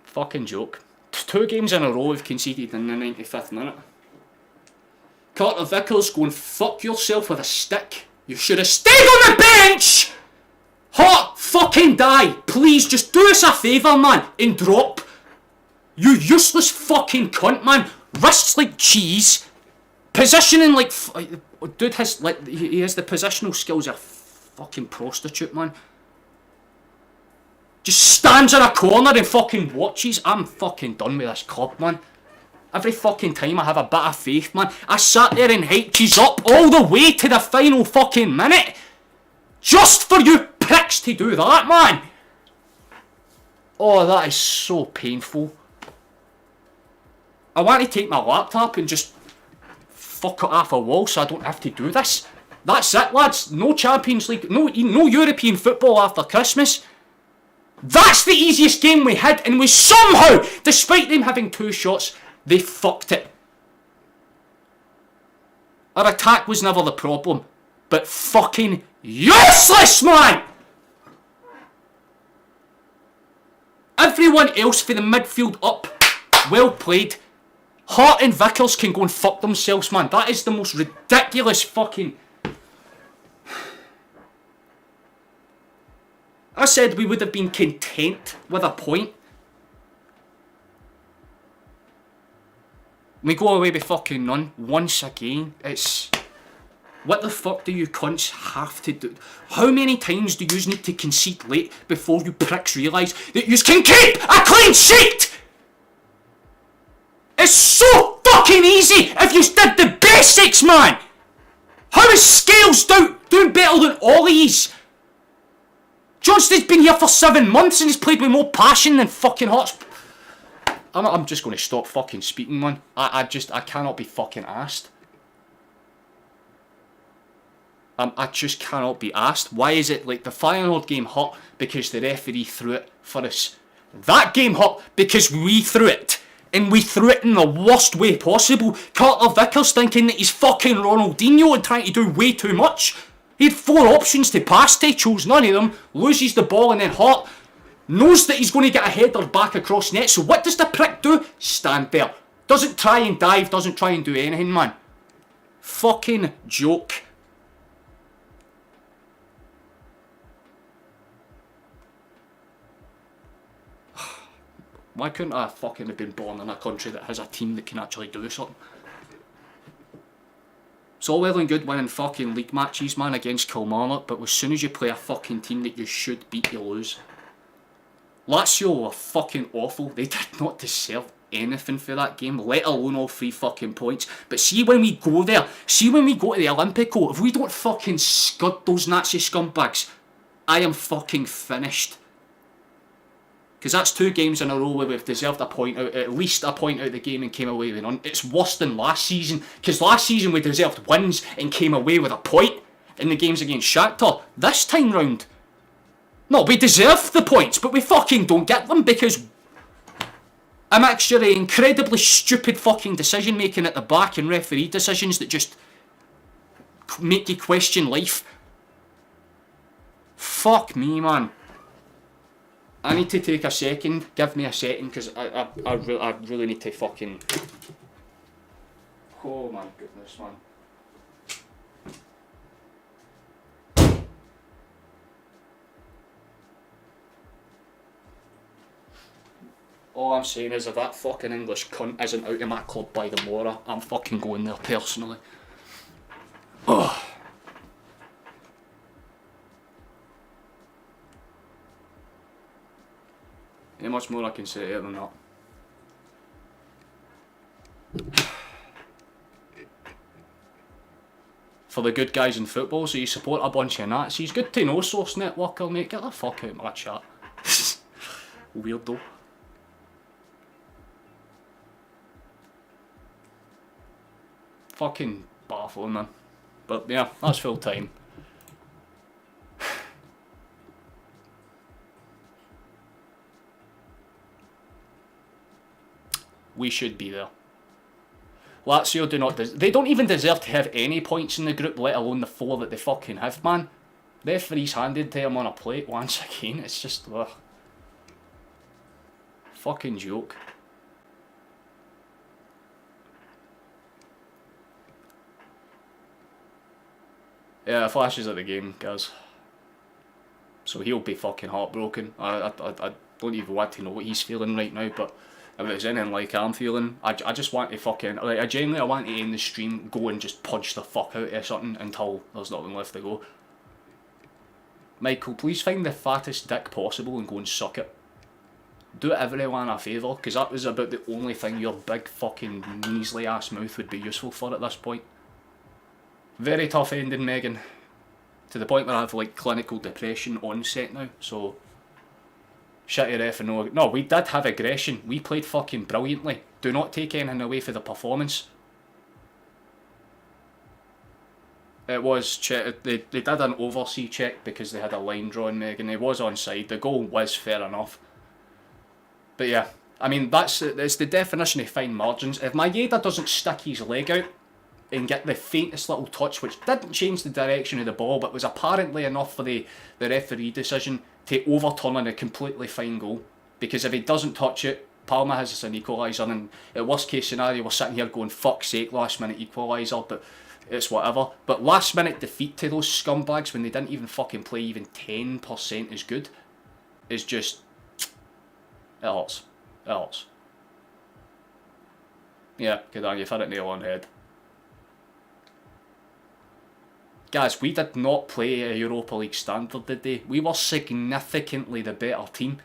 Fucking joke. 2 games in a row we've conceded in the 95th minute. Carter Vickers, go and fuck yourself with a stick. You should have stayed on the bench! Hot fucking die! Please, just do us a favour, man, and drop. You useless fucking cunt, man. Wrists like cheese. Positioning like... Dude, he has the positional skills of a fucking prostitute, man. Just stands in a corner and fucking watches. I'm fucking done with this club, man. Every fucking time I have a bit of faith, man. I sat there and hyped yous up all the way to the final fucking minute. Just for you pricks to do that, man. Oh, that is so painful. I want to take my laptop and just fuck it off a wall so I don't have to do this. That's it, lads. No Champions League, no European football after Christmas. That's the easiest game we had, and we somehow, despite them having 2 shots, they fucked it. Our attack was never the problem, but fucking useless, man! Everyone else for the midfield up, well played. Hart and Vickers can go and fuck themselves, man. That is the most ridiculous fucking... I said we would have been content with a point. We go away with fucking none once again. It's... What the fuck do you cunts have to do? How many times do you need to concede late before you pricks realise that you can keep a clean sheet? It's so fucking easy if you did the basics, man! How is Scales doing better than Ollie's? Johnston's been here for 7 months and he's played with more passion than fucking Hearts. I'm just going to stop fucking speaking, man. I cannot be fucking asked. I just cannot be asked. Why is it like the Feyenoord game hurt because the referee threw it for us? That game hurt because we threw it. And we threw it in the worst way possible. Carter Vickers thinking that he's fucking Ronaldinho and trying to do way too much. He had 4 options to pass to, chose none of them, loses the ball and then Hart knows that he's going to get a header back across net. So what does the prick do? Stand there. Doesn't try and dive, doesn't try and do anything, man. Fucking joke. Why couldn't I fucking have been born in a country that has a team that can actually do something? It's all well and good winning fucking league matches, man, against Kilmarnock, but as soon as you play a fucking team that you should beat, you lose. Lazio were fucking awful. They did not deserve anything for that game, let alone all 3 fucking points. But see when we go there, see when we go to the Olympico, if we don't fucking scud those Nazi scumbags, I am fucking finished. Because that's 2 games in a row where we've deserved a point out, at least a point out of the game and came away with none. It's worse than last season, because last season we deserved wins and came away with a point in the games against Shakhtar. This time round, no, we deserve the points, but we fucking don't get them because a mixture of incredibly stupid fucking decision making at the back and referee decisions that just make you question life. Fuck me, man. I need to take a second. Give me a second, because I really need to fucking... Oh my goodness, man. All I'm saying is if that fucking English cunt isn't out of my club by tomorrow, I'm fucking going there personally. Ugh. Ain't much more I can say other than that. For the good guys in football, so you support a bunch of Nazis. Good to know, Source Networker, mate. Get the fuck out of my chat. Weirdo. Fucking baffling, man. But yeah, that's full time. We should be there. Lazio do not... They don't even deserve to have any points in the group, let alone the 4 that they fucking have, man. Referee's handed to them on a plate once again. It's just... Ugh. Fucking joke. Yeah, flashes at the game, guys. So he'll be fucking heartbroken. I don't even want to know what he's feeling right now, but... If it's anything like I'm feeling, I just want to fucking, like, I want to end the stream, go and just punch the fuck out of something until there's nothing left to go. Michael, please find the fattest dick possible and go and suck it. do everyone a favour, because that was about the only thing your big fucking measly ass mouth would be useful for at this point. Very tough ending, Megan. To the point where I have like clinical depression onset now, so shitty ref and no, we did have aggression. We played fucking brilliantly. Do not take anything away for the performance. It was check. They did an oversee check because they had a line drawn, Megan. It was onside. The goal was fair enough. But yeah, I mean it's the definition of fine margins. If Maeda doesn't stick his leg out and get the faintest little touch, which didn't change the direction of the ball, but was apparently enough for the referee decision to overturn a completely fine goal. Because if he doesn't touch it, Palma has an equaliser, and at worst case scenario we're sitting here going fuck's sake, last minute equaliser, but it's whatever. But last minute defeat to those scumbags when they didn't even fucking play even 10% as good is just, it hurts. It hurts. Yeah, good on, you've hit it nail on the head. Guys, we did not play a Europa League standard, did they? We were significantly the better team.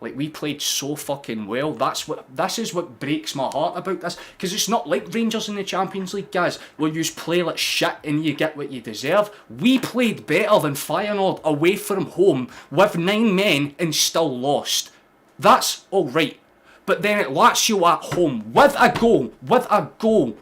Like, we played so fucking well. This is what breaks my heart about this. Because it's not like Rangers in the Champions League, guys, where you play like shit and you get what you deserve. We played better than Feyenoord away from home with 9 men and still lost. That's alright. But then at Lazio at home, with a goal,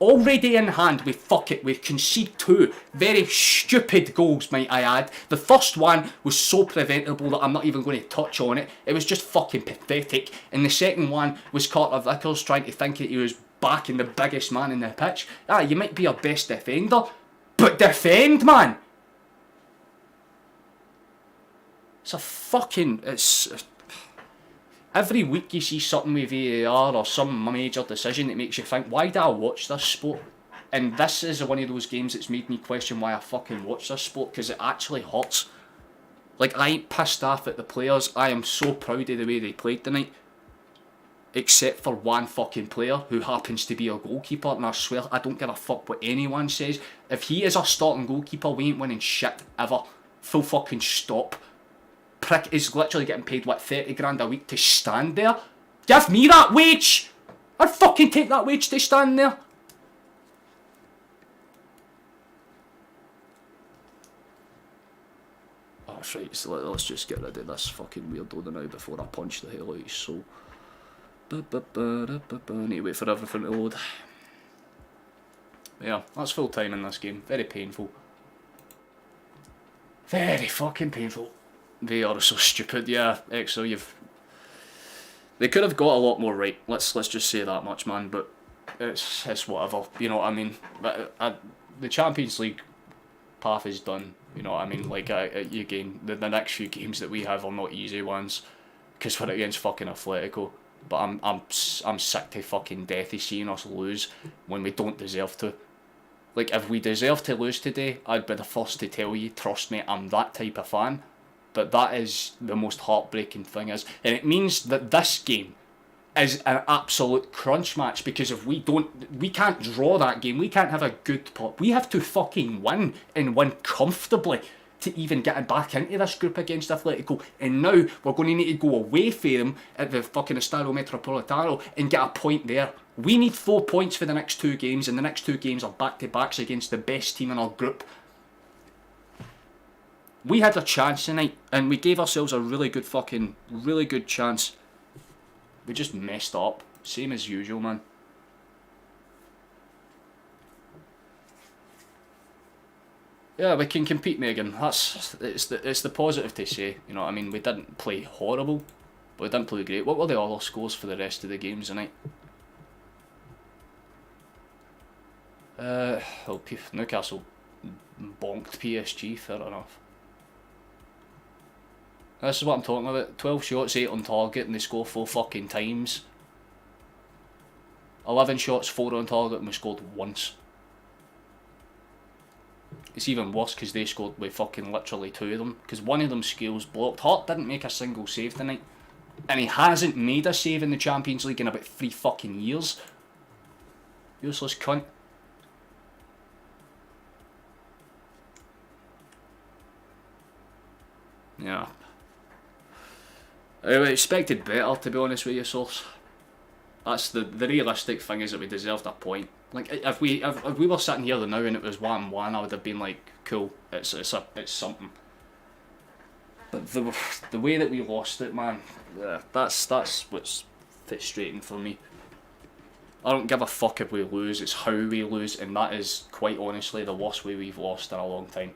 already in hand, we concede 2 very stupid goals, might I add. The first one was so preventable that I'm not even going to touch on it. It was just fucking pathetic. And the second one was Carter Vickers trying to think that he was backing the biggest man in the pitch. You might be your best defender, but defend, man! Every week you see something with VAR or some major decision that makes you think, why do I watch this sport? And this is one of those games that's made me question why I fucking watch this sport, because it actually hurts. Like, I ain't pissed off at the players. I am so proud of the way they played tonight. Except for one fucking player who happens to be a goalkeeper, and I swear I don't give a fuck what anyone says. If he is a starting goalkeeper, we ain't winning shit ever. Full fucking stop. Prick is literally getting paid, what, 30 grand a week to stand there? Give me that wage! I'd fucking take that wage to stand there. Oh, right, so let's just get rid of this fucking weirdo now before I punch the hell out of his soul. Need to wait for everything to load. Yeah, that's full time in this game. Very painful. Very fucking painful. They are so stupid, yeah. Exo, they could have got a lot more right. Let's just say that much, man. But it's whatever. You know what I mean? The Champions League path is done. You know what I mean? Like again, the next few games that we have are not easy ones, because we're against fucking Atletico. But I'm sick to fucking death of seeing us lose when we don't deserve to. Like, if we deserve to lose today, I'd be the first to tell you. Trust me, I'm that type of fan. But that is the most heartbreaking thing and it means that this game is an absolute crunch match, because if we can't draw that game, we can't have a good pot. We have to fucking win, and win comfortably, to even get back into this group against Atletico. And now we're going to need to go away for them at the fucking Estadio Metropolitano and get a point there. We need 4 points for the next 2 games, and the next 2 games are back-to-backs against the best team in our group. We had a chance tonight, and we gave ourselves a really good chance. We just messed up. Same as usual, man. Yeah, we can compete, Megan. It's the positive to say. You know what I mean? We didn't play horrible, but we didn't play great. What were the other scores for the rest of the games tonight? Newcastle bonked PSG, fair enough. This is what I'm talking about. 12 shots, 8 on target, and they score 4 fucking times. 11 shots, 4 on target, and we scored once. It's even worse because they scored with fucking literally 2 of them. Because one of them skills blocked. Hart didn't make a single save tonight. And he hasn't made a save in the Champions League in about 3 fucking years. Useless cunt. Yeah. I expected better, to be honest with you, Source. That's the realistic thing, is that we deserved a point. Like, if we were sitting here now and it was 1-1, I would have been like, cool, it's something. But the way that we lost it, man, that's what's frustrating for me. I don't give a fuck if we lose, it's how we lose, and that is quite honestly the worst way we've lost in a long time.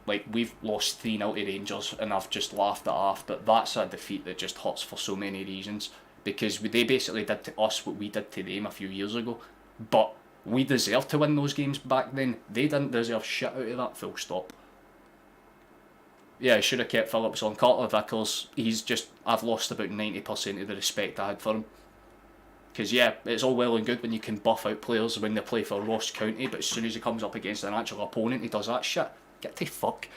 Like, we've lost 3-0 to Rangers and I've just laughed it off, but that's a defeat that just hurts for so many reasons. Because they basically did to us what we did to them a few years ago. But we deserved to win those games back then. They didn't deserve shit out of that, full stop. Yeah, I should have kept Phillips on. Carter Vickers, I've lost about 90% of the respect I had for him. Because yeah, it's all well and good when you can buff out players when they play for Ross County, but as soon as he comes up against an actual opponent, he does that shit. Get to fuck.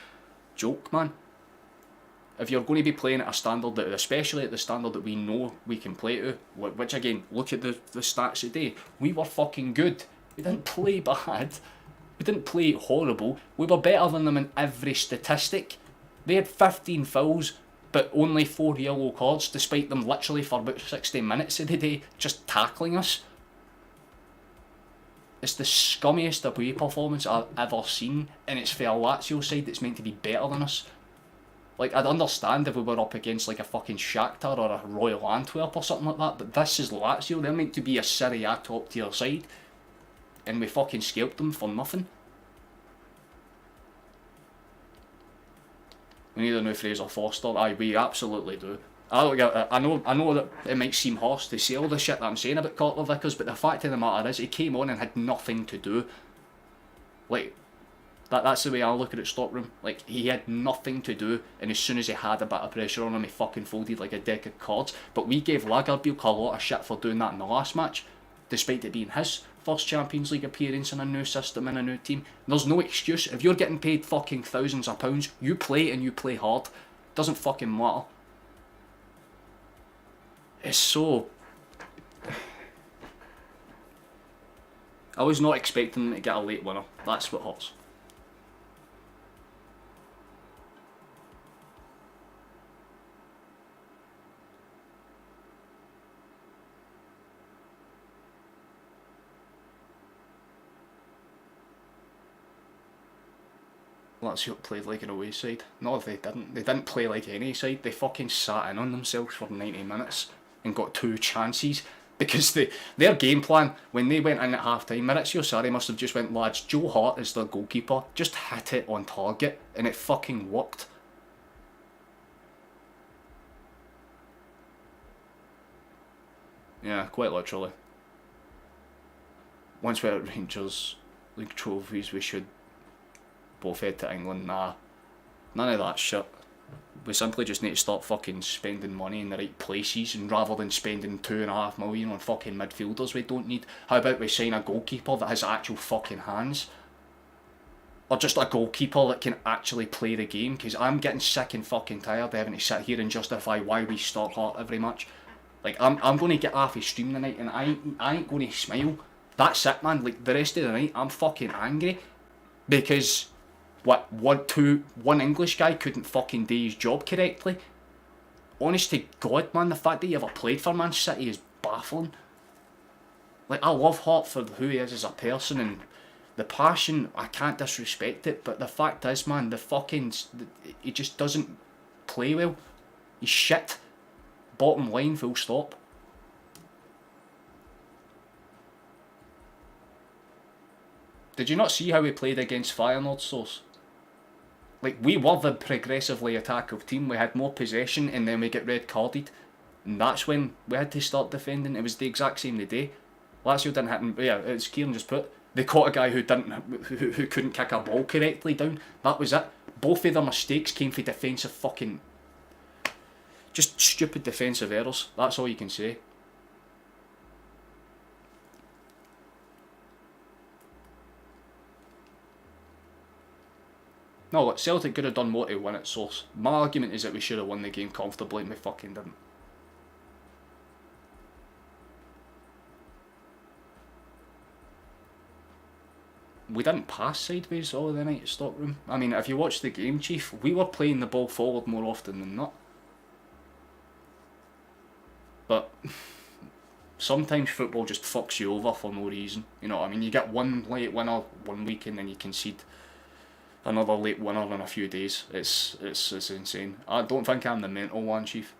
Joke, man. If you're going to be playing at a standard that, especially at the standard that we know we can play to, which again, look at the stats today, we were fucking good. We didn't play bad. We didn't play horrible. We were better than them in every statistic. They had 15 fouls, but only 4 yellow cards, despite them literally for about 60 minutes of the day just tackling us. It's the scummiest away performance I've ever seen, and it's for a Lazio side that's meant to be better than us. Like, I'd understand if we were up against like a fucking Shakhtar or a Royal Antwerp or something like that, but this is Lazio. They're meant to be a Serie A top tier side, and we fucking scalped them for nothing. We need a new Fraser Forster. Aye, we absolutely do. I know that it might seem harsh to say all the shit that I'm saying about Carter Vickers, but the fact of the matter is he came on and had nothing to do. Like, that's the way I look at it, Stockroom. Like, he had nothing to do, and as soon as he had a bit of pressure on him, he fucking folded like a deck of cards. But we gave Lagerbielke a lot of shit for doing that in the last match, despite it being his first Champions League appearance in a new system and a new team. There's no excuse. If you're getting paid fucking thousands of pounds, you play and you play hard. Doesn't fucking matter. It's so... I was not expecting them to get a late winner. That's what hurts. Lazio played like an away side. No, they didn't. They didn't play like any side. They fucking sat in on themselves for 90 minutes and got 2 chances. Because their game plan, when they went in at half time, Maurizio Sarri must have just went, lads, Joe Hart is their goalkeeper, just hit it on target, and it fucking worked. Yeah, quite literally. Once we're at Rangers League trophies, we should both head to England. Nah, none of that shit. We simply just need to start fucking spending money in the right places, and rather than spending 2.5 million on fucking midfielders we don't need, how about we sign a goalkeeper that has actual fucking hands? Or just a goalkeeper that can actually play the game, because I'm getting sick and fucking tired of having to sit here and justify why we start Hart every match. Like, I'm going to get off his stream tonight and I ain't going to smile. That's it, man. Like, the rest of the night I'm fucking angry because one English guy couldn't fucking do his job correctly. Honest to God, man, the fact that he ever played for Man City is baffling. Like, I love Hart for who he is as a person, and the passion, I can't disrespect it, but the fact is, man, he just doesn't play well. He's shit. Bottom line, full stop. Did you not see how we played against Feyenoord, Source? Like, we were the progressively attacking team. We had more possession and then we get red carded. And that's when we had to start defending. It was the exact same day. Lazio didn't happen. Yeah, as Kieran just put, they caught a guy who couldn't kick a ball correctly down. That was it. Both of their mistakes came for defensive fucking... just stupid defensive errors. That's all you can say. No, look, Celtic could have done more to win it, Source. My argument is that we should have won the game comfortably and we fucking didn't. We didn't pass sideways all of the night at Stockroom. I mean, if you watch the game, Chief, we were playing the ball forward more often than not. Sometimes football just fucks you over for no reason. You know what I mean? You get one late winner one week and then you concede another late winner in a few days. It's insane. I don't think I'm the mental one, Chief.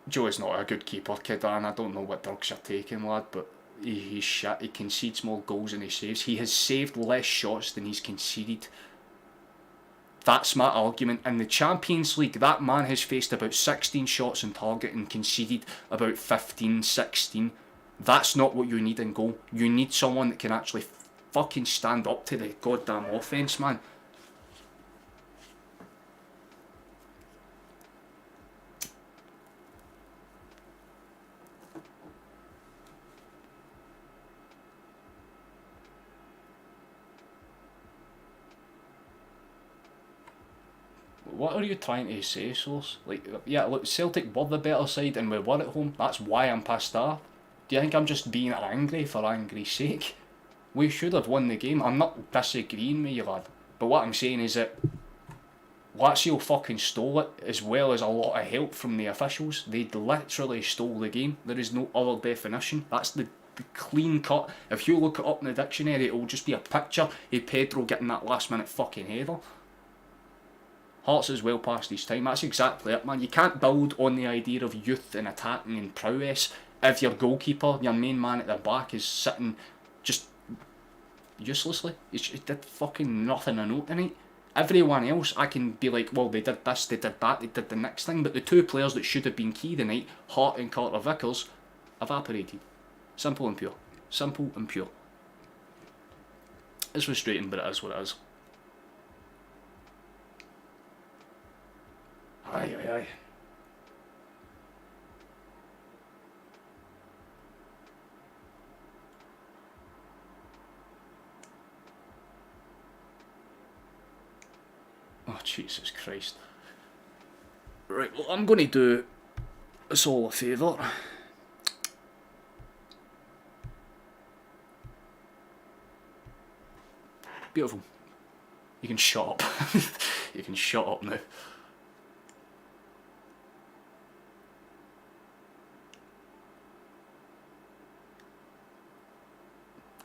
Joe's not a good keeper, kid, and I don't know what drugs you're taking, lad, but he's shit. He concedes more goals than he saves. He has saved less shots than he's conceded. That's my argument. In the Champions League, that man has faced about 16 shots on target and conceded about 15, 16. That's not what you need in goal. You need someone that can actually fucking stand up to the goddamn offence, man. What are you trying to say, Source? Like, yeah, look, Celtic were the better side and we were at home. That's why I'm pissed off. Do you think I'm just being angry for angry's sake? We should have won the game. I'm not disagreeing with you, lad. But what I'm saying is that Lazio fucking stole it, as well as a lot of help from the officials. They literally stole the game. There is no other definition. That's the clean cut. If you look it up in the dictionary, it will just be a picture of Pedro getting that last minute fucking header. Hearts is well past his time. That's exactly it, man. You can't build on the idea of youth and attacking and prowess if your goalkeeper, your main man at the back, is sitting just uselessly. He did fucking nothing a note tonight. Everyone else, I can be like, well, they did this, they did that, they did the next thing, but the two players that should have been key tonight, Hart and Carter Vickers, evaporated. Simple and pure. Simple and pure. It's frustrating, but it is what it is. Aye, aye, aye. Oh, Jesus Christ. Right, well, I'm going to do us all a favour. Beautiful. You can shut up. You can shut up now.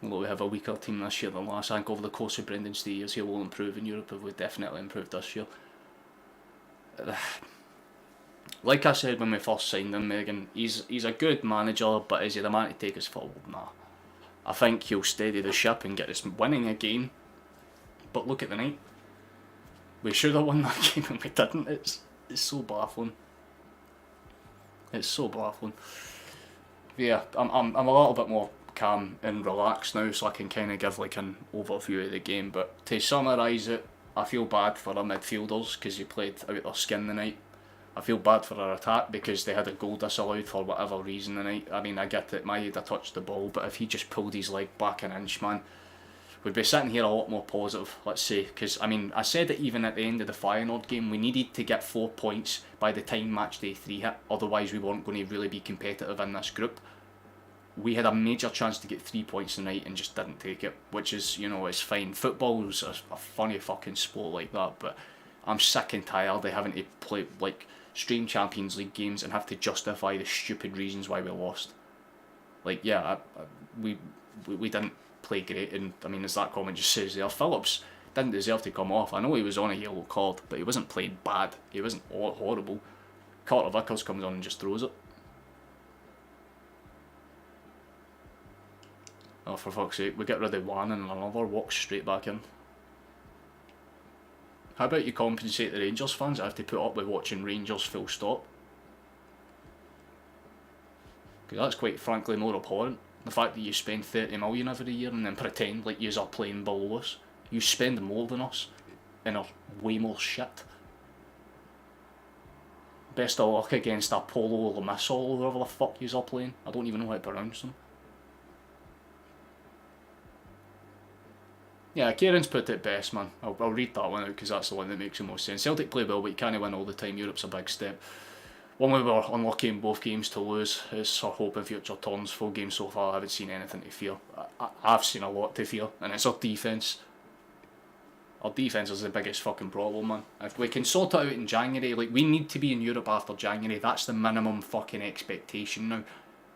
Although we have a weaker team this year than last, I think over the course of Brendan's 3 years he will improve in Europe. We've definitely improved this year. Like I said when we first signed him, Megan, he's a good manager, but is he the man to take us forward? Nah. I think he'll steady the ship and get us winning again. But look at the night. We should have won that game and we didn't. It's so baffling. It's so baffling. Yeah, I'm a little bit more calm and relaxed now, so I can kind of give like an overview of the game. But to summarise it, I feel bad for our midfielders because they played out their skin tonight. I feel bad for our attack because they had a goal disallowed for whatever reason tonight. I mean, I get it, Maeda touched the ball, but if he just pulled his leg back an inch, man, we'd be sitting here a lot more positive, let's say. Because, I mean, I said it even at the end of the Feyenoord game, we needed to get 4 points by the time match day 3 hit, otherwise we weren't going to really be competitive in this group. We had a major chance to get 3 points tonight and just didn't take it, which is, you know, it's fine. Football's a funny fucking sport like that, but I'm sick and tired of having to play, like, stream Champions League games and have to justify the stupid reasons why we lost. Like, yeah, we didn't play great, and I mean, as that comment just says there, Phillips didn't deserve to come off. I know he was on a yellow card, but he wasn't playing bad. He wasn't horrible. Carter Vickers comes on and just throws it. Oh, for fuck's sake, we get rid of one and another, walk straight back in. How about you compensate the Rangers fans that have to put up with watching Rangers full stop? Because that's quite frankly more abhorrent. The fact that you spend 30 million every year and then pretend like yous are playing below us. You spend more than us and are way more shit. Best of luck against Apollo Limassol or whoever the fuck yous are playing. I don't even know how to pronounce them. Yeah, Kieran's put it best, man. I'll read that one out because that's the one that makes the most sense. Celtic play well, but you can't win all the time. Europe's a big step. One we were unlucky in both games to lose. It's our hope in future turns. 4 games so far, I haven't seen anything to fear. I've seen a lot to fear, and it's our defence. Our defence is the biggest fucking problem, man. If we can sort it out in January, like, we need to be in Europe after January. That's the minimum fucking expectation now.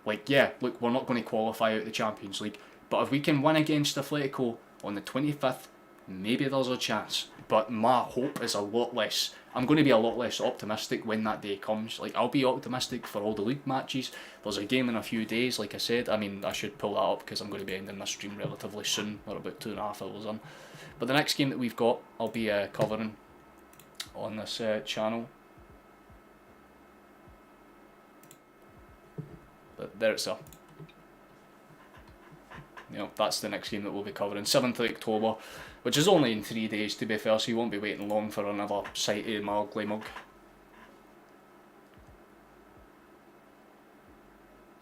Like, yeah, look, we're not going to qualify out the Champions League, but if we can win against Atletico on the 25th, maybe there's a chance. But my hope is a lot less. I'm going to be a lot less optimistic when that day comes. Like, I'll be optimistic for all the league matches. There's a game in a few days, like I said. I mean, I should pull that up because I'm going to be ending this stream relatively soon. We're about 2.5 hours in. But the next game that we've got, I'll be covering on this channel. But there it's there. You know, that's the next game that we'll be covering. 7th of October, which is only in 3 days to be fair, so you won't be waiting long for another sighty ugly mug.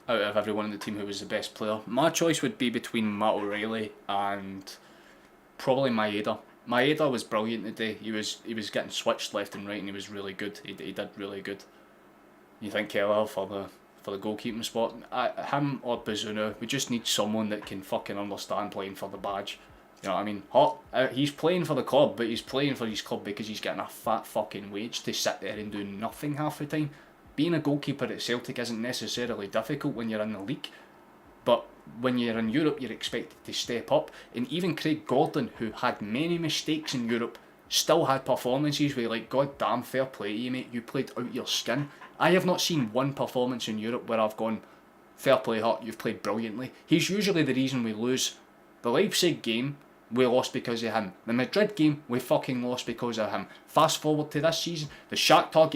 Out of everyone in the team, who was the best player? My choice would be between Matt O'Reilly and probably Maeda. Maeda was brilliant today. He was getting switched left and right, and he was really good. He did really good. You think Keller for the goalkeeping spot? Him or Bazunu? We just need someone that can fucking understand playing for the badge. You know what I mean? He's playing for the club, but he's playing for his club because he's getting a fat fucking wage to sit there and do nothing half the time. Being a goalkeeper at Celtic isn't necessarily difficult when you're in the league, but when you're in Europe, you're expected to step up. And even Craig Gordon, who had many mistakes in Europe, still had performances where, like, god damn, fair play to you, mate, you played out your skin. I have not seen one performance in Europe where I've gone, fair play, Hart, you've played brilliantly. He's usually the reason we lose. The Leipzig game, we lost because of him. The Madrid game, we fucking lost because of him. Fast forward to this season, the Shakhtar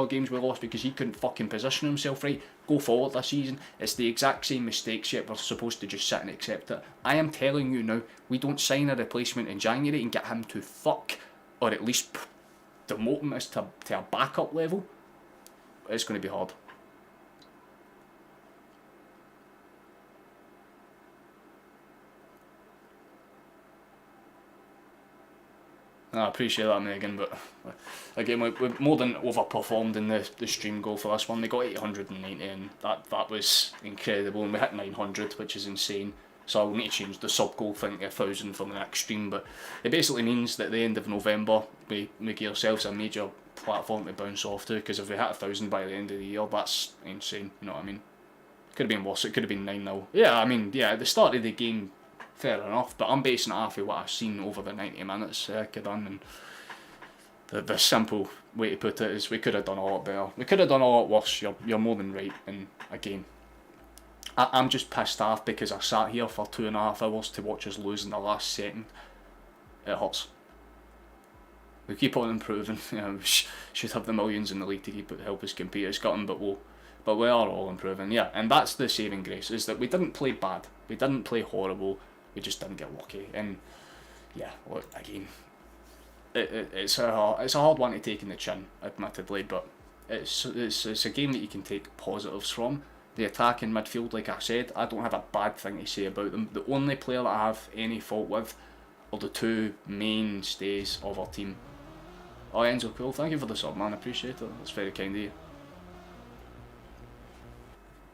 games we lost because he couldn't fucking position himself right. Go forward this season, it's the exact same mistakes, yet we're supposed to just sit and accept it. I am telling you now, we don't sign a replacement in January and get him to fuck, or at least demote him as to a backup level, it's going to be hard. I appreciate that, Megan, but again, we more than overperformed in the stream goal for this one. They got 890 and that was incredible, and we hit 900, which is insane. So I'll need to change the sub goal thing to 1,000 for the next stream, but it basically means that at the end of November we give ourselves a major platform to bounce off to, because if we hit 1,000 by the end of the year, that's insane, you know what I mean? Could have been worse, it could have been 9-0. Yeah, I mean, yeah, at the start of the game, fair enough, but I'm basing it off of what I've seen over the 90 minutes done, and the simple way to put it is we could have done a lot better. We could have done a lot worse, you're more than right, and again, I'm just pissed off because I sat here for 2.5 hours to watch us lose in the last second. It hurts. We keep on improving, you know, we should have the millions in the league to help us compete at Scotland, but we are all improving, yeah, and that's the saving grace, is that we didn't play bad, we didn't play horrible, we just didn't get lucky. And yeah, look, again, it's a hard one to take in the chin, admittedly, but it's a game that you can take positives from. The attack in midfield, like I said, I don't have a bad thing to say about them. The only player that I have any fault with are the two mainstays of our team. Oh, Enzo, cool, thank you for the sub, man, I appreciate it, that's very kind of you.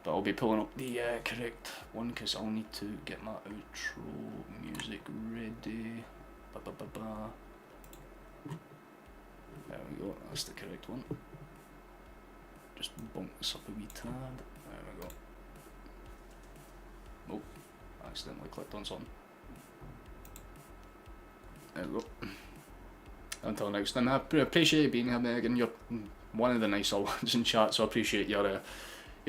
But I'll be pulling up the correct one because I'll need to get my outro music ready. There we go, that's the correct one. Just bump this up a wee tad. There we go. Oh, accidentally clicked on something. There we go. Until next time, I appreciate you being here, Megan. You're one of the nicer ones in chat, so I appreciate your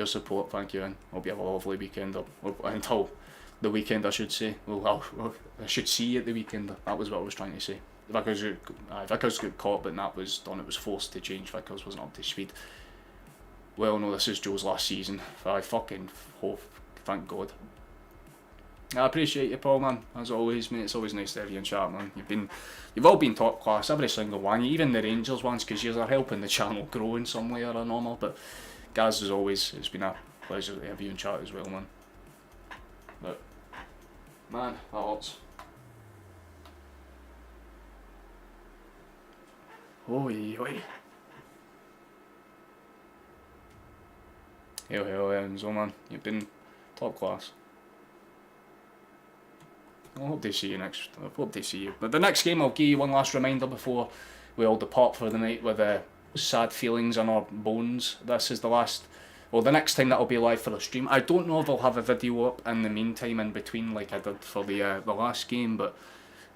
support, thank you, and hope you have a lovely weekend, or until the weekend I should say. Well, I should see you at the weekend, that was what I was trying to say. Vickers got caught, but that was done, it was forced to change, Vickers wasn't up to speed. Well, no, this is Joe's last season, I fucking hope, thank God. I appreciate you, Paul, man, as always, mate, it's always nice to have you in chat, man. You've all been top class, every single one, even the Rangers ones, because you are helping the channel grow in some way or another, but Gaz, as always, it's been a pleasure to have you in chat as well, man. But, man, that hurts. Oi, oi. Hail, Enzo, man. You've been top class. I hope they see you next. I hope they see you. But the next game, I'll give you one last reminder before we all depart for the night with sad feelings in our bones. This is the last. Well, the next time that'll be live for the stream. I don't know if I'll have a video up in the meantime in between like I did for the last game, but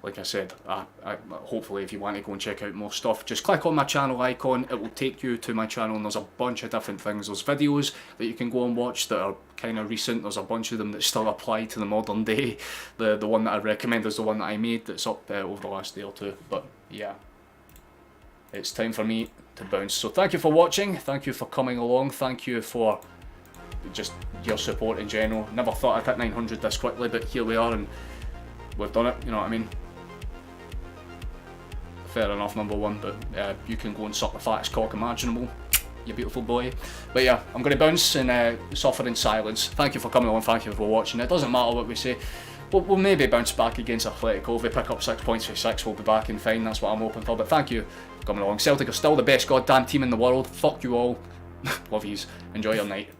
like I said, hopefully if you want to go and check out more stuff, just click on my channel icon, it will take you to my channel, and there's a bunch of different things. There's videos that you can go and watch that are kind of recent, there's a bunch of them that still apply to the modern day. The one that I recommend is the one that I made that's up over the last day or two, but yeah. It's time for me to bounce. So thank you for watching, thank you for coming along, thank you for just your support in general. Never thought I'd hit 900 this quickly, but here we are and we've done it, you know what I mean? Fair enough, number one, but you can go and suck the fattest cock imaginable, you beautiful boy. But yeah, I'm going to bounce and suffer in silence. Thank you for coming along, thank you for watching. It doesn't matter what we say. We'll maybe bounce back against Atletico. If we pick up 6 points for 6, we'll be back and fine. That's what I'm hoping for. But thank you for coming along. Celtic are still the best goddamn team in the world. Fuck you all. Love yous. Enjoy your night.